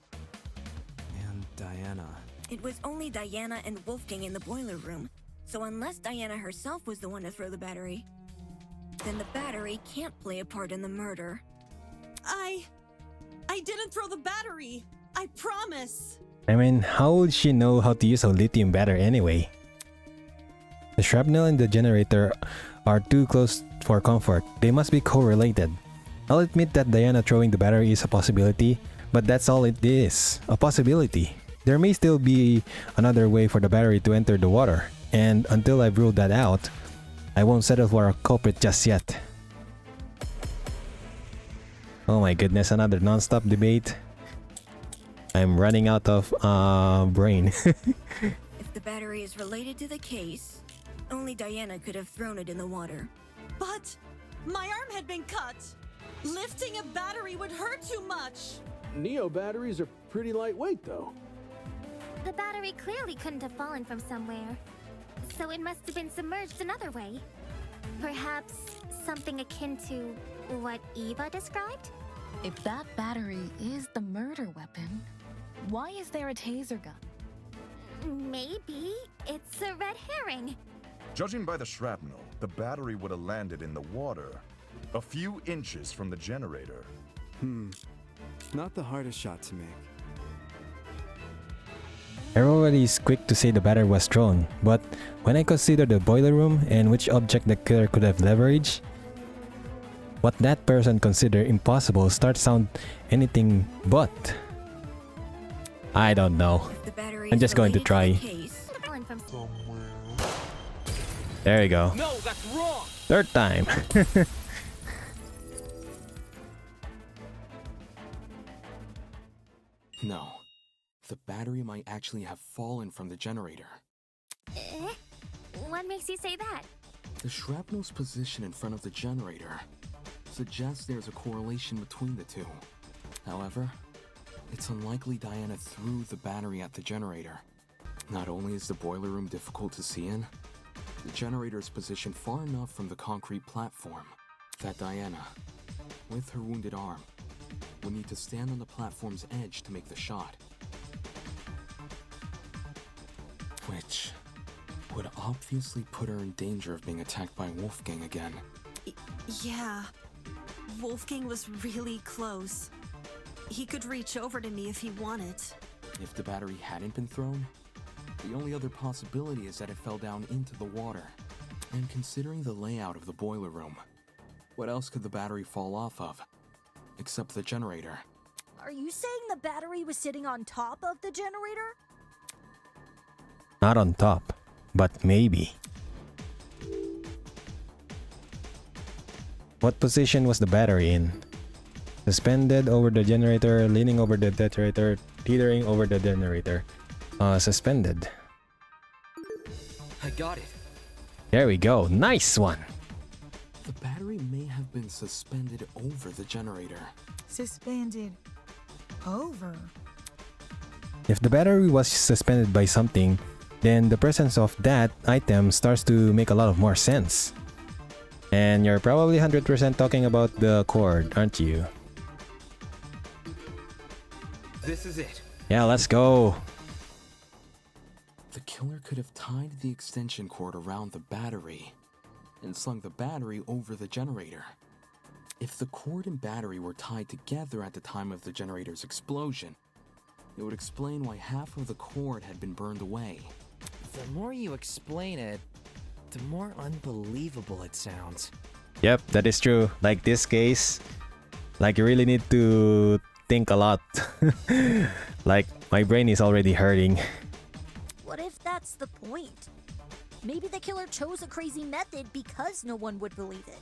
And Diana. It was only Diana and Wolfgang in the boiler room, so unless Diana herself was the one to throw the battery, then the battery can't play a part in the murder. I didn't throw the battery. I promise. I mean, how would she know how to use a lithium battery anyway? The shrapnel and the generator are too close for comfort. They must be correlated. I'll admit that Diana throwing the battery is a possibility, but that's all it is, a possibility. There may still be another way for the battery to enter the water, and until I've ruled that out, I won't settle for a culprit just yet. Oh my goodness, another non-stop debate. I'm running out of brain. If the battery is related to the case, only Diana could have thrown it in the water. But my arm had been cut. Lifting a battery would hurt too much. Neo batteries are pretty lightweight, though. The battery clearly couldn't have fallen from somewhere, so it must have been submerged another way. Perhaps something akin to what Eva described? If that battery is the murder weapon, why is there a taser gun? Maybe it's a red herring. Judging by the shrapnel, the battery would have landed in the water, a few inches from the generator. Not the hardest shot to make. Everybody is quick to say the battery was thrown, but when I consider the boiler room and which object the killer could have leveraged, What that person considered impossible starts sound anything but. I don't know. I'm just going to try. There you go. No, that's wrong. Third time. No. The battery might actually have fallen from the generator. What makes you say that? The shrapnel's position in front of the generator suggests there's a correlation between the two. However, it's unlikely Diana threw the battery at the generator. Not only is the boiler room difficult to see in, the generator is positioned far enough from the concrete platform that Diana, with her wounded arm, would need to stand on the platform's edge to make the shot. Which would obviously put her in danger of being attacked by Wolfgang again. Yeah. Wolfgang was really close. He could reach over to me if he wanted. If the battery hadn't been thrown, the only other possibility is that it fell down into the water. And considering the layout of the boiler room, what else could the battery fall off of? Except the generator. Are you saying the battery was sitting on top of the generator? Not on top, but maybe. What position was the battery in? Suspended over the generator, leaning over the generator, teetering over the generator. Suspended. I got it. There we go. Nice one. The battery may have been suspended over the generator. Suspended over. If the battery was suspended by something, then the presence of that item starts to make a lot of more sense. And you're probably 100% talking about the cord, aren't you? This is it. Yeah, let's go. The killer could have tied the extension cord around the battery and slung the battery over the generator. If the cord and battery were tied together at the time of the generator's explosion, it would explain why half of the cord had been burned away. The more you explain it, the more unbelievable it sounds. Yep, that is true. Like this case, like you really need to think a lot. Like my brain is already hurting. What if that's the point? Maybe the killer chose a crazy method because no one would believe it.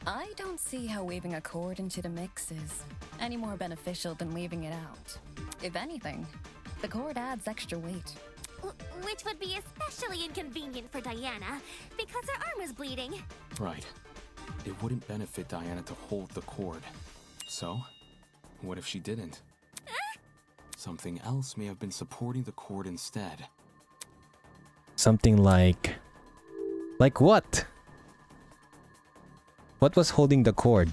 I don't see how weaving a cord into the mix is any more beneficial than leaving it out. If anything, the cord adds extra weight. Which would be especially inconvenient for Diana, because her arm is bleeding. Right. It wouldn't benefit Diana to hold the cord. So, what if she didn't? Something else may have been supporting the cord instead. Something like... Like what? What was holding the cord?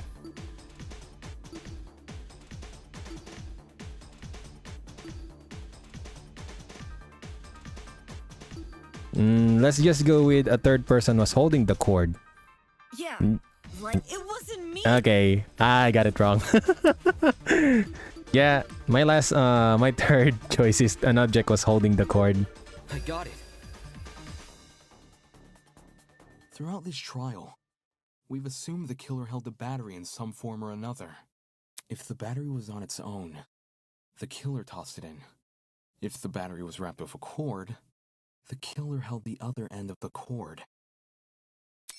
Let's just go with a third person was holding the cord. Yeah, like it wasn't me. Okay, I got it wrong. Yeah, my third choice is an object was holding the cord. I got it. Throughout this trial, we've assumed the killer held the battery in some form or another. If the battery was on its own, the killer tossed it in. If the battery was wrapped with a cord, the killer held the other end of the cord.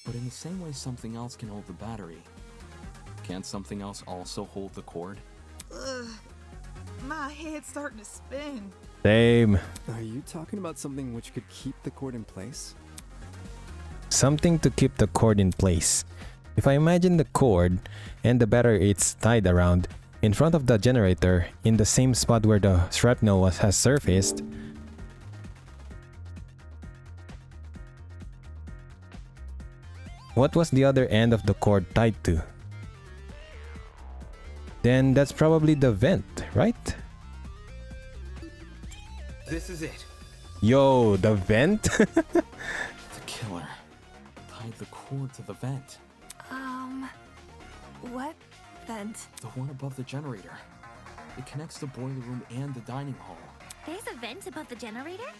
But in the same way something else can hold the battery, can't something else also hold the cord? Ugh, my head's starting to spin. Same. Are you talking about something which could keep the cord in place? Something to keep the cord in place. If I imagine the cord and the battery it's tied around in front of the generator in the same spot where the shrapnel has surfaced, what was the other end of the cord tied to? Then that's probably the vent, right? This is it. Yo, the vent? The killer tied the cord to the vent. What vent? The one above the generator. It connects the boiler room and the dining hall. There's a vent above the generator?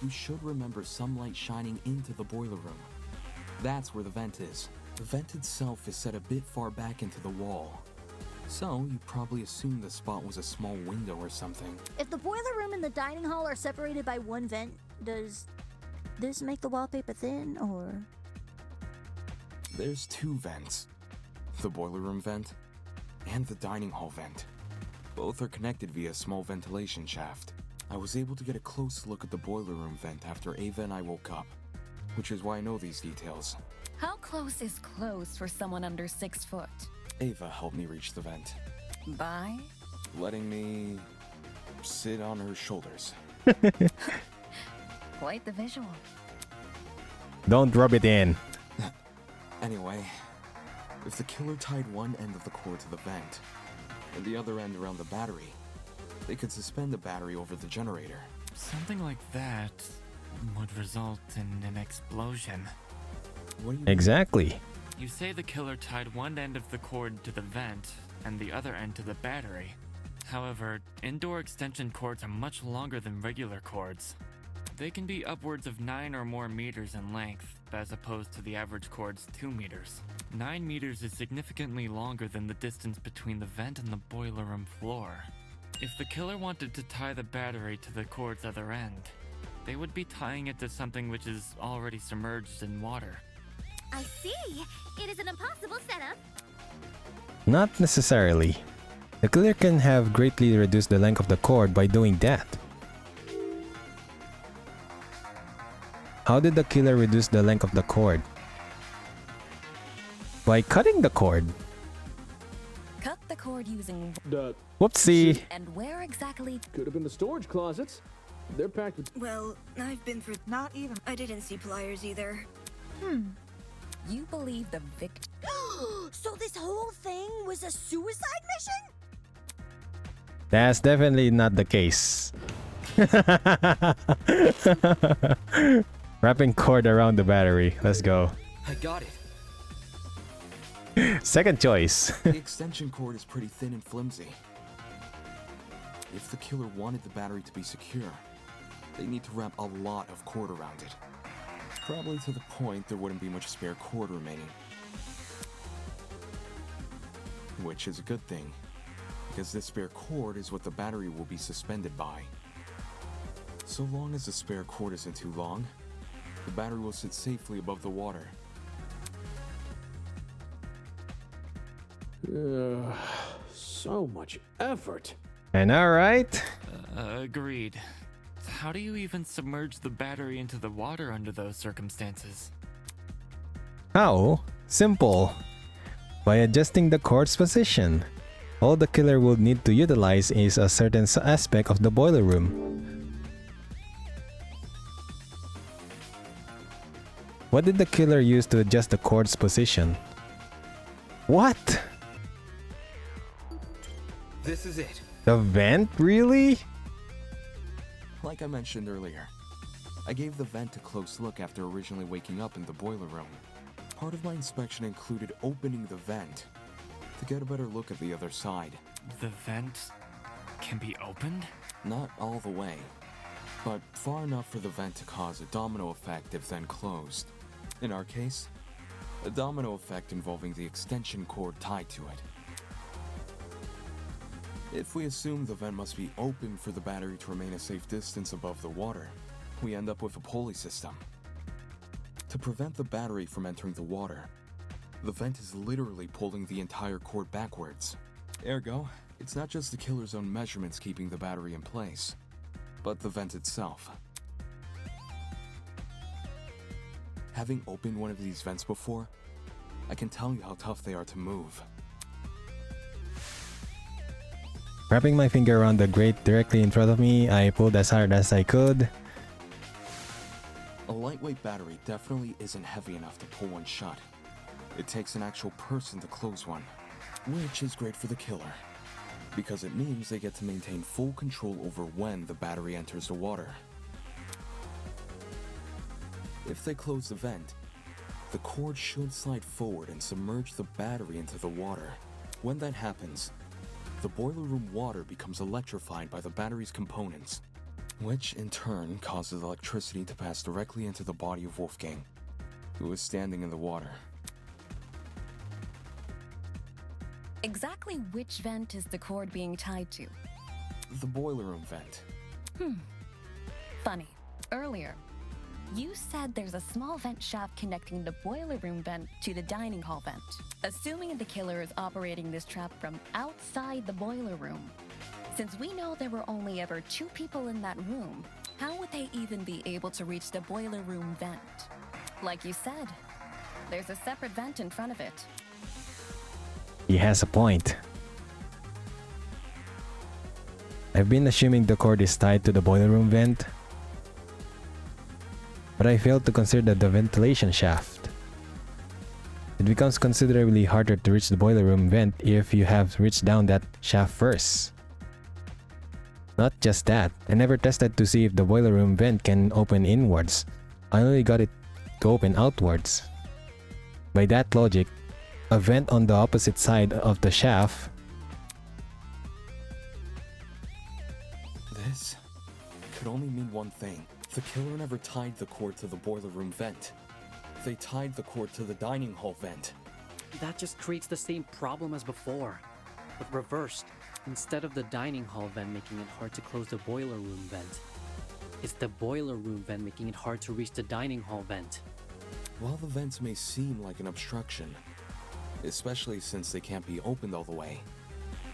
You should remember some light shining into the boiler room. That's where the vent is. The vent itself is set a bit far back into the wall, so you probably assume the spot was a small window or something. If the boiler room and the dining hall are separated by one vent, does this make the wallpaper thin, or...? There's two vents. The boiler room vent and the dining hall vent. Both are connected via a small ventilation shaft. I was able to get a close look at the boiler room vent after Ava and I woke up, which is why I know these details. How close is close for someone under 6 foot? Ava helped me reach the vent, By? letting me sit on her shoulders. Quite the visual. Don't rub it in. Anyway, if the killer tied one end of the cord to the vent and the other end around the battery, they could suspend the battery over the generator. Something like that would result in an explosion. What do you Exactly. You say the killer tied one end of the cord to the vent and the other end to the battery. However, indoor extension cords are much longer than regular cords. They can be upwards of 9 or more meters in length, as opposed to the average cord's 2 meters. 9 meters is significantly longer than the distance between the vent and the boiler room floor. If the killer wanted to tie the battery to the cord's other end, they would be tying it to something which is already submerged in water. I see. It is an impossible setup. Not necessarily. The killer can have greatly reduced the length of the cord by doing that. How did the killer reduce the length of the cord? By cutting the cord. Cut the cord using... Whoopsie! And where exactly... Could have been the storage closets. They're packed with... Well, I've been through... Not even... I didn't see pliers either. You believe the victim... So this whole thing was a suicide mission? That's definitely not the case. Wrapping cord around the battery. Let's go. I got it. Second choice. The extension cord is pretty thin and flimsy. If the killer wanted the battery to be secure, they need to wrap a lot of cord around it. Probably to the point there wouldn't be much spare cord remaining. Which is a good thing, because this spare cord is what the battery will be suspended by. So long as the spare cord isn't too long, the battery will sit safely above the water. So much effort. I know, right? Agreed. How do you even submerge the battery into the water under those circumstances? How? Simple. By adjusting the cord's position. All the killer would need to utilize is a certain aspect of the boiler room. What did the killer use to adjust the cord's position? What? This is it. The vent? Really? Like I mentioned earlier, I gave the vent a close look after originally waking up in the boiler room. Part of my inspection included opening the vent to get a better look at the other side. The vent can be opened? Not all the way, but far enough for the vent to cause a domino effect if then closed. In our case, a domino effect involving the extension cord tied to it. If we assume the vent must be open for the battery to remain a safe distance above the water, we end up with a pulley system. To prevent the battery from entering the water, the vent is literally pulling the entire cord backwards. Ergo, it's not just the killer's own measurements keeping the battery in place, but the vent itself. Having opened one of these vents before, I can tell you how tough they are to move. Wrapping my finger around the grate directly in front of me, I pulled as hard as I could. A lightweight battery definitely isn't heavy enough to pull one shut. It takes an actual person to close one, which is great for the killer, because it means they get to maintain full control over when the battery enters the water. If they close the vent, the cord should slide forward and submerge the battery into the water. When that happens, the boiler room water becomes electrified by the battery's components, which in turn causes electricity to pass directly into the body of Wolfgang, who is standing in the water. Exactly which vent is the cord being tied to? The boiler room vent. Funny. Earlier, you said there's a small vent shaft connecting the boiler room vent to the dining hall vent. Assuming the killer is operating this trap from outside the boiler room. Since we know there were only ever 2 people in that room, how would they even be able to reach the boiler room vent? Like you said, there's a separate vent in front of it. He has a point. I've been assuming the cord is tied to the boiler room vent, but I failed to consider the ventilation shaft. It becomes considerably harder to reach the boiler room vent if you have reached down that shaft first. Not just that, I never tested to see if the boiler room vent can open inwards. I only got it to open outwards. By that logic, a vent on the opposite side of the shaft. This could only mean one thing. The killer never tied the cord to the boiler room vent. They tied the cord to the dining hall vent. That just creates the same problem as before, but reversed. Instead of the dining hall vent making it hard to close the boiler room vent, it's the boiler room vent making it hard to reach the dining hall vent. While the vents may seem like an obstruction, especially since they can't be opened all the way,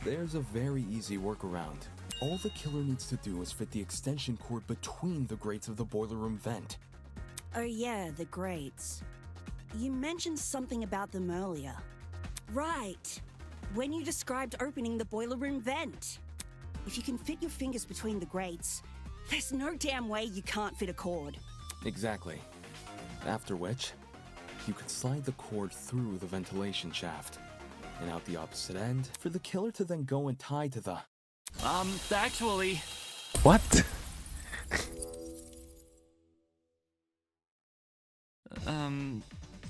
there's a very easy workaround. All the killer needs to do is fit the extension cord between the grates of the boiler room vent. Oh yeah, the grates. You mentioned something about them earlier. Right, when you described opening the boiler room vent. If you can fit your fingers between the grates, there's no damn way you can't fit a cord. Exactly. After which, you could slide the cord through the ventilation shaft and out the opposite end for the killer to then go and tie to the... Actually... What?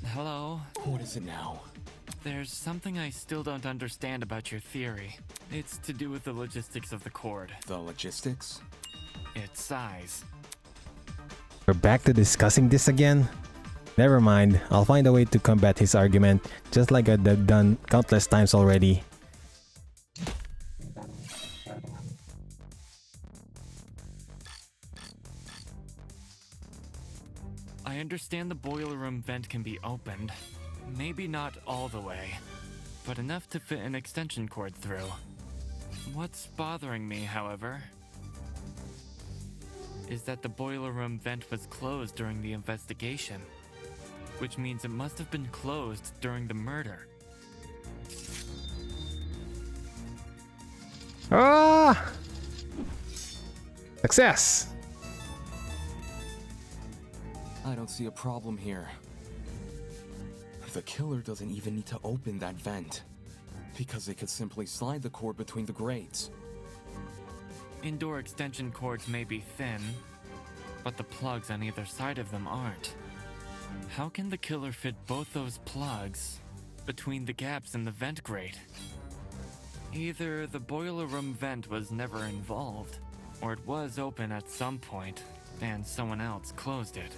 Hello? What is it now? There's something I still don't understand about your theory. It's to do with the logistics of the cord. The logistics? Its size. We're back to discussing this again? Never mind, I'll find a way to combat his argument, just like I've done countless times already. I understand the boiler room vent can be opened. Maybe not all the way, but enough to fit an extension cord through. What's bothering me, however, is that the boiler room vent was closed during the investigation, which means it must have been closed during the murder. Ah! Success! I don't see a problem here. The killer doesn't even need to open that vent, because they could simply slide the cord between the grates. Indoor extension cords may be thin, but the plugs on either side of them aren't. How can the killer fit both those plugs between the gaps in the vent grate? Either the boiler room vent was never involved, or it was open at some point, and someone else closed it.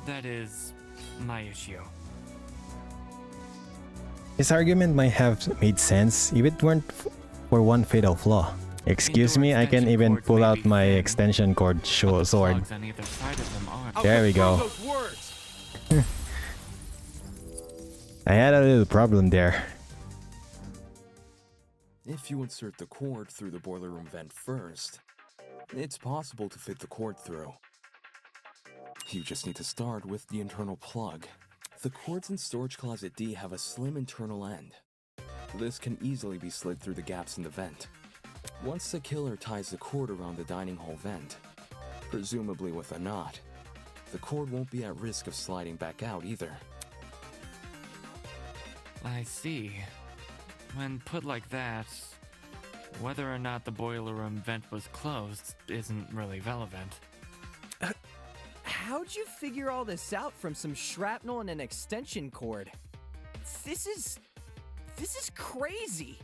That is my issue. His argument might have made sense if it weren't for one fatal flaw. Excuse me, I can even pull out my extension cord sword. There we go. I had a little problem there. If you insert the cord through the boiler room vent first, it's possible to fit the cord through. You just need to start with the internal plug. The cords in Storage Closet D have a slim internal end. This can easily be slid through the gaps in the vent. Once the killer ties the cord around the dining hall vent, presumably with a knot, the cord won't be at risk of sliding back out either. I see. When put like that, whether or not the boiler room vent was closed isn't really relevant. How'd you figure all this out from some shrapnel and an extension cord? This is crazy.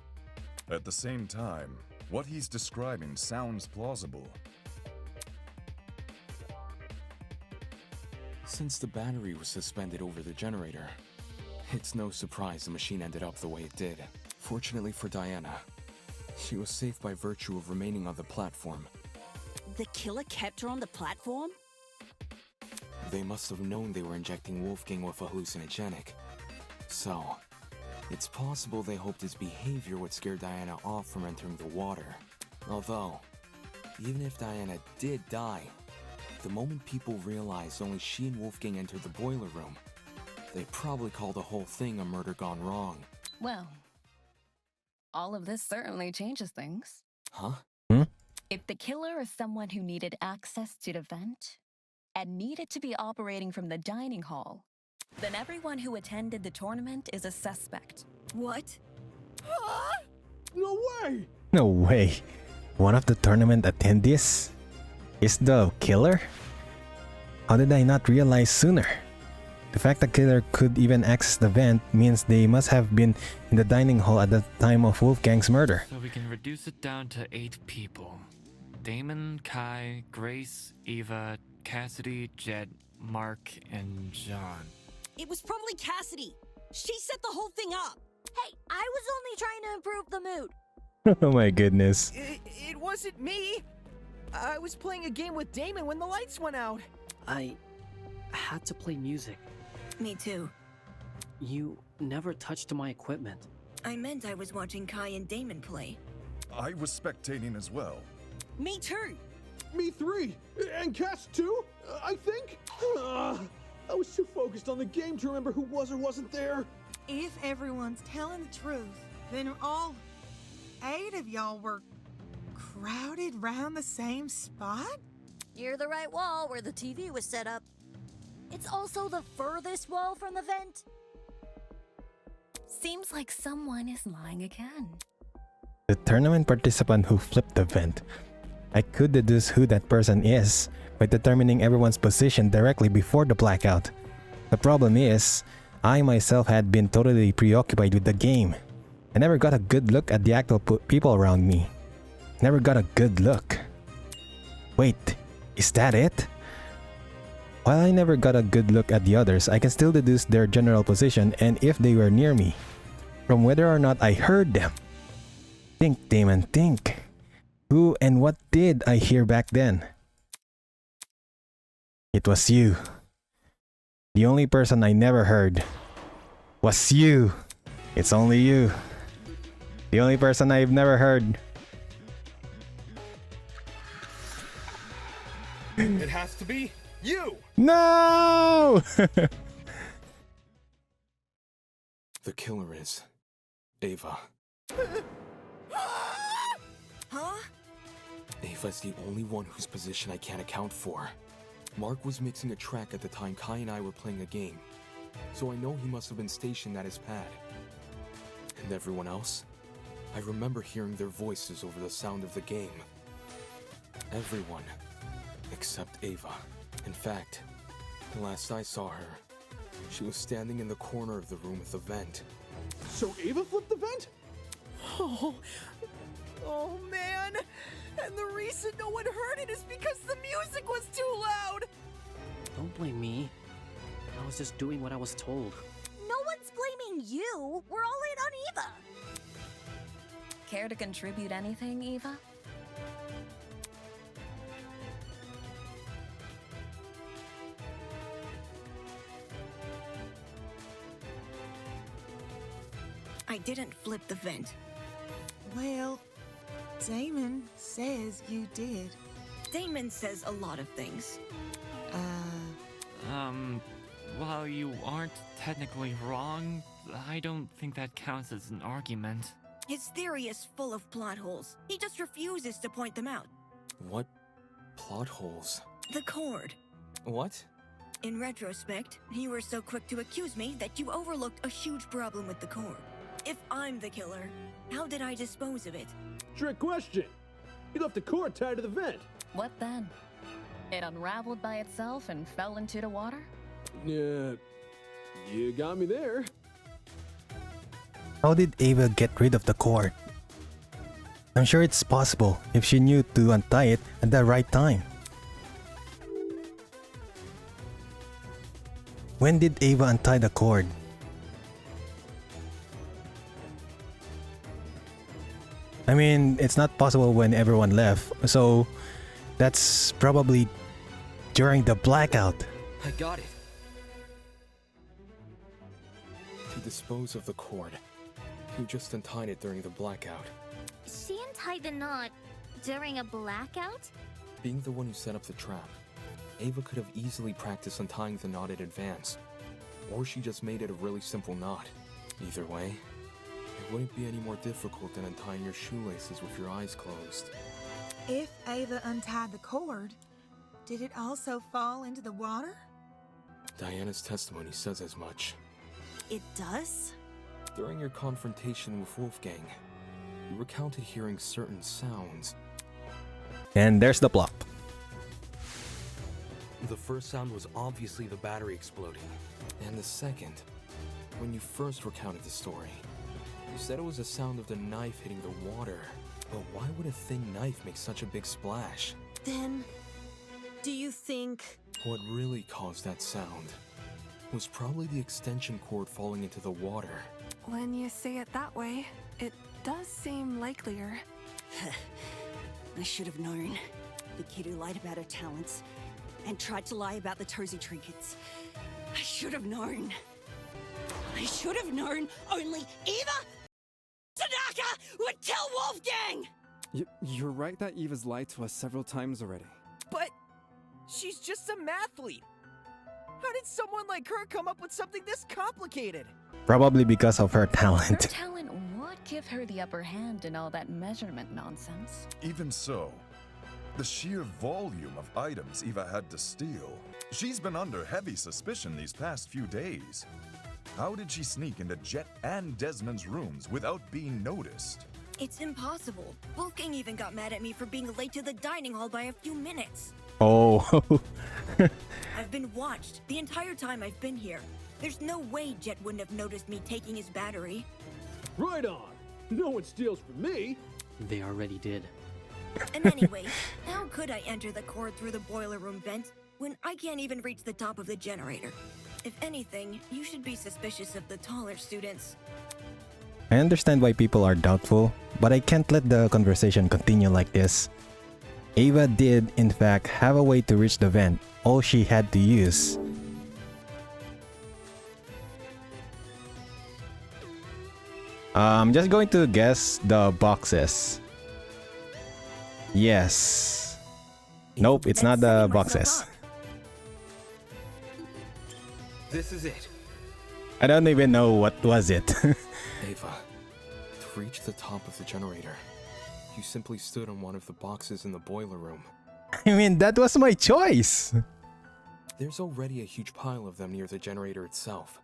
At the same time, what he's describing sounds plausible. Since the battery was suspended over the generator, it's no surprise the machine ended up the way it did. Fortunately for Diana, she was safe by virtue of remaining on the platform. The killer kept her on the platform? They must have known they were injecting Wolfgang with a hallucinogenic. So, it's possible they hoped his behavior would scare Diana off from entering the water. Although, even if Diana did die, the moment people realized only she and Wolfgang entered the boiler room, they'd probably call the whole thing a murder gone wrong. Well, all of this certainly changes things. Huh? If the killer is someone who needed access to the vent, and needed to be operating from the dining hall, then everyone who attended the tournament is a suspect. What? No way! No way. One of the tournament attendees is the killer? How did I not realize sooner? The fact the killer could even access the vent means they must have been in the dining hall at the time of Wolfgang's murder. So we can reduce it down to 8 people. Damon, Kai, Grace, Eva, Cassidy, Jed, Mark, and John. It was probably Cassidy. She set the whole thing up. Hey, I was only trying to improve the mood. Oh my goodness. It wasn't me! I was playing a game with Damon when the lights went out. I had to play music. Me too. You never touched my equipment. I meant I was watching Kai and Damon play. I was spectating as well. Me too. Me 3! And Cass 2, I think? I was too focused on the game to remember who was or wasn't there. If everyone's telling the truth, then all 8 of y'all were crowded round the same spot? Near the right wall where the TV was set up. It's also the furthest wall from the vent. Seems like someone is lying again. The tournament participant who flipped the vent. I could deduce who that person is by determining everyone's position directly before the blackout. The problem is, I myself had been totally preoccupied with the game. I never got a good look at the actual people around me. Never got a good look. Wait, is that it? While I never got a good look at the others, I can still deduce their general position and if they were near me, from whether or not I heard them. Think, Damon, think. Who and what did I hear back then? It was you. The only person I never heard was you. It's only you. The only person I've never heard. It has to be you! No! The killer is Ava. Huh? Ava's the only one whose position I can't account for. Mark was mixing a track at the time Kai and I were playing a game, so I know he must have been stationed at his pad. And everyone else? I remember hearing their voices over the sound of the game. Everyone, except Ava. In fact, the last I saw her, she was standing in the corner of the room with the vent. So Ava flipped the vent? Oh man! And the reason no one heard it is because the music was too loud! Don't blame me. I was just doing what I was told. No one's blaming you. We're all in on Eva. Care to contribute anything, Eva? I didn't flip the vent. Well, Damon says you did. Damon says a lot of things. While you aren't technically wrong, I don't think that counts as an argument. His theory is full of plot holes. He just refuses to point them out. What plot holes? The cord. What? In retrospect, you were so quick to accuse me that you overlooked a huge problem with the cord. If I'm the killer, how did I dispose of it? Trick question. You left the cord tied to the vent. What then? It unraveled by itself and fell into the water? Yeah, you got me there. How did Ava get rid of the cord? I'm sure it's possible if she knew to untie it at the right time. When did Ava untie the cord? I mean, it's not possible when everyone left, so that's probably during the blackout. I got it. To dispose of the cord, you just untied it during the blackout. She untied the knot during a blackout? Being the one who set up the trap, Ava could have easily practiced untying the knot in advance. Or she just made it a really simple knot. Either way, it wouldn't be any more difficult than untying your shoelaces with your eyes closed. If Ava untied the cord, did it also fall into the water? Diana's testimony says as much. It does? During your confrontation with Wolfgang, you recounted hearing certain sounds. And there's the plop. The first sound was obviously the battery exploding. And the second, when you first recounted the story, you said it was the sound of the knife hitting the water. But why would a thin knife make such a big splash? Then, do you think... What really caused that sound was probably the extension cord falling into the water. When you say it that way, it does seem likelier. I should have known. The kid who lied about her talents and tried to lie about the Tozy trinkets. I should have known. I should have known only Eva Tanaka would kill Wolfgang! You're right that Eva's lied to us several times already. But she's just a mathlete. How did someone like her come up with something this complicated? Probably because of her Her talent. talent would give her the upper hand in all that measurement nonsense. Even so, the sheer volume of items Eva had to steal. She's been under heavy suspicion these past few days. How did she sneak into Jet and Desmond's rooms without being noticed? It's impossible. Wolfgang even got mad at me for being late to the dining hall by a few minutes. Oh. I've been watched the entire time I've been here. There's no way Jet wouldn't have noticed me taking his battery. Right on. No one steals from me. They already did. And anyway, how could I enter the cord through the boiler room vent when I can't even reach the top of the generator? If anything, you should be suspicious of the taller students. I understand why people are doubtful, but I can't let the conversation continue like this. Ava did, in fact, have a way to reach the vent. All she had to use. I'm just going to guess the boxes. Yes. Nope, it's not the boxes. This is it. I don't even know what was it. Ava, to reach the top of the generator, you simply stood on one of the boxes in the boiler room. I mean, that was my choice. There's already a huge pile of them near the generator itself.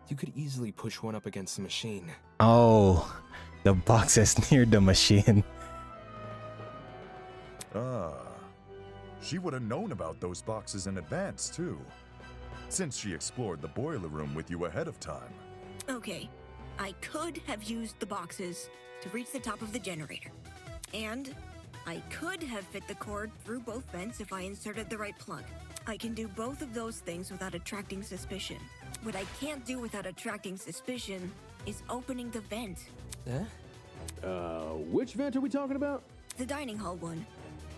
You could easily push one up against the machine. Oh, the boxes near the machine. Ah, she would have known about those boxes in advance, too, since she explored the boiler room with you ahead of time. Okay, I could have used the boxes to reach the top of the generator. And I could have fit the cord through both vents if I inserted the right plug. I can do both of those things without attracting suspicion. What I can't do without attracting suspicion is opening the vent. Which vent are we talking about? The dining hall one.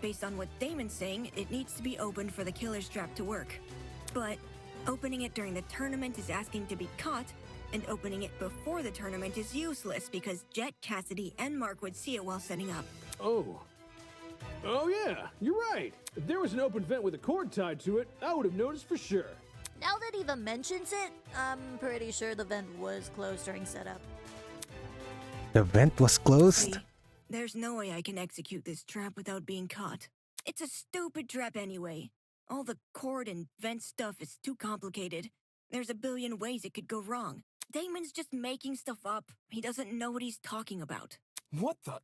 Based on what Damon's saying, it needs to be opened for the killer's trap to work. But opening it during the tournament is asking to be caught, and opening it before the tournament is useless because Jet, Cassidy, and Mark would see it while setting up. Oh yeah, you're right. If there was an open vent with a cord tied to it, I would have noticed for sure. Now that Eva mentions it, I'm pretty sure the vent was closed during setup. The vent was closed? See, there's no way I can execute this trap without being caught. It's a stupid trap anyway. All the cord and vent stuff is too complicated. There's a billion ways it could go wrong. Damon's just making stuff up. He doesn't know what he's talking about. What the?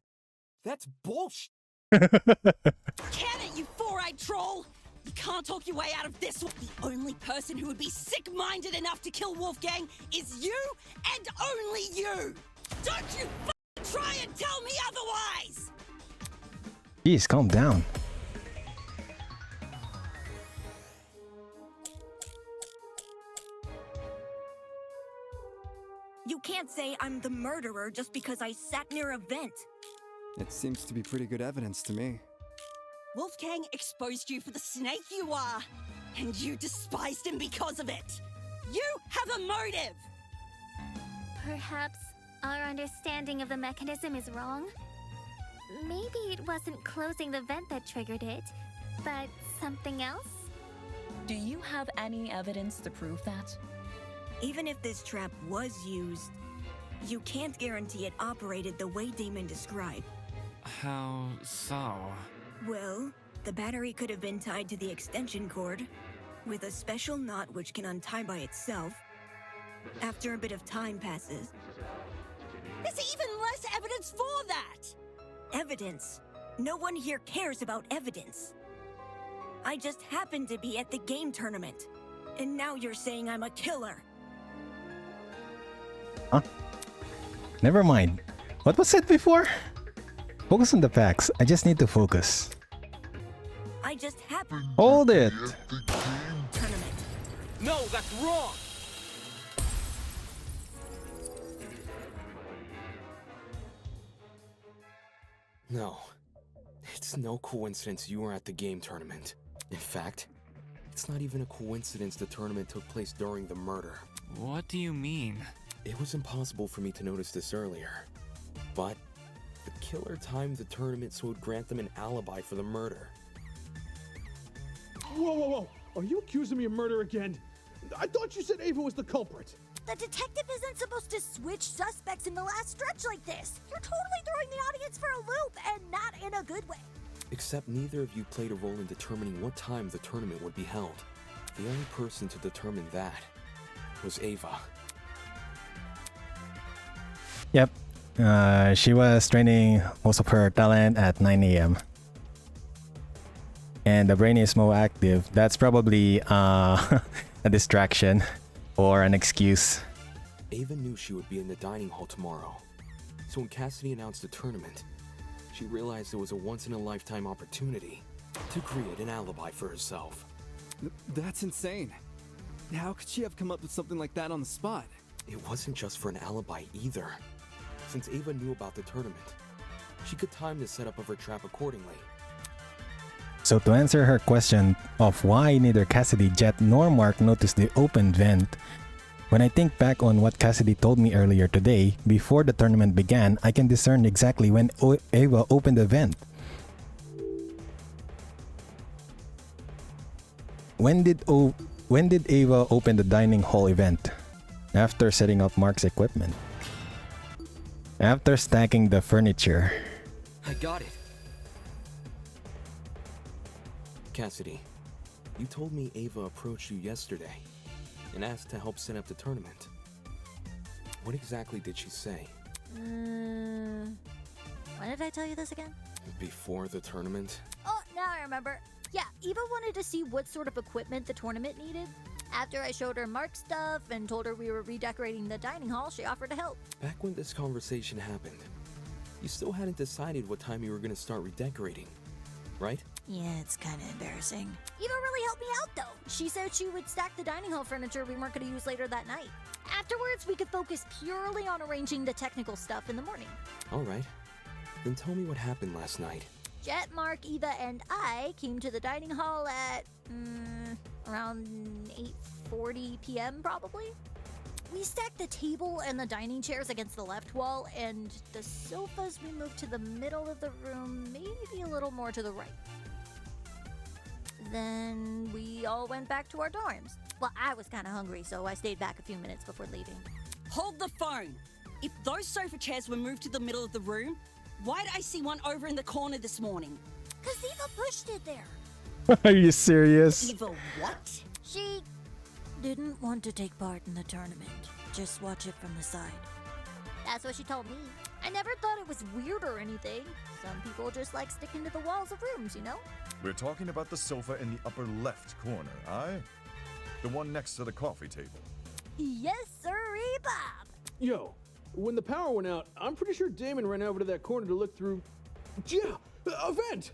That's bullshit. Can it, you four-eyed troll! You can't talk your way out of this one. The only person who would be sick-minded enough to kill Wolfgang is you and only you! Don't you try and tell me otherwise! Jeez, calm down. You can't say I'm the murderer just because I sat near a vent. It seems to be pretty good evidence to me. Wolfgang exposed you for the snake you are, and you despised him because of it. You have a motive! Perhaps our understanding of the mechanism is wrong? Maybe it wasn't closing the vent that triggered it, but something else? Do you have any evidence to prove that? Even if this trap was used, you can't guarantee it operated the way Damon described. How so? Well, the battery could have been tied to the extension cord, with a special knot which can untie by itself. After a bit of time passes... There's even less evidence for that! Evidence? No one here cares about evidence. I just happened to be at the game tournament, and now you're saying I'm a killer. Huh? Never mind. What was said before? Focus on the facts. I just need to focus. I just happened... Hold it! Tournament. No, that's wrong! No. It's no coincidence you were at the game tournament. In fact, it's not even a coincidence the tournament took place during the murder. What do you mean? It was impossible for me to notice this earlier. But the killer timed the tournament so it would grant them an alibi for the murder. Whoa, whoa, whoa! Are you accusing me of murder again? I thought you said Ava was the culprit. The detective isn't supposed to switch suspects in the last stretch like this. You're totally throwing the audience for a loop, and not in a good way. Except neither of you played a role in determining what time the tournament would be held. The only person to determine that was Ava. Yep. She was training most of her talent at 9 a.m. And the brain is more active. That's probably a distraction or an excuse. Ava knew she would be in the dining hall tomorrow. So when Cassidy announced the tournament, she realized it was a once-in-a-lifetime opportunity to create an alibi for herself. That's insane. How could she have come up with something like that on the spot? It wasn't just for an alibi either. Since Ava knew about the tournament, she could time the setup of her trap accordingly. So to answer her question of why neither Cassidy, Jet, nor Mark noticed the open vent, when I think back on what Cassidy told me earlier today, before the tournament began, I can discern exactly when Ava opened the vent. When did Ava open the dining hall event? After setting up Mark's equipment. After stacking the furniture. I got it. Cassidy, you told me Ava approached you yesterday and asked to help set up the tournament. What exactly did she say? When did I tell you this again? Before the tournament? Oh, now I remember. Yeah, Eva wanted to see what sort of equipment the tournament needed. After I showed her Mark's stuff and told her we were redecorating the dining hall, she offered to help. Back when this conversation happened, you still hadn't decided what time you were going to start redecorating, right? Yeah, it's kind of embarrassing. Eva really helped me out, though. She said she would stack the dining hall furniture we weren't going to use later that night. Afterwards, we could focus purely on arranging the technical stuff in the morning. All right. Then tell me what happened last night. Jet, Mark, Eva, and I came to the dining hall at around 8:40 p.m. probably. We stacked the table and the dining chairs against the left wall, and the sofas we moved to the middle of the room, maybe a little more to the right. Then we all went back to our dorms. Well, I was kind of hungry, so I stayed back a few minutes before leaving. Hold the phone! If those sofa chairs were moved to the middle of the room, why'd I see one over in the corner this morning? 'Cause Eva pushed it there. Are you serious? Eva what? She didn't want to take part in the tournament. Just watch it from the side. That's what she told me. I never thought it was weird or anything. Some people just like sticking to the walls of rooms, you know? We're talking about the sofa in the upper left corner, aye? The one next to the coffee table. Yes, sirree, Bob. Yo, when the power went out, I'm pretty sure Damon ran over to that corner to look through... Yeah, a vent!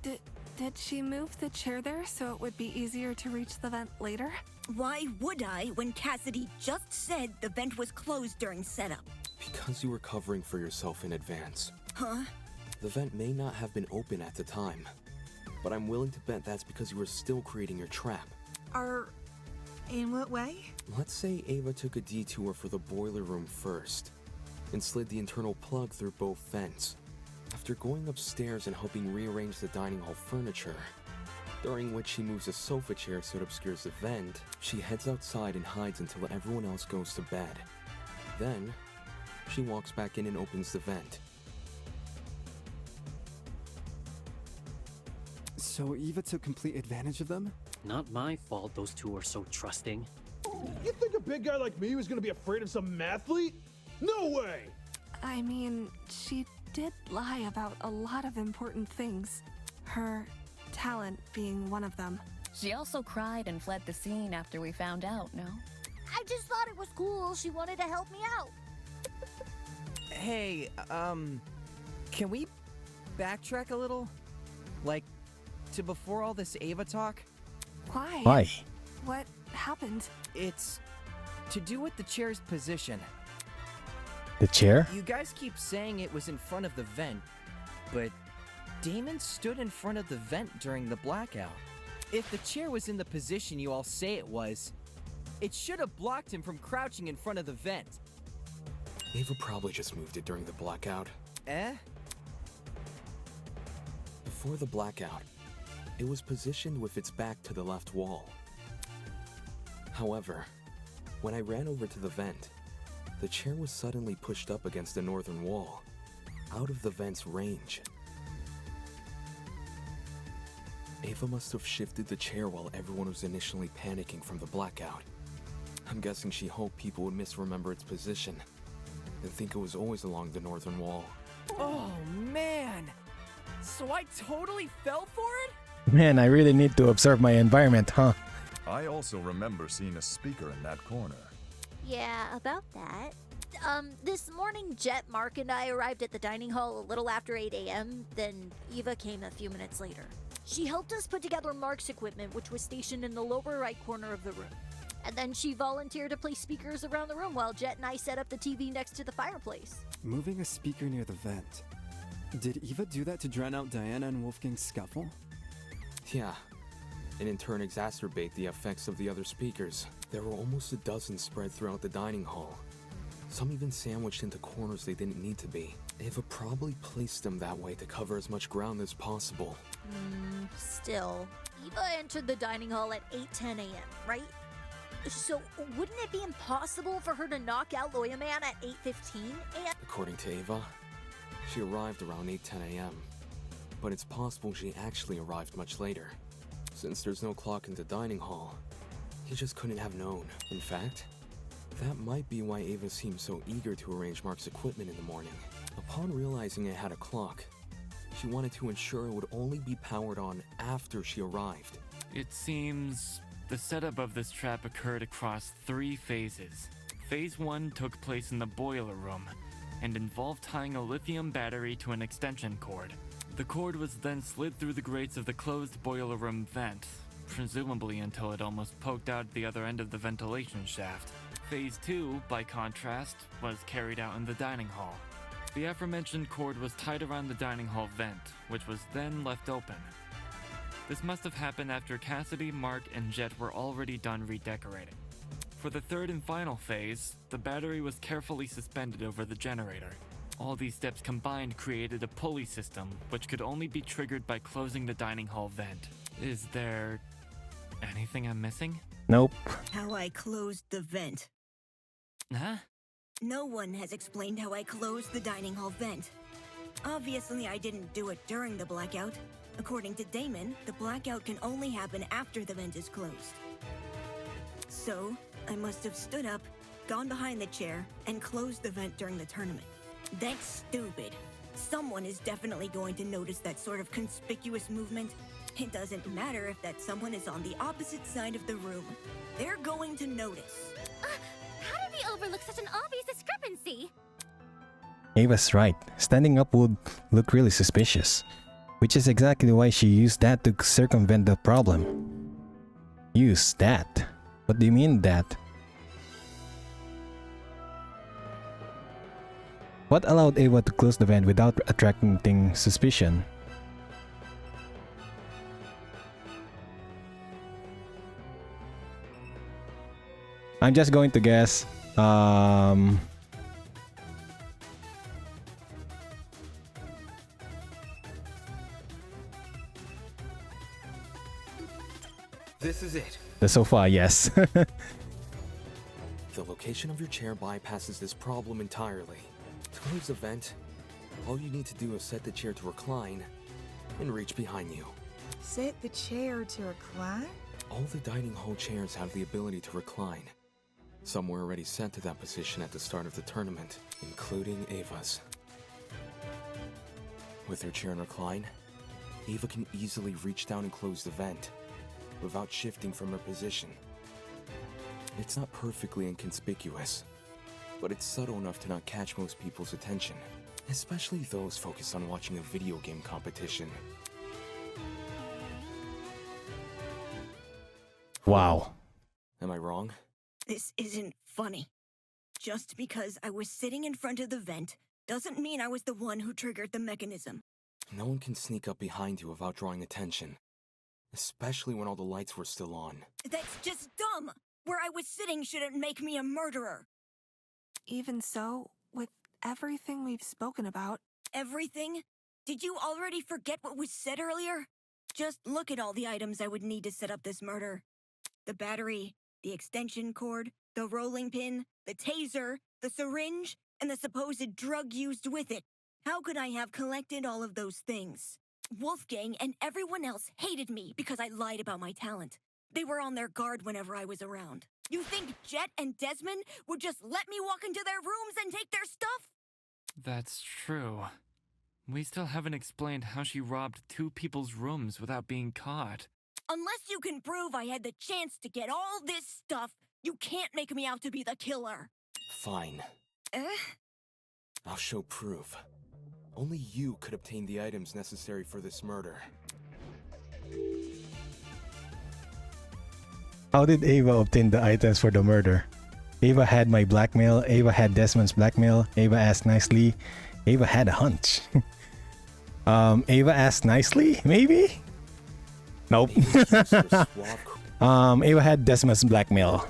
Did she move the chair there so it would be easier to reach the vent later? Why would I when Cassidy just said the vent was closed during setup? Because you were covering for yourself in advance. Huh? The vent may not have been open at the time, but I'm willing to bet that's because you were still creating your trap. In what way? Let's say Ava took a detour for the boiler room first, and slid the internal plug through both vents. After going upstairs and helping rearrange the dining hall furniture, during which she moves a sofa chair so it obscures the vent, she heads outside and hides until everyone else goes to bed. Then, she walks back in and opens the vent. So Eva took complete advantage of them? Not my fault those two are so trusting. You think a big guy like me was gonna be afraid of some mathlete? No way! I mean, she did lie about a lot of important things. Her talent being one of them. She also cried and fled the scene after we found out, no? I just thought it was cool. She wanted to help me out. Hey, can we backtrack a little? Like, to before all this Ava talk? Why? Why? What happened? It's to do with the chair's position. The chair? You guys keep saying it was in front of the vent, but Damon stood in front of the vent during the blackout. If the chair was in the position you all say it was, it should have blocked him from crouching in front of the vent. Ava probably just moved it during the blackout. Eh? Before the blackout, it was positioned with its back to the left wall. However, when I ran over to the vent, the chair was suddenly pushed up against the northern wall, out of the vent's range. Ava must have shifted the chair while everyone was initially panicking from the blackout. I'm guessing she hoped people would misremember its position and think it was always along the northern wall. Oh man! So I totally fell for it? Man, I really need to observe my environment, huh? I also remember seeing a speaker in that corner. Yeah, about that. This morning, Jet, Mark, and I arrived at the dining hall a little after 8 a.m., then Eva came a few minutes later. She helped us put together Mark's equipment, which was stationed in the lower right corner of the room. And then she volunteered to place speakers around the room while Jet and I set up the TV next to the fireplace. Moving a speaker near the vent. Did Eva do that to drown out Diana and Wolfgang's scuffle? Yeah, and in turn exacerbate the effects of the other speakers. There were almost a dozen spread throughout the dining hall. Some even sandwiched into corners they didn't need to be. Eva probably placed them that way to cover as much ground as possible. Still, Eva entered the dining hall at 8:10 a.m., right? So wouldn't it be impossible for her to knock out Lawyer Man at 8:15 a.m.? According to Ava, she arrived around 8:10 a.m. But it's possible she actually arrived much later. Since there's no clock in the dining hall, he just couldn't have known. In fact, that might be why Ava seemed so eager to arrange Mark's equipment in the morning. Upon realizing it had a clock, she wanted to ensure it would only be powered on after she arrived. It seems the setup of this trap occurred across 3 phases. Phase 1 took place in the boiler room and involved tying a lithium battery to an extension cord. The cord was then slid through the grates of the closed boiler room vent, presumably until it almost poked out the other end of the ventilation shaft. Phase 2, by contrast, was carried out in the dining hall. The aforementioned cord was tied around the dining hall vent, which was then left open. This must have happened after Cassidy, Mark, and Jet were already done redecorating. For the third and final phase, the battery was carefully suspended over the generator. All these steps combined created a pulley system, which could only be triggered by closing the dining hall vent. Is there anything I'm missing? Nope. How I closed the vent. Huh? No one has explained how I closed the dining hall vent. Obviously, I didn't do it during the blackout. According to Damon, the blackout can only happen after the vent is closed. So, I must have stood up, gone behind the chair, and closed the vent during the tournament. That's stupid. Someone is definitely going to notice that sort of conspicuous movement. It doesn't matter if that someone is on the opposite side of the room. They're going to notice. How did we overlook such an obvious discrepancy? Ava's right. Standing up would look really suspicious. Which is exactly why she used that to circumvent the problem. Use that? What do you mean that? What allowed Ava to close the vent without attracting suspicion? I'm just going to guess. This is it. The sofa, yes. The location of your chair bypasses this problem entirely. To close the vent, all you need to do is set the chair to recline and reach behind you. Set the chair to recline? All the dining hall chairs have the ability to recline. Some were already set to that position at the start of the tournament, including Ava's. With her chair in recline, Ava can easily reach down and close the vent without shifting from her position. It's not perfectly inconspicuous, but it's subtle enough to not catch most people's attention, especially those focused on watching a video game competition. Wow. Am I wrong? This isn't funny. Just because I was sitting in front of the vent doesn't mean I was the one who triggered the mechanism. No one can sneak up behind you without drawing attention, especially when all the lights were still on. That's just dumb! Where I was sitting shouldn't make me a murderer. Even so, with everything we've spoken about... Everything? Did you already forget what was said earlier? Just look at all the items I would need to set up this murder. The battery, the extension cord, the rolling pin, the taser, the syringe, and the supposed drug used with it. How could I have collected all of those things? Wolfgang and everyone else hated me because I lied about my talent. They were on their guard whenever I was around. You think Jet and Desmond would just let me walk into their rooms and take their stuff? That's true. We still haven't explained how she robbed 2 people's rooms without being caught. Unless you can prove I had the chance to get all this stuff, you can't make me out to be the killer. Fine. I'll show proof. Only you could obtain the items necessary for this murder. How did Ava obtain the items for the murder? Ava had my blackmail, Ava had Desmond's blackmail, Ava asked nicely, Ava had a hunch. Ava asked nicely, maybe? Nope. Ava had Desmond's blackmail.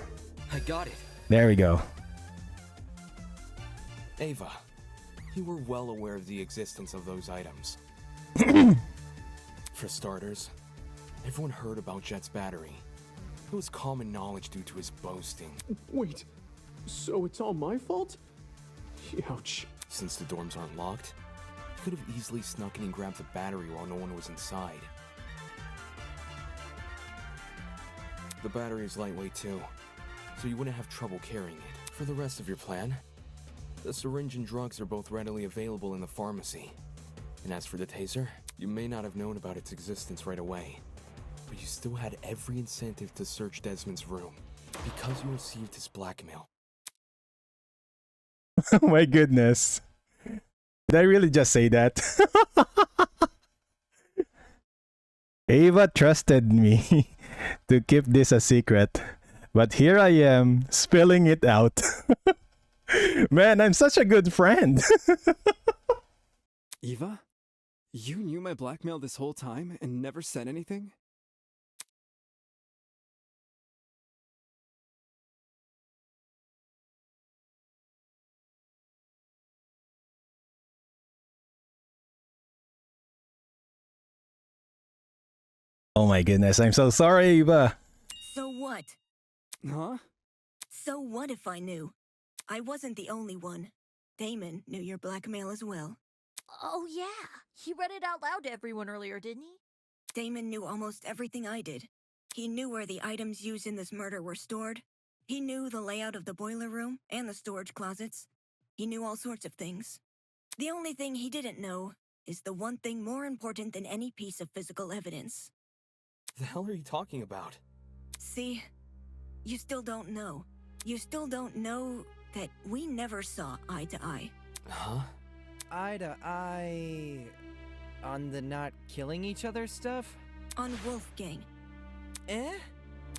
I got it. There we go. Ava, you were well aware of the existence of those items. For starters, everyone heard about Jet's battery. It was common knowledge due to his boasting. Wait, so it's all my fault? Ouch. Since the dorms aren't locked, you could have easily snuck in and grabbed the battery while no one was inside. The battery is lightweight too, so you wouldn't have trouble carrying it. For the rest of your plan, the syringe and drugs are both readily available in the pharmacy. And as for the taser, you may not have known about its existence right away, but you still had every incentive to search Desmond's room, because you received his blackmail. Oh my goodness. Did I really just say that? Ava trusted me to keep this a secret, but here I am, spilling it out. Man, I'm such a good friend. Eva? You knew my blackmail this whole time and never said anything? Oh my goodness, I'm so sorry, Eva. So what? Huh? So what if I knew? I wasn't the only one. Damon knew your blackmail as well. Oh yeah, he read it out loud to everyone earlier, didn't he? Damon knew almost everything I did. He knew where the items used in this murder were stored. He knew the layout of the boiler room and the storage closets. He knew all sorts of things. The only thing he didn't know is the one thing more important than any piece of physical evidence. The hell are you talking about? See, you still don't know. You still don't know that we never saw eye to eye. Huh? Eye to eye... on the not killing each other stuff? On Wolfgang.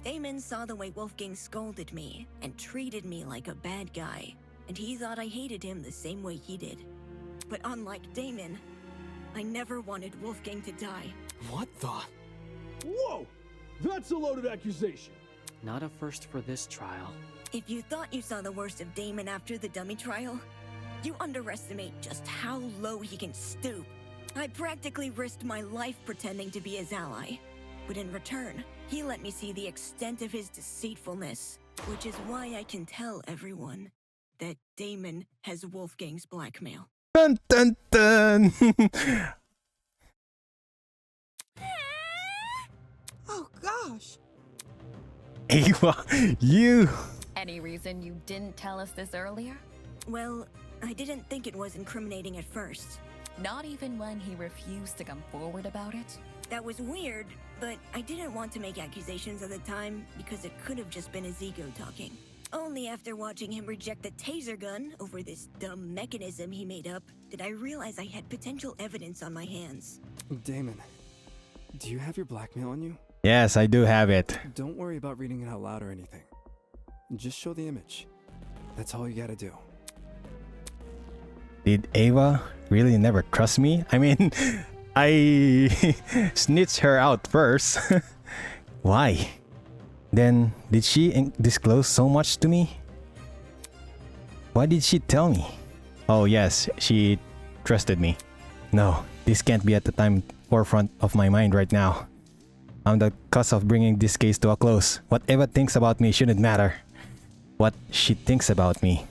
Damon saw the way Wolfgang scolded me and treated me like a bad guy. and he thought I hated him the same way he did. But unlike Damon, I never wanted Wolfgang to die. What the? Whoa! That's a loaded accusation! Not a first for this trial. If you thought you saw the worst of Damon after the dummy trial, you underestimate just how low he can stoop. I practically risked my life pretending to be his ally. But in return, he let me see the extent of his deceitfulness, which is why I can tell everyone that Damon has Wolfgang's blackmail. Dun dun dun! Oh gosh. Ava, you! Any reason you didn't tell us this earlier? Well, I didn't think it was incriminating at first. Not even when he refused to come forward about it? That was weird, but I didn't want to make accusations at the time because it could have just been his ego talking. Only after watching him reject the taser gun over this dumb mechanism he made up did I realize I had potential evidence on my hands. Damon, do you have your blackmail on you? Yes, I do have it. Don't worry about reading it out loud or anything. Just show the image. That's all you gotta do. Did Ava really never trust me? I mean, I snitched her out first. Why? Then, did she disclose so much to me? Why did she tell me? Oh yes, she trusted me. No, this can't be at the forefront of my mind right now. I'm the cusp of bringing this case to a close. What Eva thinks about me shouldn't matter. What she thinks about me.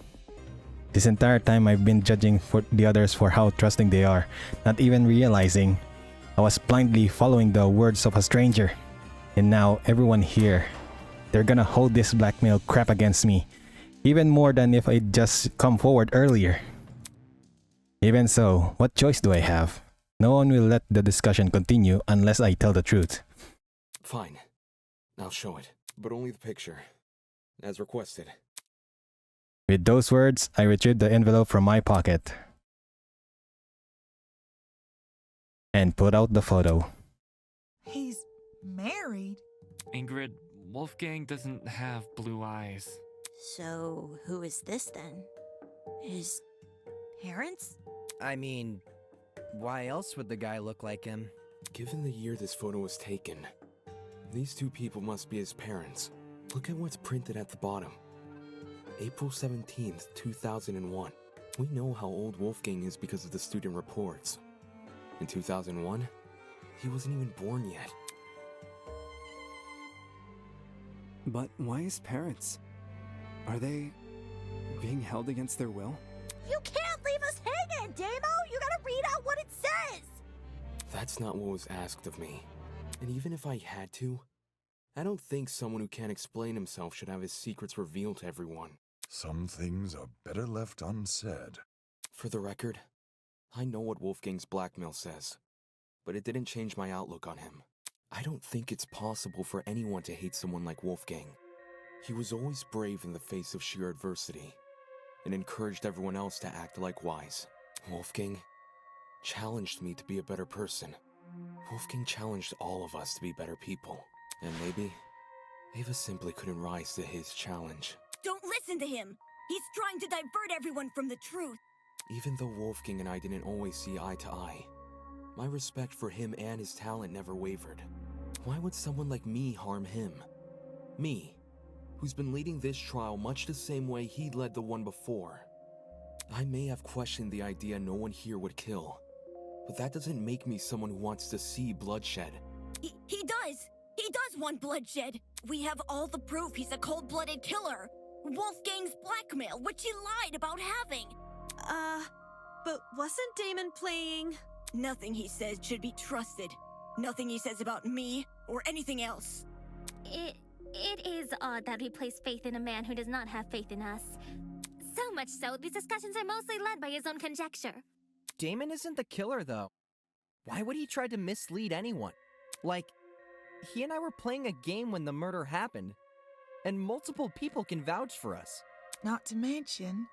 This entire time I've been judging for the others for how trusting they are, not even realizing I was blindly following the words of a stranger. And now everyone here, they're gonna hold this blackmail crap against me, even more than if I'd just come forward earlier. Even so, what choice do I have? No one will let the discussion continue unless I tell the truth. Fine. I'll show it, but only the picture, as requested. With those words, I retrieved the envelope from my pocket and put out the photo. He's married? Ingrid, Wolfgang doesn't have blue eyes. So, who is this then? His parents? I mean, why else would the guy look like him? Given the year this photo was taken, these two people must be his parents. Look at what's printed at the bottom. April 17th, 2001. We know how old Wolfgang is because of the student reports. In 2001, he wasn't even born yet. But why his parents? Are they being held against their will? You can't leave us hanging, Damo! You gotta read out what it says! That's not what was asked of me. And even if I had to, I don't think someone who can't explain himself should have his secrets revealed to everyone. Some things are better left unsaid. For the record, I know what Wolfgang's blackmail says, but it didn't change my outlook on him. I don't think it's possible for anyone to hate someone like Wolfgang. He was always brave in the face of sheer adversity, and encouraged everyone else to act likewise. Wolfgang challenged me to be a better person. Wolfgang challenged all of us to be better people. And maybe Ava simply couldn't rise to his challenge. Don't listen to him! He's trying to divert everyone from the truth! Even though Wolfgang and I didn't always see eye to eye, my respect for him and his talent never wavered. Why would someone like me harm him? Me, who's been leading this trial much the same way he led the one before. I may have questioned the idea no one here would kill, but that doesn't make me someone who wants to see bloodshed. He does! He does want bloodshed! We have all the proof he's a cold-blooded killer! Wolfgang's blackmail, which he lied about having! But wasn't Damon playing? Nothing he says should be trusted. Nothing he says about me, or anything else. It is odd that he placed faith in a man who does not have faith in us. So much so, these discussions are mostly led by his own conjecture. Damon isn't the killer, though. Why would he try to mislead anyone? Like, he and I were playing a game when the murder happened, and multiple people can vouch for us. Not to mention,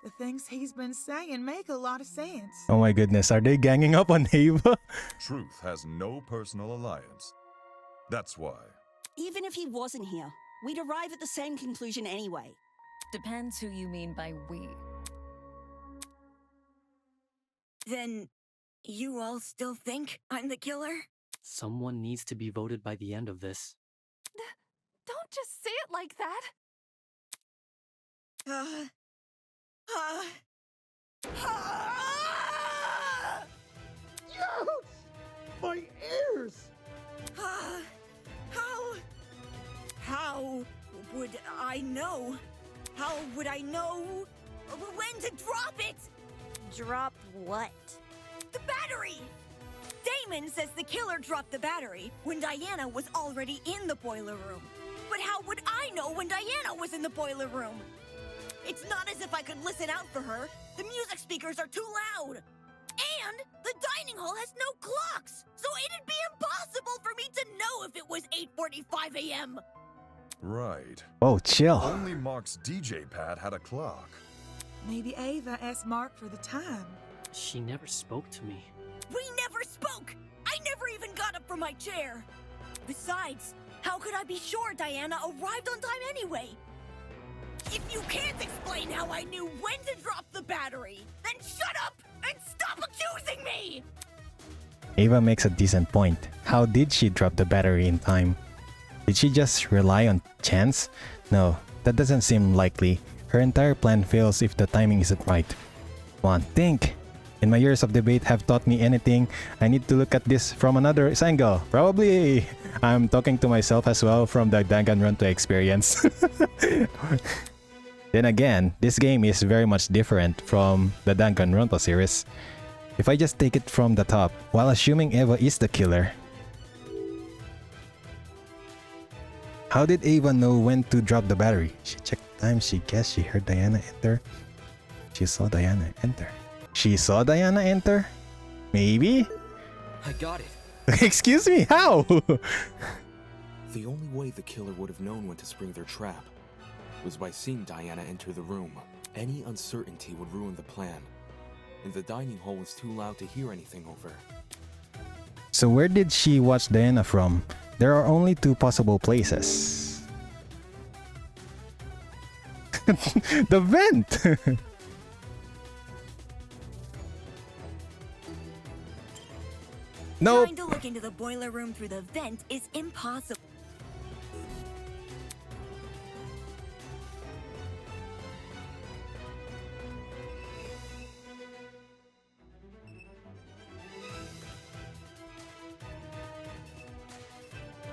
the things he's been saying make a lot of sense. Oh my goodness, are they ganging up on Ava? Truth has no personal alliance. That's why. Even if he wasn't here, we'd arrive at the same conclusion anyway. Depends who you mean by we. Then you all still think I'm the killer? Someone needs to be voted by the end of this. Don't just say it like that. Yes! My ears! How would I know? How would I know when to drop it? Drop what? The battery! Damon says the killer dropped the battery when Diana was already in the boiler room. But how would I know when Diana was in the boiler room? It's not as if I could listen out for her. The music speakers are too loud. And the dining hall has no clocks, so it'd be impossible for me to know if it was 8:45 a.m. Right. Oh, chill. Only Mark's DJ pad had a clock. Maybe Ava asked Mark for the time. She never spoke to me. We never spoke! I never even got up from my chair! Besides, how could I be sure Diana arrived on time anyway? If you can't explain how I knew when to drop the battery, then shut up and stop accusing me! Ava makes a decent point. How did she drop the battery in time? Did she just rely on chance? No, that doesn't seem likely. Her entire plan fails if the timing isn't right. Come on, think! In my years of debate have taught me anything, I need to look at this from another angle. Probably I'm talking to myself as well from the Danganronpa experience. Then again, this game is very much different from the Danganronpa series. If I just take it from the top, while assuming Eva is the killer, how did Ava know when to drop the battery? She checked time, she guessed, she heard Diana enter. She saw Diana enter. She saw Diana enter? Maybe? I got it. Excuse me, how? The only way the killer would have known when to spring their trap was by seeing Diana enter the room. Any uncertainty would ruin the plan, and the dining hall was too loud to hear anything over. So where did she watch Diana from? There are only two possible places. The vent! No. Trying to look into the boiler room through the vent is impossible.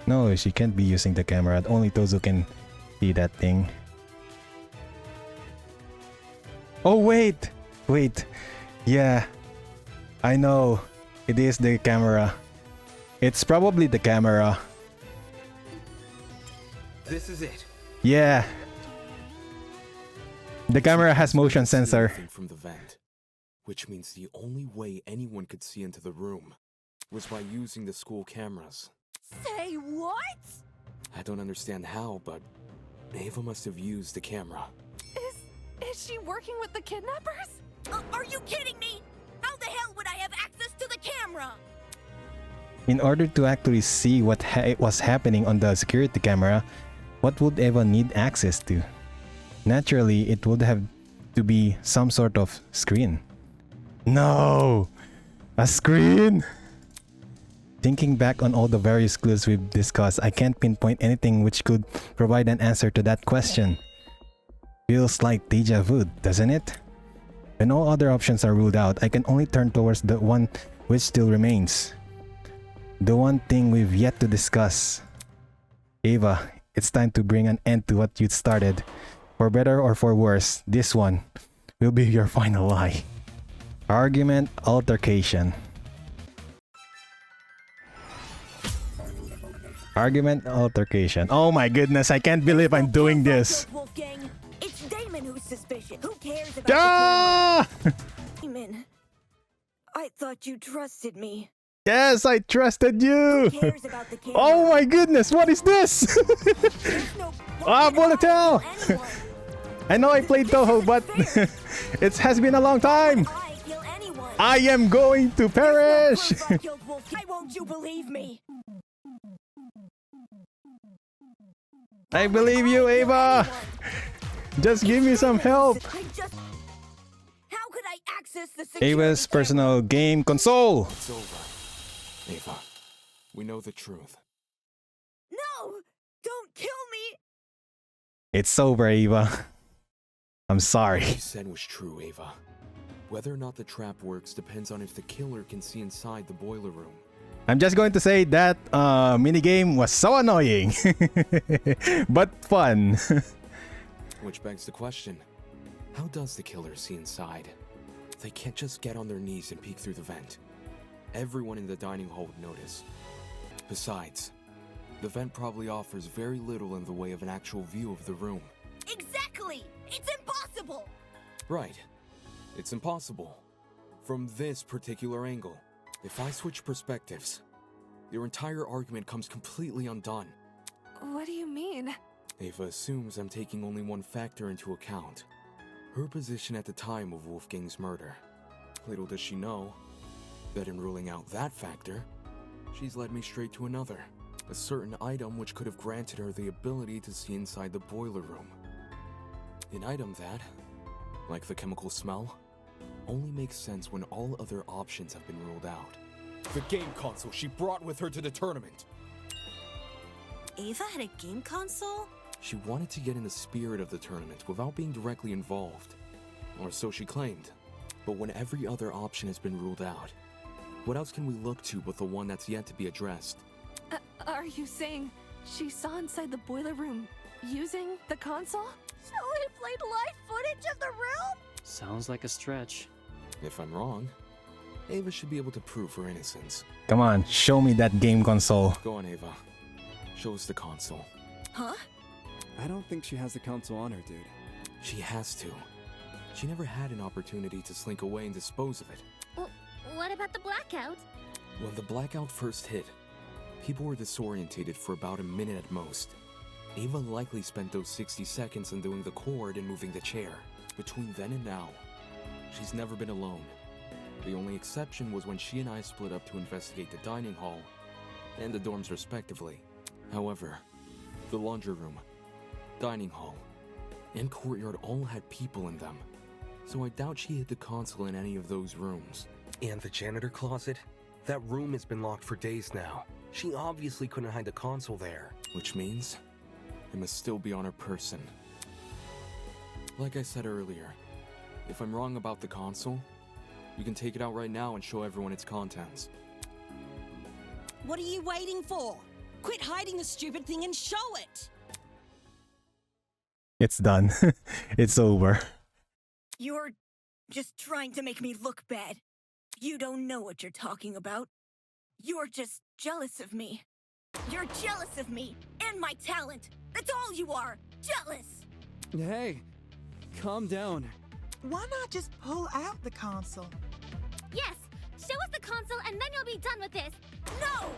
No, she can't be using the camera. Only Tozu can see that thing. Oh, wait! Wait. Yeah. I know. It is the camera. It's probably the camera. This is it. Yeah. The camera has motion sensor. From the vent, which means the only way anyone could see into the room was by using the school cameras. Say what? I don't understand how, but Ava must have used the camera. Is she working with the kidnappers? Are you kidding me? How the hell would I have access to the camera? In order to actually see what was happening on the security camera, what would Eva need access to? Naturally, it would have to be some sort of screen. No! A screen? Thinking back on all the various clues we've discussed, I can't pinpoint anything which could provide an answer to that question. Feels like deja vu, doesn't it? When all other options are ruled out, I can only turn towards the one which still remains. The one thing we've yet to discuss. Ava, it's time to bring an end to what you started. For better or for worse, this one will be your final lie. Argument altercation. Argument altercation. Oh my goodness, I can't believe I'm doing this. Wolfgang, it's Damon who's suspicious. Who cares about the camera? Damon, I thought you trusted me. Yes, I trusted you! Who cares about the camera? Oh my goodness, what is this? Bullet hell! I know I played Toho, but it has been a long time! I am going to perish! Why won't you believe me? I believe you, Ava! Just give me some help. How could I access the Ava's personal game console. It's over. Ava, we know the truth. No! Don't kill me! It's over, Ava. I'm sorry. What you said was true, Ava. Whether or not the trap works depends on if the killer can see inside the boiler room. I'm just going to say that minigame was so annoying. But fun. Which begs the question, how does the killer see inside? They can't just get on their knees and peek through the vent. Everyone in the dining hall would notice. Besides, the vent probably offers very little in the way of an actual view of the room. Exactly! It's impossible! Right. It's impossible. From this particular angle. If I switch perspectives, your entire argument comes completely undone. What do you mean? Ava assumes I'm taking only one factor into account. Her position at the time of Wolfgang's murder. Little does she know that in ruling out that factor, she's led me straight to another. A certain item which could have granted her the ability to see inside the boiler room. An item that, like the chemical smell, only makes sense when all other options have been ruled out. The game console she brought with her to the tournament. Ava had a game console? She wanted to get in the spirit of the tournament without being directly involved. Or so she claimed. But when every other option has been ruled out, what else can we look to but the one that's yet to be addressed? Are you saying she saw inside the boiler room using the console? So he played live footage of the room? Sounds like a stretch. If I'm wrong, Ava should be able to prove her innocence. Come on, show me that game console. Go on, Ava. Show us the console. Huh? I don't think she has the console on her, dude. She has to. She never had an opportunity to slink away and dispose of it. Well, what about the blackout? When the blackout first hit, people were disorientated for about a minute at most. Ava likely spent those 60 seconds undoing the cord and moving the chair. Between then and now, she's never been alone. The only exception was when she and I split up to investigate the dining hall and the dorms respectively. However, the laundry room, dining hall, and courtyard all had people in them, so I doubt she hid the console in any of those rooms. And the janitor closet? That room has been locked for days now. She obviously couldn't hide the console there. Which means it must still be on her person. Like I said earlier, if I'm wrong about the console, you can take it out right now and show everyone its contents. What are you waiting for? Quit hiding the stupid thing and show it! It's done. It's over. You're just trying to make me look bad. You don't know what you're talking about. You're just jealous of me. You're jealous of me and my talent. That's all you are. Jealous. Hey, calm down. Why not just pull out the console? Yes, show us the console and then you'll be done with this. No!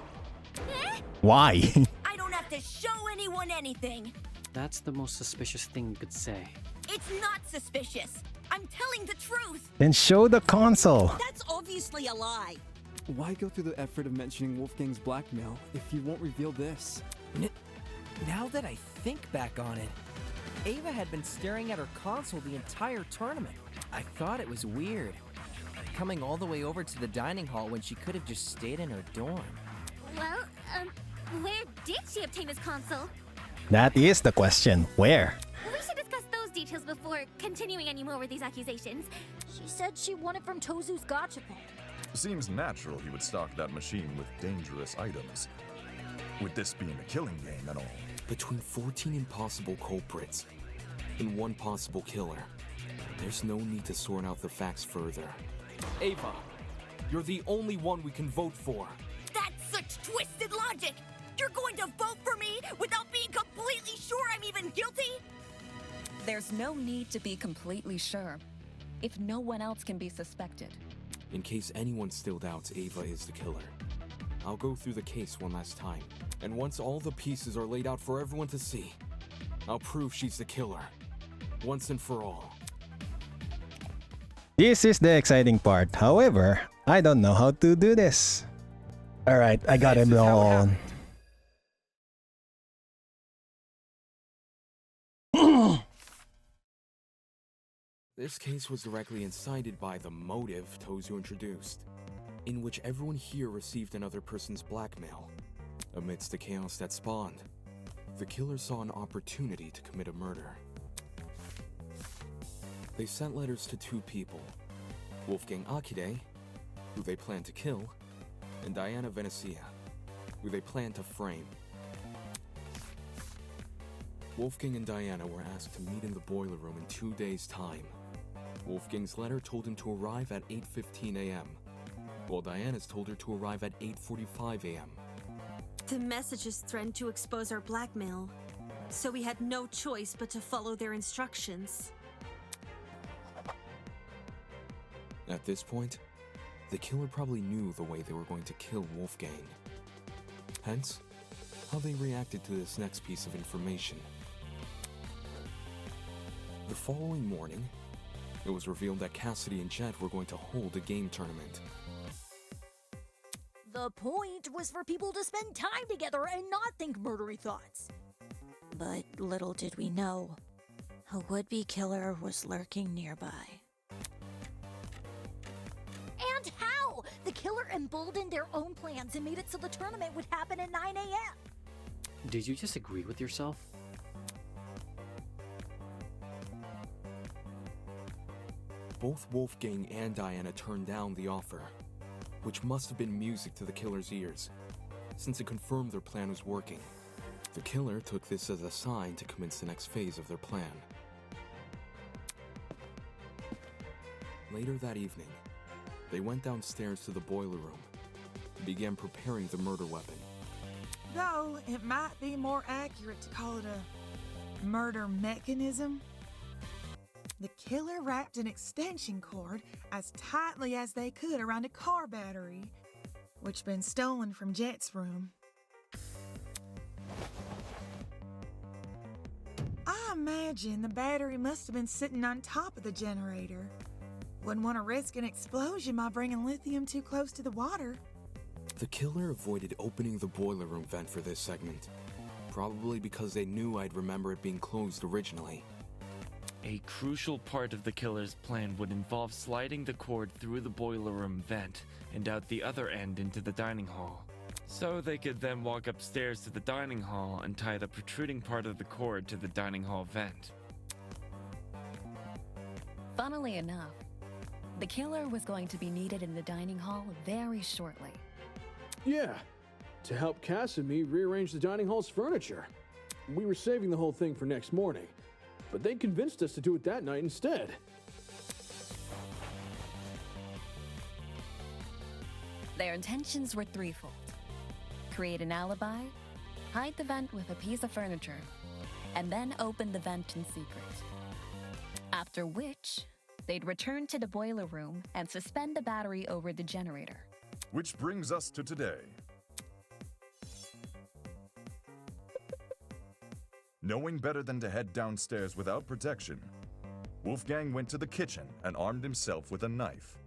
Eh? Why? I don't have to show anyone anything. That's the most suspicious thing you could say. It's not suspicious. I'm telling the truth. Then show the console. That's obviously a lie. Why go through the effort of mentioning Wolfgang's blackmail if you won't reveal this? Now that I think back on it, Ava had been staring at her console the entire tournament. I thought it was weird, coming all the way over to the dining hall when she could have just stayed in her dorm. Well, where did she obtain this console? That is the question. Where? We should discuss those details before continuing any more with these accusations. She said she won it from Tozu's gotcha pad. Seems natural he would stock that machine with dangerous items. With this being a killing game and all. Between 14 impossible culprits and one possible killer, there's no need to sort out the facts further. Ava, you're the only one we can vote for. That's such twisted logic. You're going to vote for me without being completely sure I'm even guilty? There's no need to be completely sure, if no one else can be suspected. In case anyone still doubts Ava is the killer, I'll go through the case one last time. And once all the pieces are laid out for everyone to see, I'll prove she's the killer. Once and for all. This is the exciting part. However, I don't know how to do this. Alright, I got it all. This case was directly incited by the motive Tozu introduced, in which everyone here received another person's blackmail. Amidst the chaos that spawned, the killer saw an opportunity to commit a murder. They sent letters to two people, Wolfgang Akide, who they planned to kill, and Diana Venezia, who they planned to frame. Wolfgang and Diana were asked to meet in the boiler room in 2 days' time. Wolfgang's letter told him to arrive at 8:15 a.m., while Diana's told her to arrive at 8:45 a.m. The messages threatened to expose our blackmail, so we had no choice but to follow their instructions. At this point, the killer probably knew the way they were going to kill Wolfgang. Hence, how they reacted to this next piece of information. The following morning, it was revealed that Cassidy and Jet were going to hold a game tournament. The point was for people to spend time together and not think murdery thoughts. But little did we know, a would-be killer was lurking nearby. And how? The killer emboldened their own plans and made it so the tournament would happen at 9 a.m. Did you just agree with yourself? Both Wolfgang and Diana turned down the offer, which must have been music to the killer's ears, since it confirmed their plan was working. The killer took this as a sign to commence the next phase of their plan. Later that evening, they went downstairs to the boiler room and began preparing the murder weapon. Though it might be more accurate to call it a murder mechanism. The killer wrapped an extension cord as tightly as they could around a car battery, which had been stolen from Jet's room. I imagine the battery must have been sitting on top of the generator. Wouldn't want to risk an explosion by bringing lithium too close to the water. The killer avoided opening the boiler room vent for this segment, probably because they knew I'd remember it being closed originally. A crucial part of the killer's plan would involve sliding the cord through the boiler room vent and out the other end into the dining hall. So they could then walk upstairs to the dining hall and tie the protruding part of the cord to the dining hall vent. Funnily enough, the killer was going to be needed in the dining hall very shortly. Yeah, to help Cass and me rearrange the dining hall's furniture. We were saving the whole thing for next morning, but they convinced us to do it that night instead. Their intentions were threefold. Create an alibi, hide the vent with a piece of furniture, and then open the vent in secret. After which, they'd return to the boiler room and suspend the battery over the generator. Which brings us to today. Knowing better than to head downstairs without protection, Wolfgang went to the kitchen and armed himself with a knife.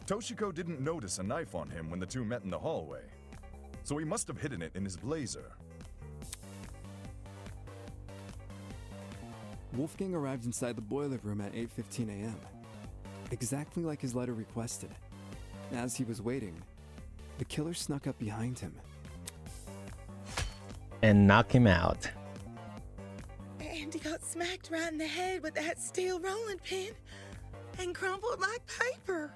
Toshiko didn't notice a knife on him when the two met in the hallway, so he must have hidden it in his blazer. Wolfgang arrived inside the boiler room at 8:15 a.m., exactly like his letter requested. As he was waiting, the killer snuck up behind him and knock him out. And he got smacked right in the head with that steel rolling pin and crumpled like paper.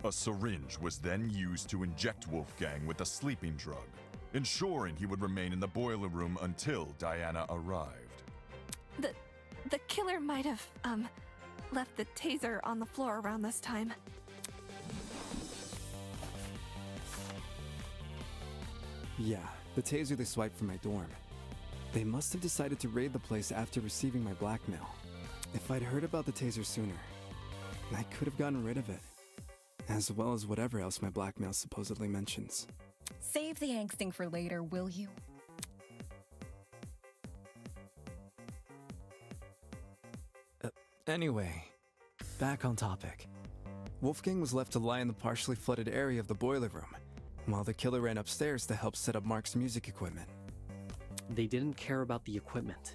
A syringe was then used to inject Wolfgang with a sleeping drug, ensuring he would remain in the boiler room until Diana arrived. The killer might have, left the taser on the floor around this time. Yeah, the taser they swiped from my dorm. They must have decided to raid the place after receiving my blackmail. If I'd heard about the taser sooner, I could have gotten rid of it, as well as whatever else my blackmail supposedly mentions. Save the angsting for later, will you? Anyway, back on topic. Wolfgang was left to lie in the partially flooded area of the boiler room, while the killer ran upstairs to help set up Mark's music equipment. They didn't care about the equipment.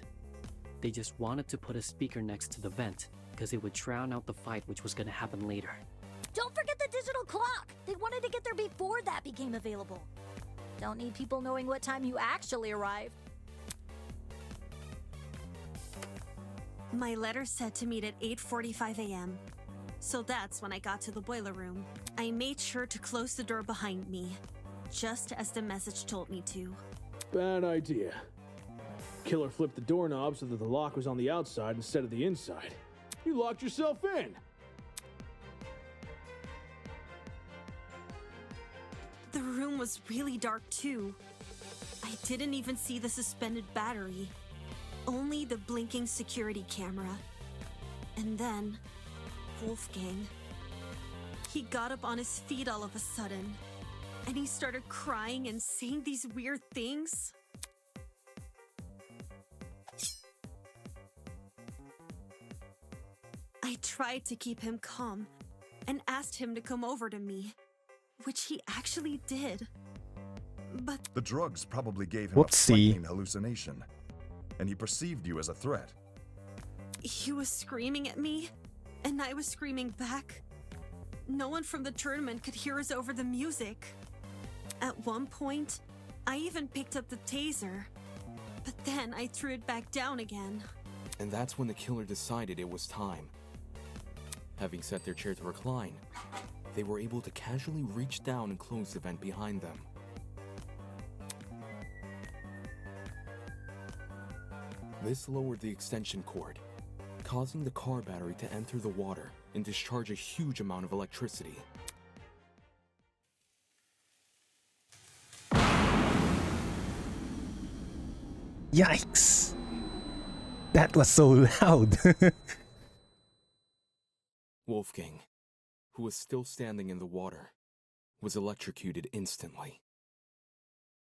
They just wanted to put a speaker next to the vent, because it would drown out the fight which was gonna happen later. Don't forget the digital clock! They wanted to get there before that became available. Don't need people knowing what time you actually arrived. My letter said to meet at 8:45 a.m. So that's when I got to the boiler room. I made sure to close the door behind me, just as the message told me to. Bad idea. Killer flipped the doorknob so that the lock was on the outside instead of the inside. You locked yourself in! The room was really dark too. I didn't even see the suspended battery. Only the blinking security camera. And then, Wolfgang. He got up on his feet all of a sudden. And he started crying and saying these weird things. I tried to keep him calm and asked him to come over to me, which he actually did. But the drugs probably gave him a frightening hallucination, and he perceived you as a threat. he was screaming at me, and I was screaming back. No one from the tournament could hear us over the music. At one point, I even picked up the taser, but then I threw it back down again. And that's when the killer decided it was time. Having set their chair to recline, they were able to casually reach down and close the vent behind them. This lowered the extension cord, causing the car battery to enter the water and discharge a huge amount of electricity. Yikes! That was so loud. Wolfgang, who was still standing in the water, was electrocuted instantly.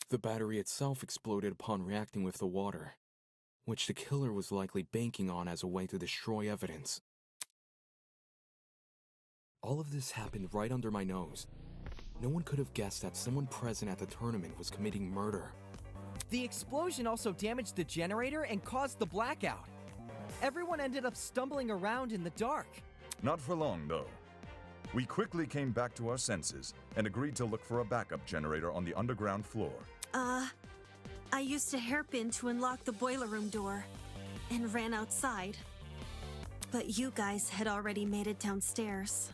The battery itself exploded upon reacting with the water, which the killer was likely banking on as a way to destroy evidence. All of this happened right under my nose. No one could have guessed that someone present at the tournament was committing murder. The explosion also damaged the generator and caused the blackout. Everyone ended up stumbling around in the dark. Not for long, though. We quickly came back to our senses and agreed to look for a backup generator on the underground floor. I used a hairpin to unlock the boiler room door and ran outside. But you guys had already made it downstairs.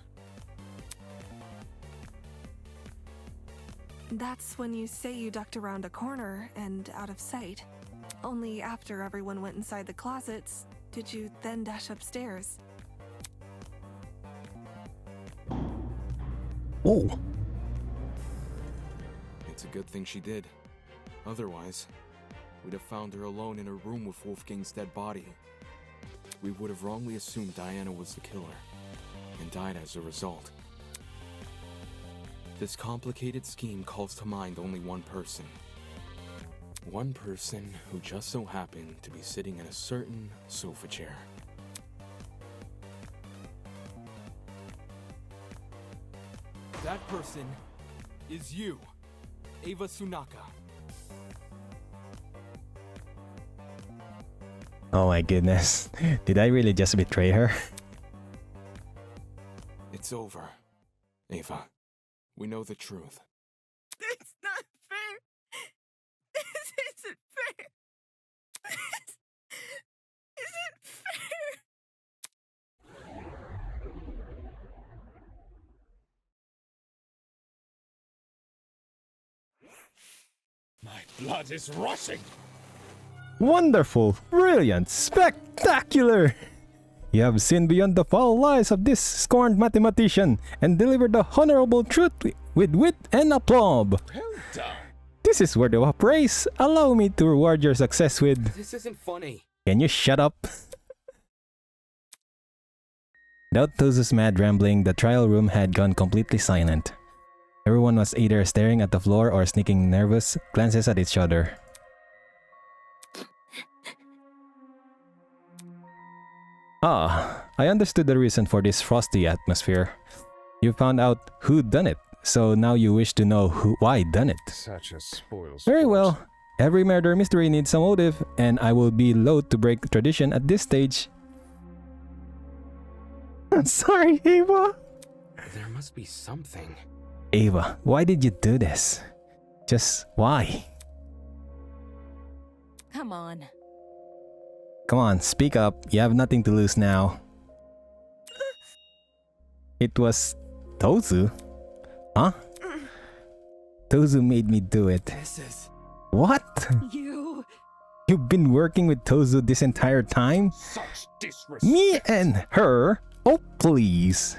That's when you say you ducked around a corner and out of sight. Only after everyone went inside the closets, did you then dash upstairs. Oh. It's a good thing she did. Otherwise, we'd have found her alone in her room with Wolfgang's dead body. We would have wrongly assumed Diana was the killer, and died as a result. This complicated scheme calls to mind only one person. One person who just so happened to be sitting in a certain sofa chair. That person is you, Ava Sunaka. Oh my goodness. Did I really just betray her? It's over, Ava. We know the truth. It's not fair. This isn't fair. This isn't fair. My blood is rushing. Wonderful, brilliant, spectacular! You have seen beyond the foul lies of this scorned mathematician and delivered the honorable truth with wit and aplomb. Well done. This is worthy of praise. Allow me to reward your success with... This isn't funny. Can you shut up? Without Tozu's mad rambling, the trial room had gone completely silent. Everyone was either staring at the floor or sneaking nervous glances at each other. Ah, I understood the reason for this frosty atmosphere. You found out who done it, so now you wish to know why done it. Such a spoil sport. Very well. Every murder mystery needs a motive, and I will be loath to break tradition at this stage. I'm sorry, Ava. There must be something. Ava, why did you do this? Just why? Come on. Come on, speak up. You have nothing to lose now. It was Tozu? Huh? Tozu made me do it. This is... What? You've been working with Tozu this entire time? Such disrespect. Me and her? Oh, please.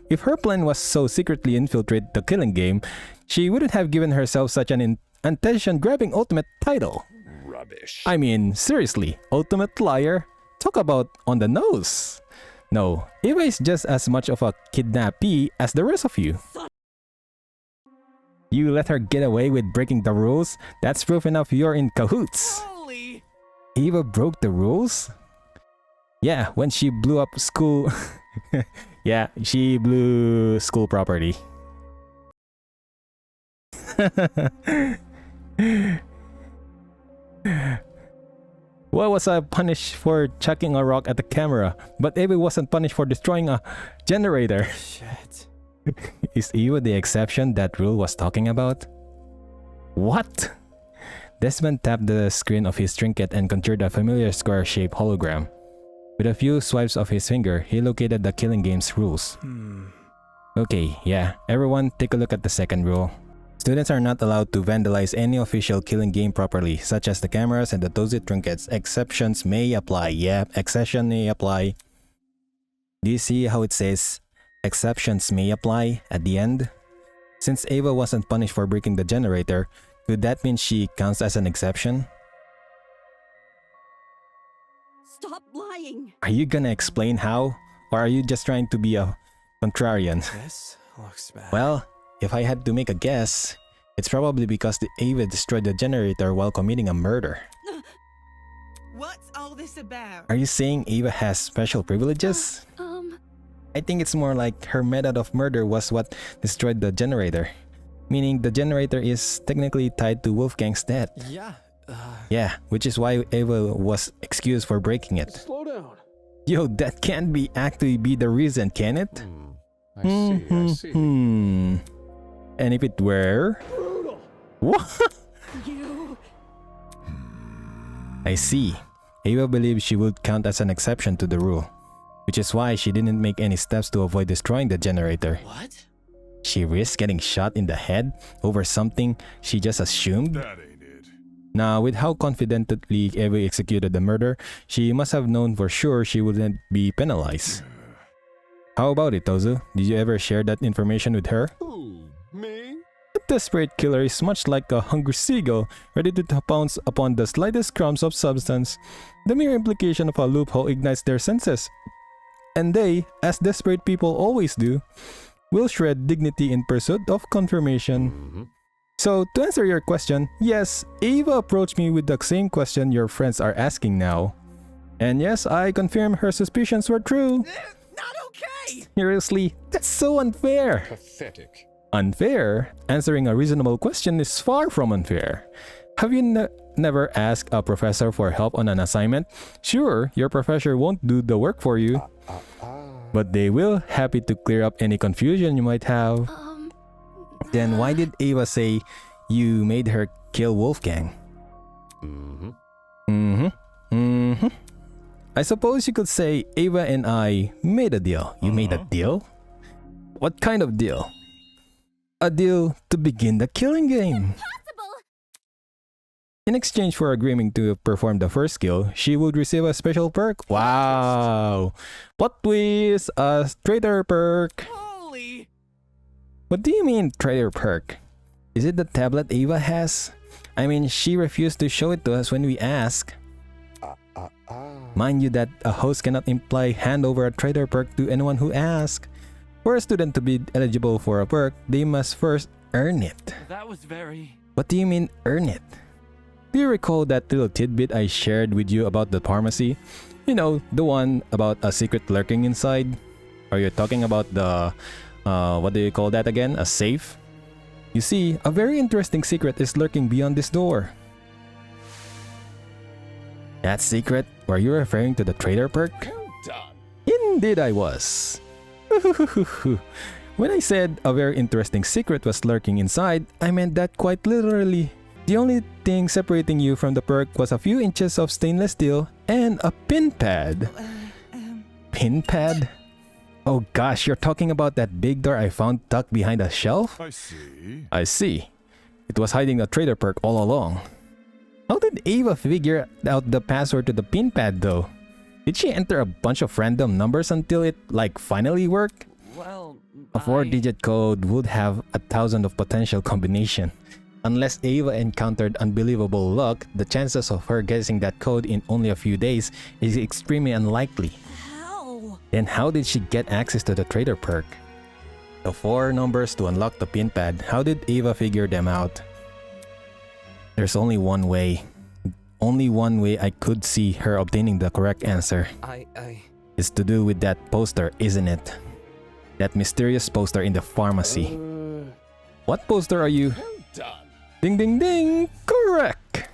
If her plan was so secretly infiltrate the killing game, she wouldn't have given herself such an attention-grabbing ultimate title. Rubbish. I mean, seriously, ultimate liar? Talk about on the nose. No, Eva is just as much of a kidnappee as the rest of you. You let her get away with breaking the rules? That's proof enough you're in cahoots. Holy! Eva broke the rules? Yeah, when she blew up school... Yeah, she blew school property. Why was I punished for chucking a rock at the camera, but Eva wasn't punished for destroying a generator? Shit. Is Eva the exception that rule was talking about? What? Desmond tapped the screen of his trinket and conjured a familiar square-shaped hologram. With a few swipes of his finger, he located the killing game's rules. Okay, yeah, everyone take a look at the second rule. Students are not allowed to vandalize any official killing game property, such as the cameras and the Tozu trinkets. Exceptions may apply. Yeah, exception may apply. Do you see how it says, exceptions may apply at the end? Since Ava wasn't punished for breaking the generator, could that mean she counts as an exception? Stop lying! Are you gonna explain how? Or are you just trying to be a contrarian? This looks bad. Well, if I had to make a guess, it's probably because the Ava destroyed the generator while committing a murder. What's all this about? Are you saying Ava has special privileges? I think it's more like her method of murder was what destroyed the generator. Meaning the generator is technically tied to Wolfgang's death. Yeah. Yeah, which is why Ava was excused for breaking it. Slow down. Yo, that can't be actually be the reason, can it? I see. And if it were... Brutal. What? I see. Ava believed she would count as an exception to the rule, which is why she didn't make any steps to avoid destroying the generator. What? She risked getting shot in the head over something she just assumed? That ain't it. Now, with how confidently Ava executed the murder, she must have known for sure she wouldn't be penalized. How about it, Tozu? Did you ever share that information with her? Who? Me? A desperate killer is much like a hungry seagull, ready to pounce upon the slightest crumbs of substance. The mere implication of a loophole ignites their senses. And they, as desperate people always do, will shred dignity in pursuit of confirmation. So, to answer your question, yes, Ava approached me with the same question your friends are asking now. And yes, I confirm her suspicions were true. Not okay! Seriously, that's so unfair. Pathetic. Unfair? Answering a reasonable question is far from unfair. Have you never asked a professor for help on an assignment? Sure, your professor won't do the work for you, but they will happy to clear up any confusion you might have. Then why did Ava say you made her kill Wolfgang? I suppose you could say Ava and I made a deal. You made a deal? What kind of deal? A deal to begin the killing game. In exchange for agreeing to perform the first skill, she would receive a special perk. Wow! Plot twist! A traitor perk! Holy! What do you mean, traitor perk? Is it the tablet Ava has? I mean, she refused to show it to us when we asked. Mind you that a host cannot imply hand over a traitor perk to anyone who asks. For a student to be eligible for a perk, they must first earn it. That was very... What do you mean, earn it? Do you recall that little tidbit I shared with you about the pharmacy? You know, the one about a secret lurking inside? Are you talking about the... what do you call that again? A safe? You see, a very interesting secret is lurking beyond this door. That secret? Were you referring to the trader perk? Well done. Indeed I was. When I said a very interesting secret was lurking inside, I meant that quite literally. The only thing separating you from the perk was a few inches of stainless steel and a pin pad. Pin pad? Oh gosh, you're talking about that big door I found tucked behind a shelf? I see. I see. It was hiding the trader perk all along. How did Ava figure out the password to the pin pad though? Did she enter a bunch of random numbers until it finally worked? Well, A 4-digit code would have 1,000 of potential combination. Unless Ava encountered unbelievable luck, the chances of her guessing that code in only a few days is extremely unlikely. How? Then how did she get access to the trader perk? The 4 numbers to unlock the pin pad, how did Ava figure them out? There's only one way. Only one way I could see her obtaining the correct answer. It's to do with that poster, isn't it? That mysterious poster in the pharmacy. What poster are you? Well done. Ding ding ding! Correct!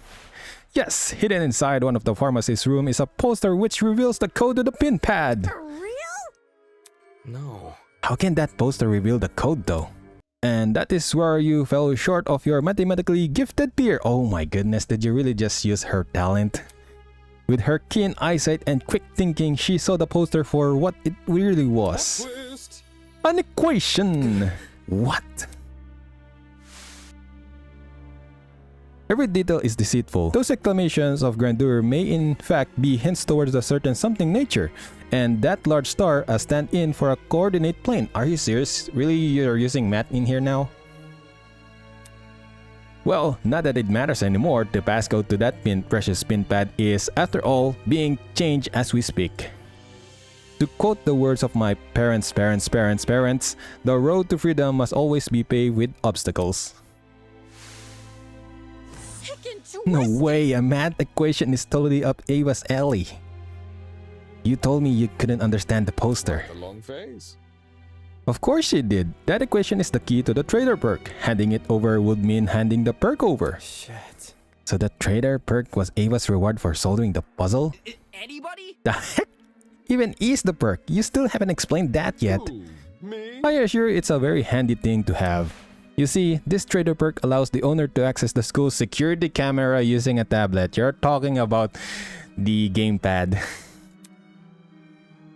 Yes, hidden inside one of the pharmacy's room is a poster which reveals the code to the pin pad. For real? No. How can that poster reveal the code though? And that is where you fell short of your mathematically gifted peer. Oh my goodness, did you really just use her talent? With her keen eyesight and quick thinking, she saw the poster for what it really was. Twist. An equation! What? Every detail is deceitful. Those exclamations of grandeur may in fact be hints towards a certain something nature. And that large star a stand-in for a coordinate plane. Are you serious? Really, you're using math in here now? Well, not that it matters anymore. The passcode to that precious pin pad is, after all, being changed as we speak. To quote the words of my parents, the road to freedom must always be paved with obstacles. No way, a math equation is totally up Ava's alley. You told me you couldn't understand the poster. The long phase. Of course she did. That equation is the key to the trader perk. Handing it over would mean handing the perk over. Shit. So the trader perk was Ava's reward for solving the puzzle? Anybody? The heck? Even is the perk. You still haven't explained that yet. Ooh, me? I assure you it's a very handy thing to have. You see, this trader perk allows the owner to access the school's security camera using a tablet. You're talking about the gamepad.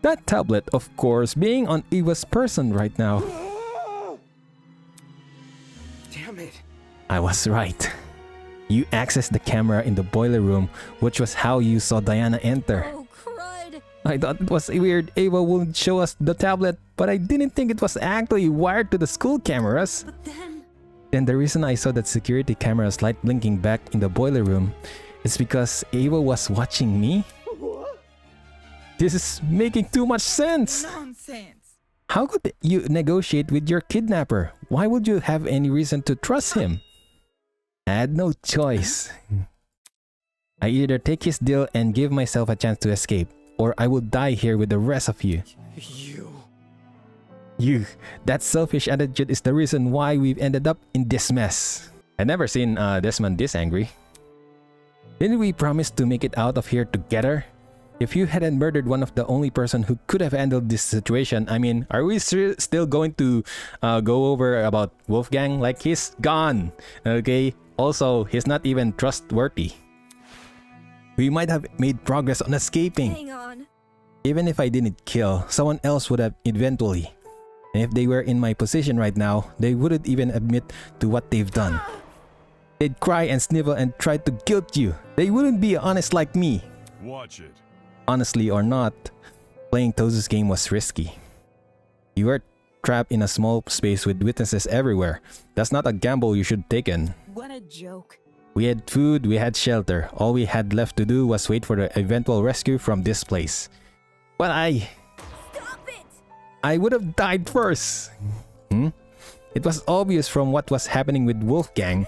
That tablet, of course, being on Ava's person right now. Damn it. I was right. You accessed the camera in the boiler room, which was how you saw Diana enter. Oh, crud. I thought it was weird Ava wouldn't show us the tablet, but I didn't think it was actually wired to the school cameras. But then... Then the reason I saw that security camera's light blinking back in the boiler room is because Ava was watching me. This is making too much sense. Nonsense. How could you negotiate with your kidnapper? Why would you have any reason to trust him? I had no choice. I either take his deal and give myself a chance to escape, or I would die here with the rest of you. You. That selfish attitude is the reason why we've ended up in this mess. I've never seen Desmond this angry. Didn't we promise to make it out of here together? If you hadn't murdered one of the only person who could have handled this situation, I mean, are we still going to go over about Wolfgang? Like, he's gone, okay? Also, he's not even trustworthy. We might have made progress on escaping. Hang on. Even if I didn't kill, someone else would have eventually. And if they were in my position right now, they wouldn't even admit to what they've done. They'd cry and snivel and try to guilt you. They wouldn't be honest like me. Watch it. Honestly or not, playing Tozu's game was risky. You were trapped in a small space with witnesses everywhere. That's not a gamble you should take in. What a joke. We had food, we had shelter. All we had left to do was wait for the eventual rescue from this place. But Stop it! I would have died first. It was obvious from what was happening with Wolfgang.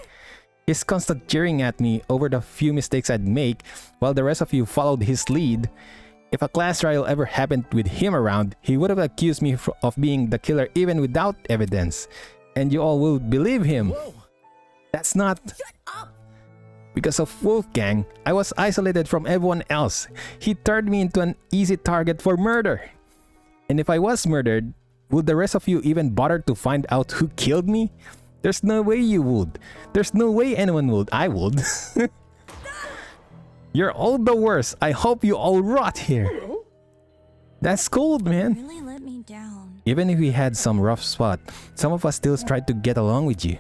His constant jeering at me over the few mistakes I'd make, while the rest of you followed his lead. If a class trial ever happened with him around, he would have accused me of being the killer even without evidence. And you all would believe him. Whoa. That's not... Shut up! Because of Wolfgang, I was isolated from everyone else. He turned me into an easy target for murder. And if I was murdered, would the rest of you even bother to find out who killed me? There's no way you would. There's no way anyone would. I would. You're all the worst. I hope you all rot here. That's cold, man. Really let me down. Even if we had some rough spot, some of us still tried to get along with you.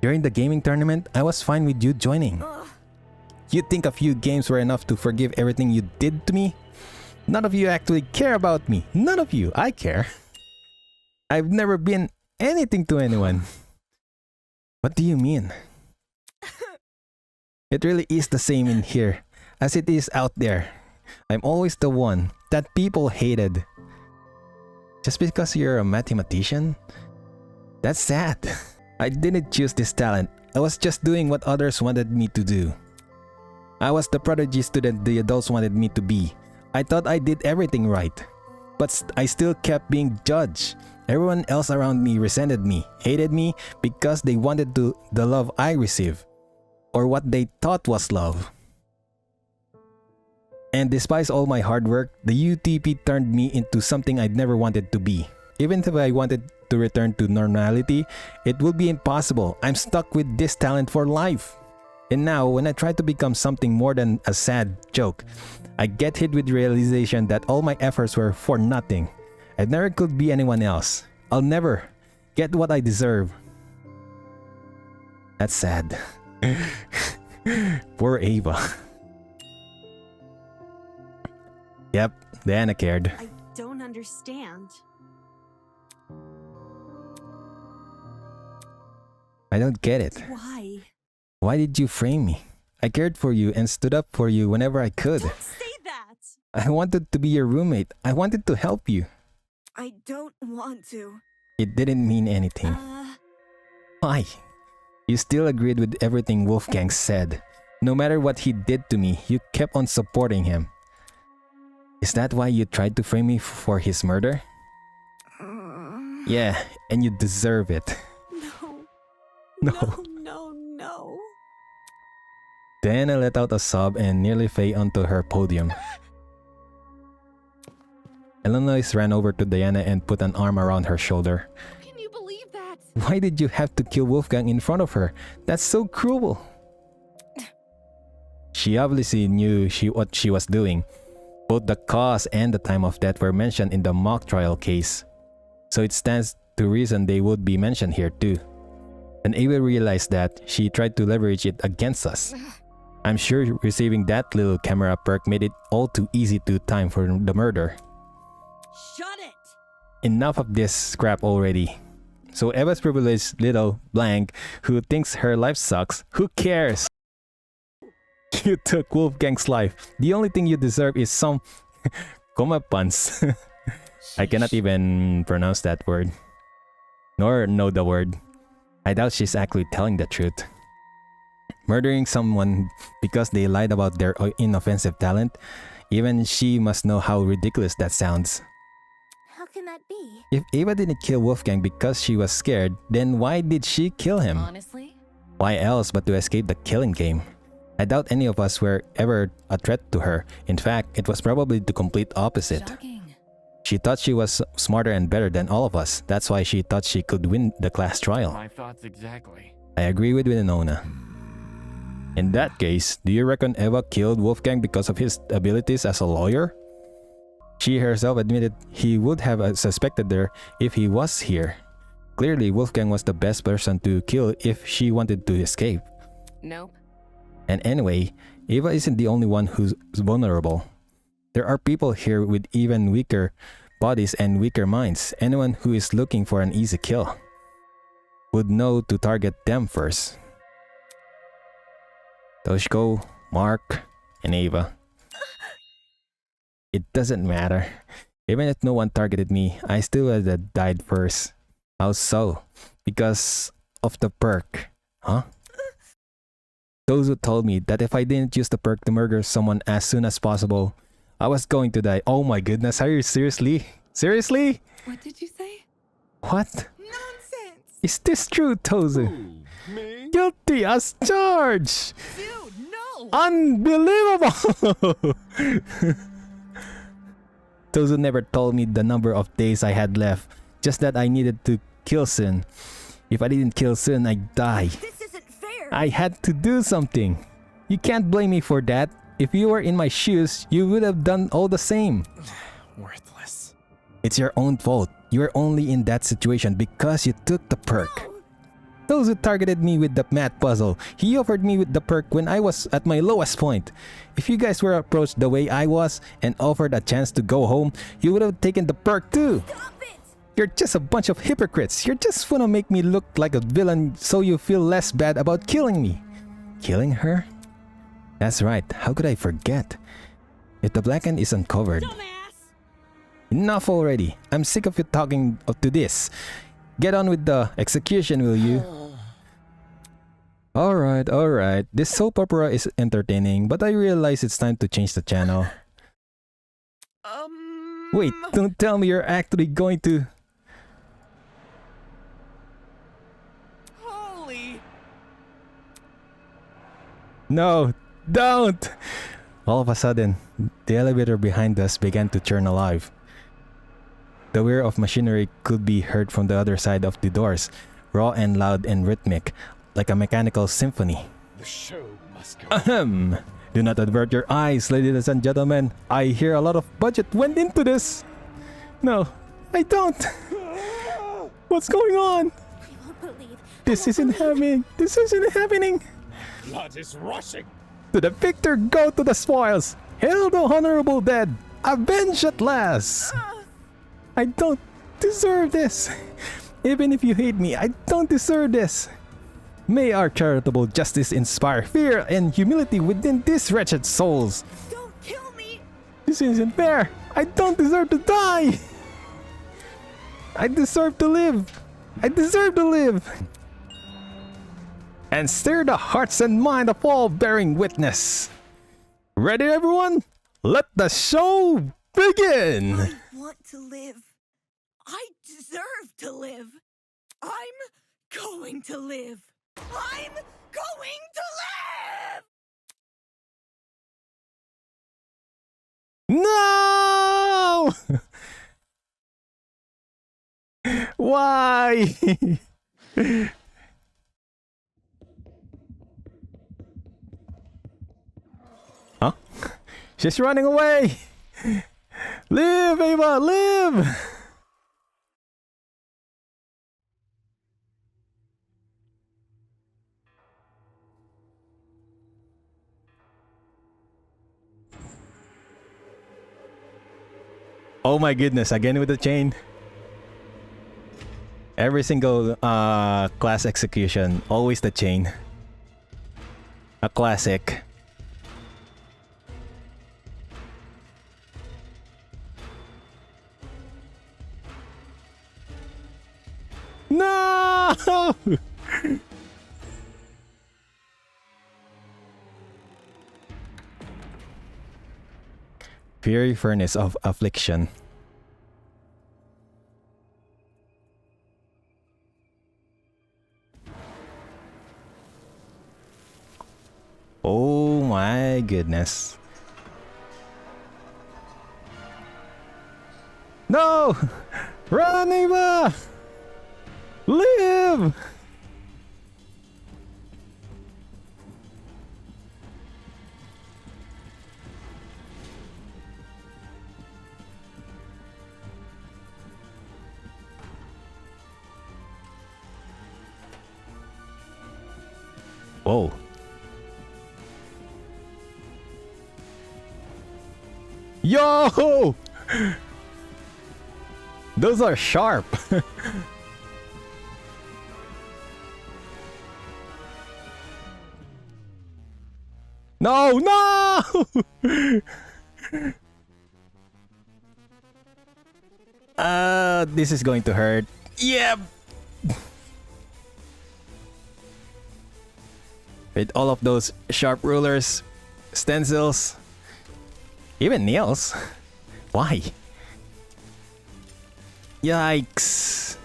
During the gaming tournament, I was fine with you joining. You think a few games were enough to forgive everything you did to me? None of you actually care about me. None of you. I care. I've never been anything to anyone. What do you mean? It really is the same in here as it is out there. I'm always the one that people hated. Just because you're a mathematician? That's sad. I didn't choose this talent. I was just doing what others wanted me to do. I was the prodigy student the adults wanted me to be. I thought I did everything right. But I still kept being judged. Everyone else around me resented me, hated me because they wanted the love I received, or what they thought was love. And despite all my hard work, the UTP turned me into something I'd never wanted to be. Even if I wanted to return to normality, it would be impossible. I'm stuck with this talent for life. And now, when I try to become something more than a sad joke, I get hit with the realization that all my efforts were for nothing. I never could be anyone else. I'll never get what I deserve. That's sad. Poor Ava. Yep, Diana cared. I don't understand. I don't get it. Why? Why did you frame me? I cared for you and stood up for you whenever I could. Don't say that! I wanted to be your roommate. I wanted to help you. I don't want to. It didn't mean anything. Why? You still agreed with everything Wolfgang said. No matter what he did to me, you kept on supporting him. Is that why you tried to frame me for his murder? Yeah, and you deserve it. No. No. Diana let out a sob and nearly fell onto her podium. Eloise ran over to Diana and put an arm around her shoulder. Can you believe that? Why did you have to kill Wolfgang in front of her? That's so cruel. She obviously knew what she was doing. Both the cause and the time of death were mentioned in the mock trial case, so it stands to reason they would be mentioned here too. When Ava realized that, she tried to leverage it against us. I'm sure receiving that little camera perk made it all too easy to time for the murder. Shut it! Enough of this crap already. So Eva's privileged little blank who thinks her life sucks, who cares? You took Wolfgang's life. The only thing you deserve is some comeuppance. I cannot even pronounce that word. Nor know the word. I doubt she's actually telling the truth. Murdering someone because they lied about their inoffensive talent, even she must know how ridiculous that sounds. How can that be? If Ava didn't kill Wolfgang because she was scared, then why did she kill him? Honestly? Why else but to escape the killing game? I doubt any of us were ever a threat to her. In fact, it was probably the complete opposite. Shocking. She thought she was smarter and better than all of us. That's why she thought she could win the class trial. My thoughts exactly. I agree with Winona. In that case, do you reckon Eva killed Wolfgang because of his abilities as a lawyer? She herself admitted he would have suspected her if he was here. Clearly, Wolfgang was the best person to kill if she wanted to escape. Nope. And anyway, Eva isn't the only one who's vulnerable. There are people here with even weaker bodies and weaker minds. Anyone who is looking for an easy kill would know to target them first. Toshiko, Mark, and Ava. It doesn't matter. Even if no one targeted me, I still would have died first. How so? Because of the perk, huh? Those who told me that if I didn't use the perk to murder someone as soon as possible, I was going to die. Oh my goodness, are you seriously? Seriously? What did you say? What? Nonsense! Is this true, Tozu? Me? Guilty as charged! Dude, Unbelievable! Those who never told me the number of days I had left, just that I needed to kill soon. If I didn't kill soon, I'd die. This isn't fair! I had to do something. You can't blame me for that. If you were in my shoes, you would have done all the same. Worthless. It's your own fault. You were only in that situation because you took the perk. Those who targeted me with the math puzzle, he offered me with the perk when I was at my lowest point. If you guys were approached the way I was and offered a chance to go home, you would have taken the perk too. You're just a bunch of hypocrites. You're just gonna make me look like a villain so you feel less bad about killing me. Killing her? That's right, how could I forget? If the blackened is uncovered... Enough already. I'm sick of you talking to this. Get on with the execution, will you? Alright. This soap opera is entertaining, but I realize it's time to change the channel. Wait, don't tell me you're actually going to... Holy! No, don't! All of a sudden, the elevator behind us began to churn alive. The whir of machinery could be heard from the other side of the doors, raw and loud and rhythmic, like a mechanical symphony. The show must go. Ahem! Do not avert your eyes, ladies and gentlemen. I hear a lot of budget went into this. No, I don't. What's going on? This isn't happening. This isn't happening. Blood is rushing. To the victor go to the spoils. Hail the honorable dead. Avenge at last. I don't deserve this. Even if you hate me, I don't deserve this. May our charitable justice inspire fear and humility within these wretched souls. Don't kill me! This isn't fair. I don't deserve to die. I deserve to live. I deserve to live. And stir the hearts and mind of all bearing witness. Ready, everyone? Let the show begin. I want to live. I deserve to live. I'm going to live. I'm going to live! No! Why? Huh? She's running away! Live, Ava, live! Oh my goodness, again with the chain. Every single class execution, always the chain. A classic. No! Fiery furnace of affliction. Oh my goodness. No! Run, Eva! Live! Whoa. Yo! Those are sharp. No, no! This is going to hurt. Yep. With all of those sharp rulers, stencils, even nails. Why? Yikes.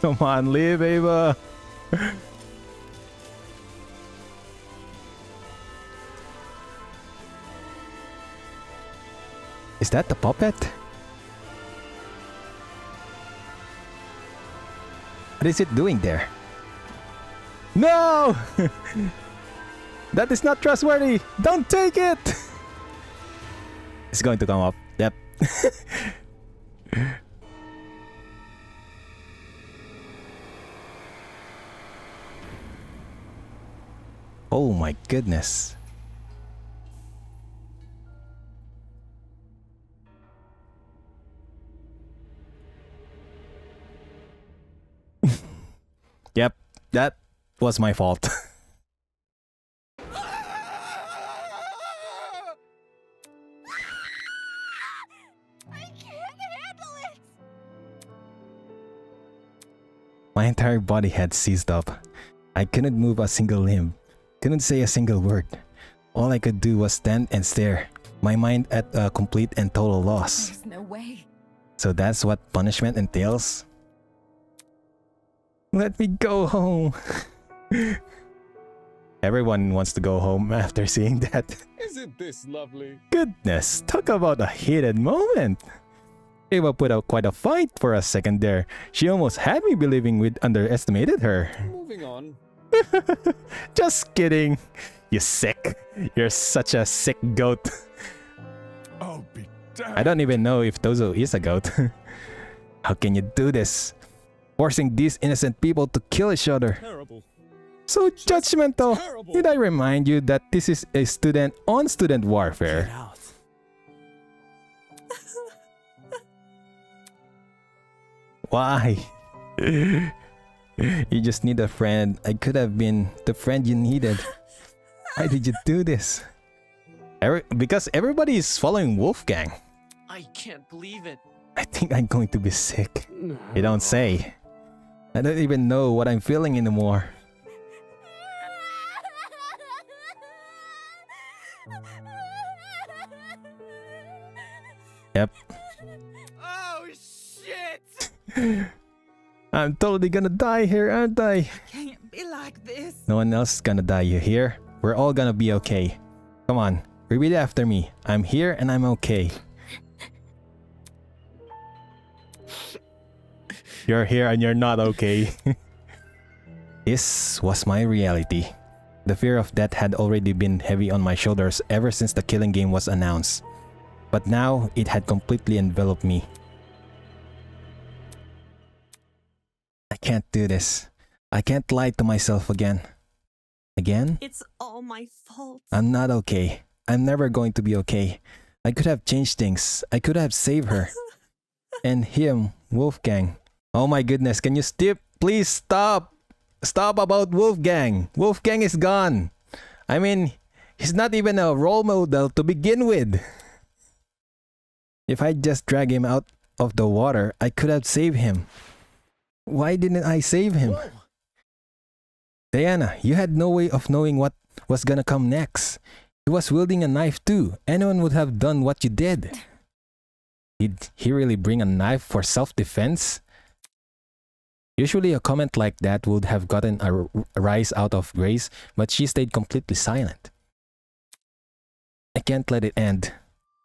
Come on, live, Ava. Is that the puppet? What is it doing there? No! That is not trustworthy! Don't take it! It's going to come up. Yep. Oh my goodness. Yep, that was my fault. My entire body had seized up. I couldn't move a single limb, couldn't say a single word. All I could do was stand and stare, my mind at a complete and total loss. There's no way. So that's what punishment entails? Let me go home. Everyone wants to go home after seeing that. Isn't this lovely? Goodness, talk about a heated moment. Ava put up quite a fight for a second there. She almost had me believing we'd underestimated her. Moving on. Just kidding. You sick. You're such a sick goat. I'll be damned. I don't even know if Tozo is a goat. How can you do this? Forcing these innocent people to kill each other. Terrible. So judgmental. Terrible. Did I remind you that this is a student-on-student warfare? Get out. Why? You just need a friend. I could have been the friend you needed. Why did you do this? Because everybody is following Wolfgang. I can't believe it. I think I'm going to be sick. You don't say. I don't even know what I'm feeling anymore. Yep. Oh, shit! I'm totally gonna die here, aren't I? Can't be like this. No one else is gonna die, you hear? We're all gonna be okay. Come on, repeat after me. I'm here and I'm okay. You're here and you're not okay. This was my reality. The fear of death had already been heavy on my shoulders ever since the killing game was announced. But now it had completely enveloped me. I can't do this. I can't lie to myself again. Again? It's all my fault. I'm not okay. I'm never going to be okay. I could have changed things. I could have saved her. And him, Wolfgang. Oh my goodness, can you please stop? Stop about Wolfgang. Wolfgang is gone. I mean, he's not even a role model to begin with. If I just drag him out of the water, I could have saved him. Why didn't I save him? Whoa. Diana, you had no way of knowing what was gonna come next. He was wielding a knife too. Anyone would have done what you did. Did he really bring a knife for self-defense? Usually a comment like that would have gotten a rise out of Grace, but she stayed completely silent. I can't let it end.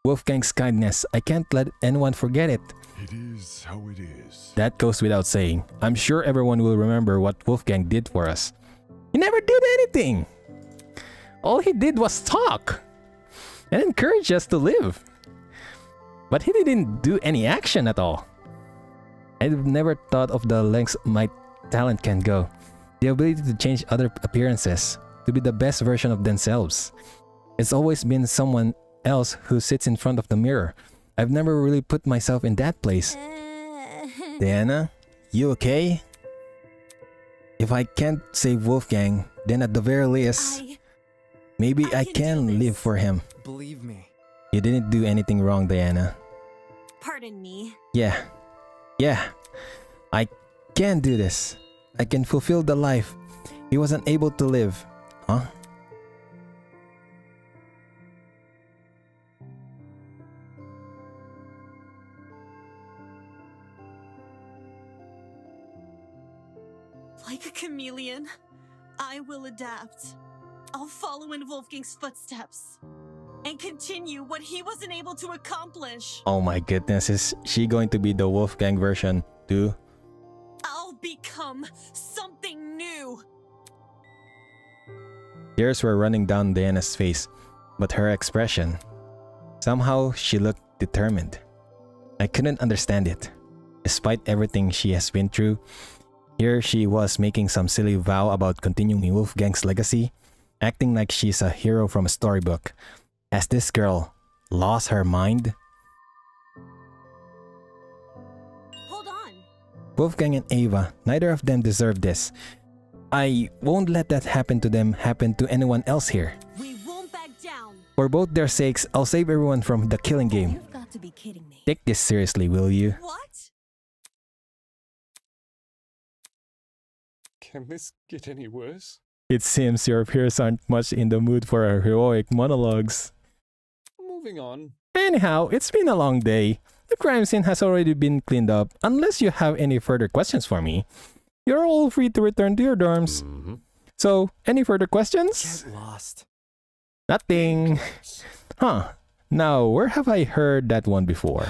Wolfgang's kindness, I can't let anyone forget it. It is how it is. That goes without saying. I'm sure everyone will remember what Wolfgang did for us. He never did anything. All he did was talk and encourage us to live. But he didn't do any action at all. I've never thought of the lengths my talent can go. The ability to change other appearances, to be the best version of themselves. It's always been someone else who sits in front of the mirror. I've never really put myself in that place. Diana, you okay? If I can't save Wolfgang, then at the very least, maybe I can live for him. Believe me. You didn't do anything wrong, Diana. Pardon me. Yeah, I can do this. I can fulfill the life he wasn't able to live. Huh? Like a chameleon, I will adapt. I'll follow in Wolfgang's footsteps and continue what he wasn't able to accomplish. Oh my goodness, is she going to be the Wolfgang version too? I'll become something new. Tears were running down Diana's face, but her expression, somehow she looked determined. I couldn't understand it. Despite everything she has been through, here she was making some silly vow about continuing Wolfgang's legacy, acting like she's a hero from a storybook. Has this girl lost her mind? Hold on. Wolfgang and Ava, neither of them deserve this. I won't let that happen to them happen to anyone else here. We won't back down. For both their sakes, I'll save everyone from the killing game. You've got to be kidding me. Take this seriously, will you? What? Can this get any worse? It seems your peers aren't much in the mood for our heroic monologues. Moving on. Anyhow, it's been a long day. The crime scene has already been cleaned up. Unless you have any further questions for me, you're all free to return to your dorms. So, any further questions? Get lost. Nothing. Huh. Now, where have I heard that one before?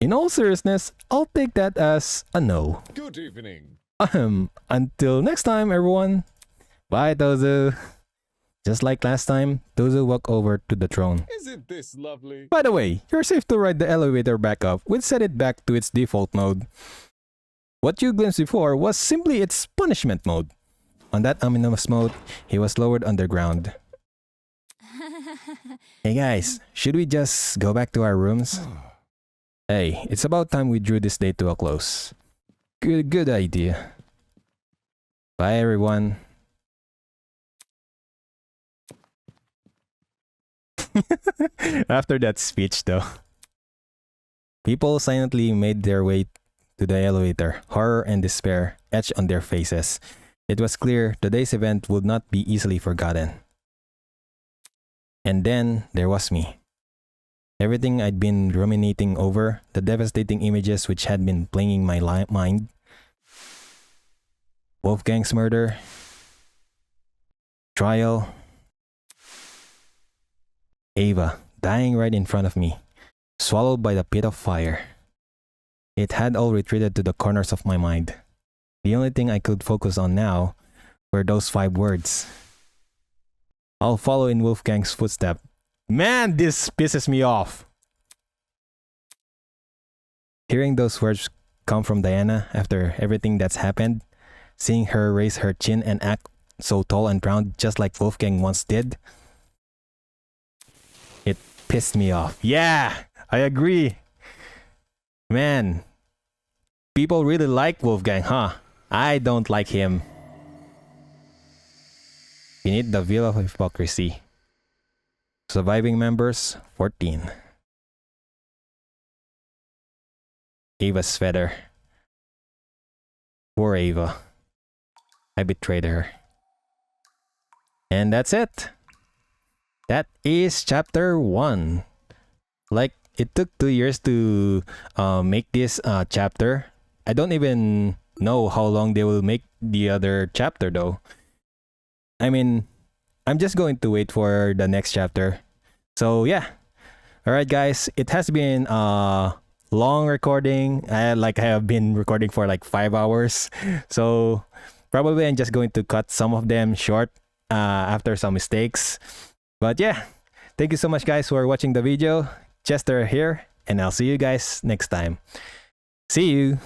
In all seriousness, I'll take that as a no. Good evening. Until next time, everyone. Bye, Tozu. Just like last time, Tozu walked over to the throne. Isn't this lovely? By the way, you're safe to ride the elevator back up. We'll set it back to its default mode. What you glimpsed before was simply its punishment mode. On that ominous mode, he was lowered underground. Hey guys, should we just go back to our rooms? Hey, it's about time we drew this day to a close. Good idea. Bye everyone. After that speech though, people silently made their way to the elevator, horror and despair etched on their faces. It was clear today's event would not be easily forgotten. And then there was me. Everything I'd been ruminating over, the devastating images which had been plaguing my mind. Wolfgang's murder, trial, Ava dying right in front of me, swallowed by the pit of fire. It had all retreated to the corners of my mind. The only thing I could focus on now were those 5 words. I'll follow in Wolfgang's footsteps. Man, this pisses me off. Hearing those words come from Diana after everything that's happened, seeing her raise her chin and act so tall and proud just like Wolfgang once did, it pissed me off. Yeah, I agree. Man, people really like Wolfgang, huh? I don't like him. Beneath the veil of hypocrisy. Surviving members, 14. Ava's feather. Poor Ava. I betrayed her. And that's it. That is chapter 1. Like, it took 2 years to make this chapter. I don't even know how long they will make the other chapter though. I mean, I'm just going to wait for the next chapter. So yeah. Alright guys, it has been a long recording. I have been recording for like 5 hours. So probably I'm just going to cut some of them short after some mistakes. But yeah, thank you so much guys for watching the video. Chester here, and I'll see you guys next time. See you!